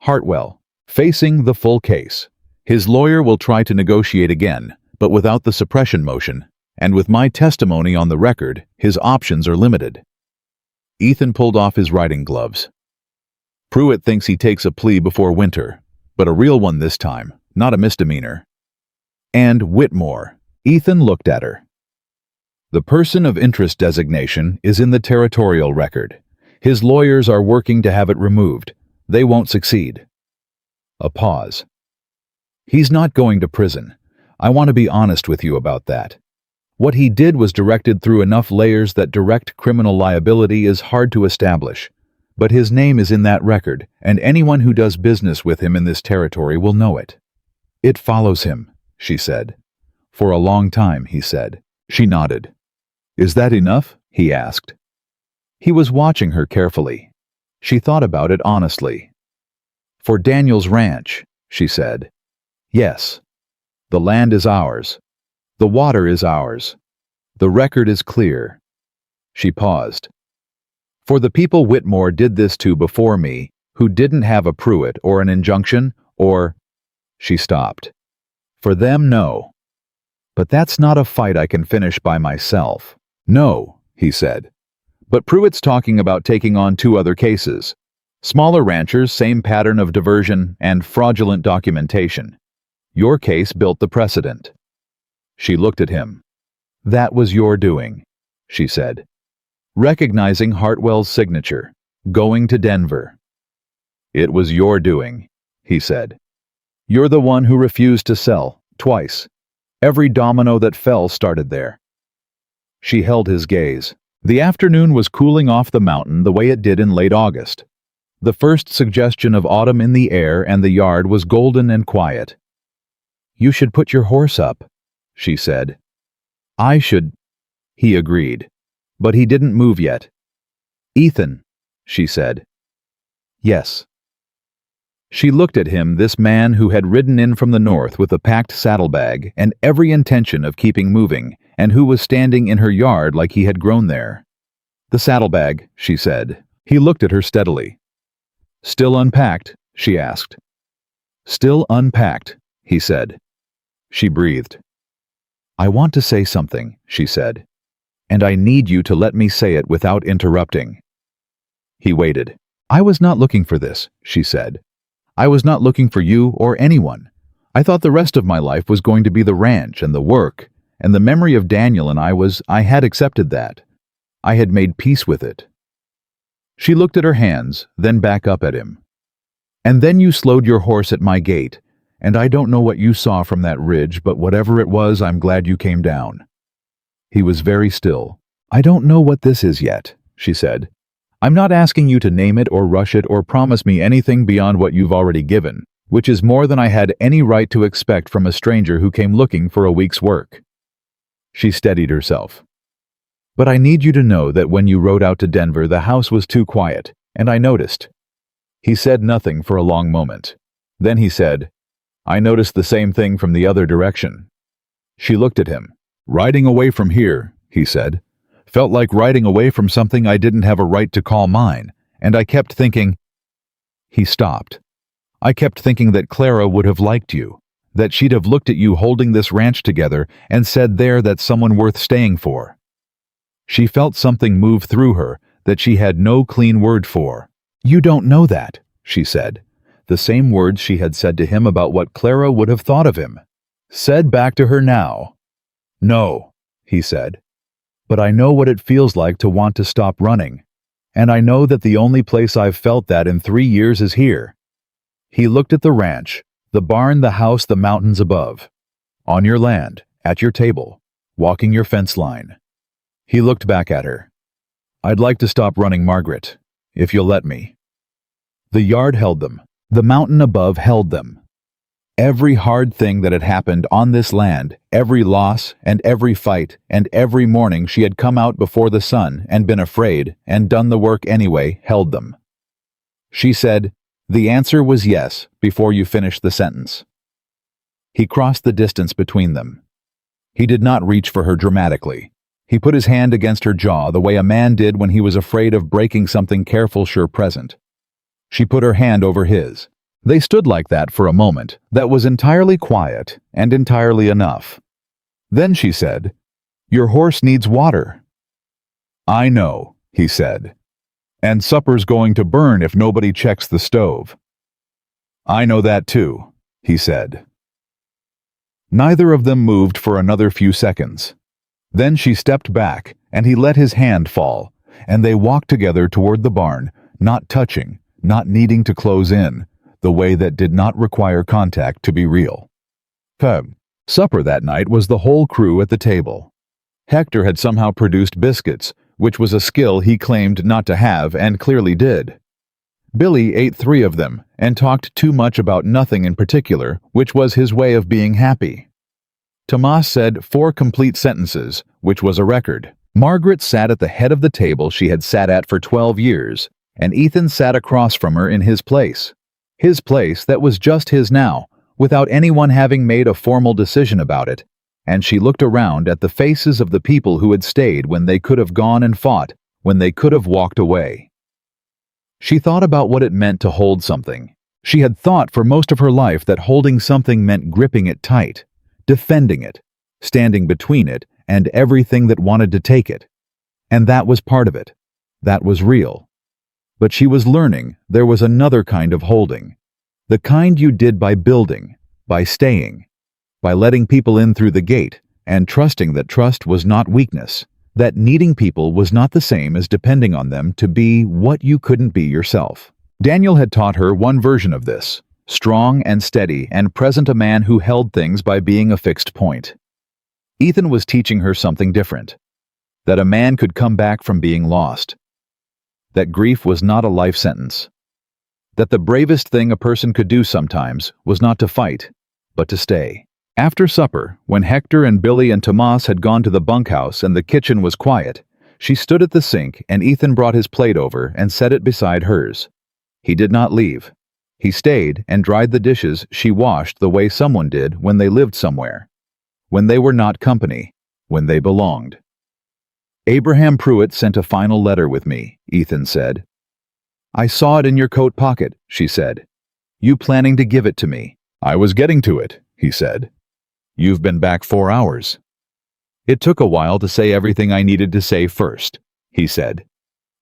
A: "Hartwell, facing the full case. His lawyer will try to negotiate again, but without the suppression motion, and with my testimony on the record, his options are limited." Ethan pulled off his riding gloves. "Pruitt thinks he takes a plea before winter, but a real one this time, not a misdemeanor." "And Whitmore." Ethan looked at her. "The person of interest designation is in the territorial record. His lawyers are working to have it removed. They won't succeed." A pause. "He's not going to prison. I want to be honest with you about that. What he did was directed through enough layers that direct criminal liability is hard to establish. But his name is in that record, and anyone who does business with him in this territory will know it." "It follows him," she said. "For a long time," he said. She nodded. "Is that enough?" he asked. He was watching her carefully. She thought about it honestly. For Daniel's ranch, she said. Yes. The land is ours. The water is ours. The record is clear. She paused. For the people Whitmore did this to before me, who didn't have a Pruitt or an injunction, or... She stopped. For them, no. But that's not a fight I can finish by myself. No, he said. But Pruitt's talking about taking on 2 other cases. Smaller ranchers, same pattern of diversion and fraudulent documentation. Your case built the precedent. She looked at him. That was your doing, she said. Recognizing Hartwell's signature, going to Denver. It was your doing, he said. You're the one who refused to sell, twice. Every domino that fell started there. She held his gaze. The afternoon was cooling off the mountain the way it did in late August. The first suggestion of autumn in the air, and the yard was golden and quiet. You should put your horse up, she said. I should, he agreed. But he didn't move yet. Ethan, she said. Yes. She looked at him, this man who had ridden in from the north with a packed saddlebag and every intention of keeping moving, and who was standing in her yard like he had grown there. The saddlebag, she said. He looked at her steadily. Still unpacked? She asked. Still unpacked, he said. She breathed. I want to say something, she said. And I need you to let me say it without interrupting. He waited. I was not looking for this, she said. I was not looking for you or anyone. I thought the rest of my life was going to be the ranch and the work, and the memory of Daniel and I had accepted that. I had made peace with it. She looked at her hands, then back up at him. And then you slowed your horse at my gate, and I don't know what you saw from that ridge, but whatever it was, I'm glad you came down. He was very still. I don't know what this is yet, she said. I'm not asking you to name it or rush it or promise me anything beyond what you've already given, which is more than I had any right to expect from a stranger who came looking for a week's work. She steadied herself. But I need you to know that when you rode out to Denver, the house was too quiet, and I noticed. He said nothing for a long moment. Then he said, I noticed the same thing from the other direction. She looked at him. Riding away from here, he said, felt like riding away from something I didn't have a right to call mine, and I kept thinking... He stopped. I kept thinking that Clara would have liked you, that she'd have looked at you holding this ranch together and said there that's someone worth staying for. She felt something move through her that she had no clean word for. You don't know that, she said. The same words she had said to him about what Clara would have thought of him. Said back to her now. No, he said. But I know what it feels like to want to stop running. And I know that the only place I've felt that in 3 years is here. He looked at the ranch, the barn, the house, the mountains above. On your land, at your table, walking your fence line. He looked back at her. I'd like to stop running, Margaret, if you'll let me. The yard held them. The mountain above held them. Every hard thing that had happened on this land, every loss and every fight and every morning she had come out before the sun and been afraid and done the work anyway, held them. She said, the answer was yes before you finished the sentence. He crossed the distance between them. He did not reach for her dramatically. He put his hand against her jaw the way a man did when he was afraid of breaking something careful, sure present. She put her hand over his. They stood like that for a moment that was entirely quiet and entirely enough. Then she said, Your horse needs water. I know, he said. And supper's going to burn if nobody checks the stove. I know that too, he said. Neither of them moved for another few seconds. Then she stepped back, and he let his hand fall, and they walked together toward the barn, not touching, not needing to close in, the way that did not require contact to be real. Supper that night was the whole crew at the table. Hector had somehow produced biscuits, which was a skill he claimed not to have and clearly did. Billy ate 3 of them and talked too much about nothing in particular, which was his way of being happy. Tomas said 4 complete sentences, which was a record. Margaret sat at the head of the table she had sat at for 12 years, and Ethan sat across from her in his place. His place that was just his now, without anyone having made a formal decision about it, and she looked around at the faces of the people who had stayed when they could have gone and fought, when they could have walked away. She thought about what it meant to hold something. She had thought for most of her life that holding something meant gripping it tight, defending it, standing between it and everything that wanted to take it. And that was part of it. That was real. But she was learning there was another kind of holding. The kind you did by building, by staying, by letting people in through the gate, and trusting that trust was not weakness, that needing people was not the same as depending on them to be what you couldn't be yourself. Daniel had taught her one version of this, strong and steady and present, a man who held things by being a fixed point. Ethan was teaching her something different, that a man could come back from being lost, that grief was not a life sentence, that the bravest thing a person could do sometimes was not to fight, but to stay. After supper, when Hector and Billy and Tomas had gone to the bunkhouse and the kitchen was quiet, she stood at the sink and Ethan brought his plate over and set it beside hers. He did not leave. He stayed and dried the dishes she washed the way someone did when they lived somewhere, when they were not company, when they belonged. "Abraham Pruitt sent a final letter with me," Ethan said. "I saw it in your coat pocket," she said. "You planning to give it to me?" "I was getting to it," he said. "You've been back 4 hours." "It took a while to say everything I needed to say first," he said.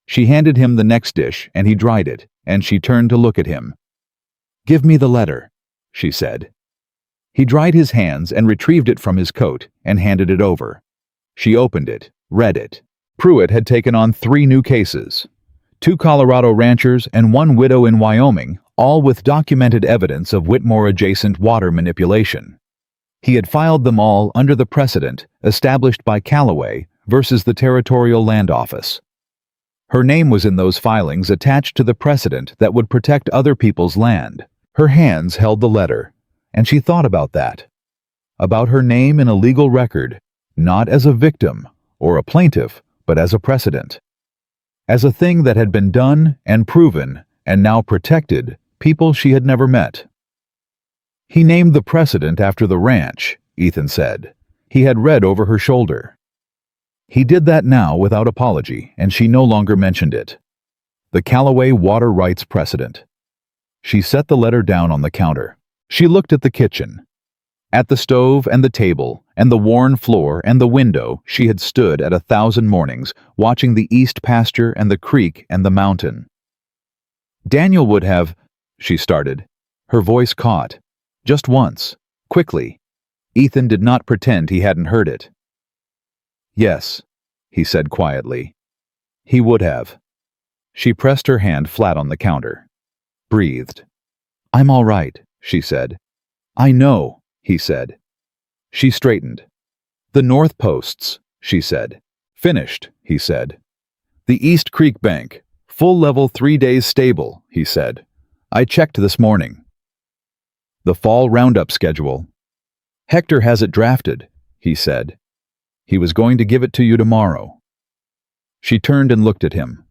A: She handed him the next dish and he dried it, and she turned to look at him. "Give me the letter," she said. He dried his hands and retrieved it from his coat and handed it over. She opened it, read it. Pruitt had taken on 3 new cases, 2 Colorado ranchers and 1 widow in Wyoming, all with documented evidence of Whitmore-adjacent water manipulation. He had filed them all under the precedent established by Calloway versus the Territorial Land Office. Her name was in those filings attached to the precedent that would protect other people's land. Her hands held the letter, and she thought about that. About her name in a legal record, not as a victim or a plaintiff, but as a precedent. As a thing that had been done and proven and now protected people she had never met. He named the precedent after the ranch, Ethan said. He had read over her shoulder. He did that now without apology, and she no longer mentioned it. The Calloway water rights precedent. She set the letter down on the counter. She looked at the kitchen. At the stove and the table and the worn floor and the window she had stood at 1,000 mornings, watching the east pasture and the creek and the mountain. Daniel would have, she started. Her voice caught. Just once, quickly. Ethan did not pretend he hadn't heard it. "Yes," he said quietly. "He would have." She pressed her hand flat on the counter. Breathed. "I'm all right," she said. "I know," he said. She straightened. "The north posts," she said. "Finished," he said. "The East Creek Bank, full level 3 days stable," he said. "I checked this morning." "The fall roundup schedule." "Hector has it drafted," he said. "He was going to give it to you tomorrow." She turned and looked at him.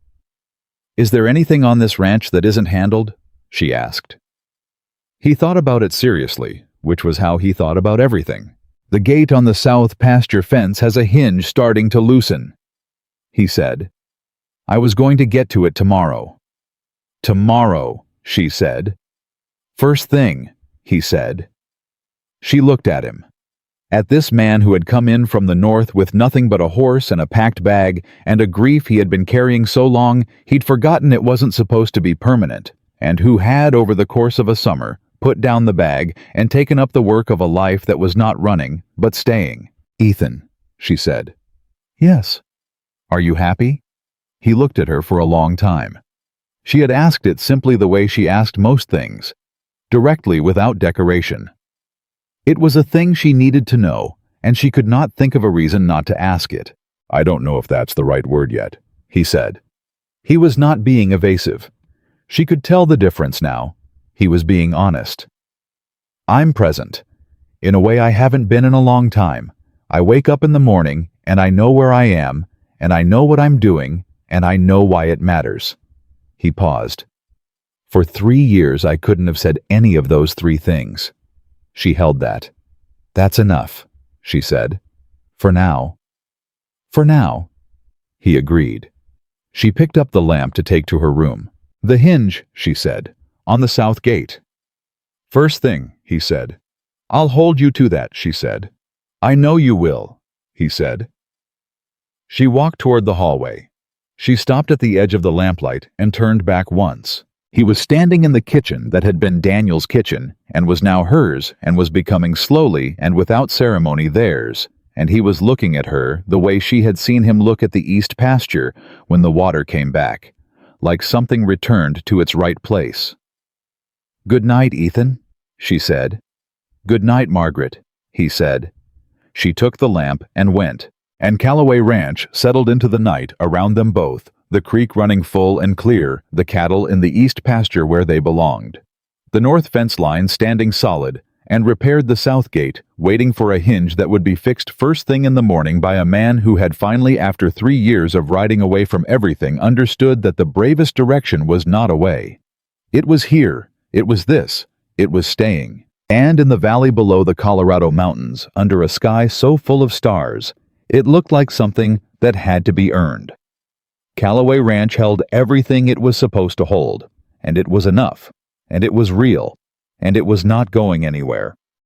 A: "Is there anything on this ranch that isn't handled?" she asked. He thought about it seriously, which was how he thought about everything. "The gate on the south pasture fence has a hinge starting to loosen," he said. "I was going to get to it tomorrow." "Tomorrow," she said. "First thing," he said. She looked at him. At this man who had come in from the north with nothing but a horse and a packed bag and a grief he had been carrying so long he'd forgotten it wasn't supposed to be permanent, and who had, over the course of a summer, put down the bag and taken up the work of a life that was not running, but staying. "Ethan," she said. "Yes." "Are you happy?" He looked at her for a long time. She had asked it simply the way she asked most things, directly without decoration. It was a thing she needed to know, and she could not think of a reason not to ask it. "I don't know if that's the right word yet," he said. He was not being evasive. She could tell the difference now. He was being honest. "I'm present. In a way I haven't been in a long time. I wake up in the morning, and I know where I am, and I know what I'm doing, and I know why it matters." He paused. For 3 years I couldn't have said any of those 3 things. She held that. That's enough, she said. For now. For now. He agreed. She picked up the lamp to take to her room. The hinge, she said, on the south gate. First thing, he said. I'll hold you to that, she said. I know you will, he said. She walked toward the hallway. She stopped at the edge of the lamplight and turned back once. He was standing in the kitchen that had been Daniel's kitchen and was now hers and was becoming slowly and without ceremony theirs, and he was looking at her the way she had seen him look at the east pasture when the water came back, like something returned to its right place. Good night, Ethan, she said. Good night, Margaret, he said. She took the lamp and went, and Calloway Ranch settled into the night around them both, the creek running full and clear, the cattle in the east pasture where they belonged. The north fence line standing solid, and repaired the south gate, waiting for a hinge that would be fixed first thing in the morning by a man who had finally, after 3 years of riding away from everything, understood that the bravest direction was not away. It was here, it was this, it was staying. And in the valley below the Colorado mountains, under a sky so full of stars, it looked like something that had to be earned. Calloway Ranch held everything it was supposed to hold, and it was enough, and it was real, and it was not going anywhere.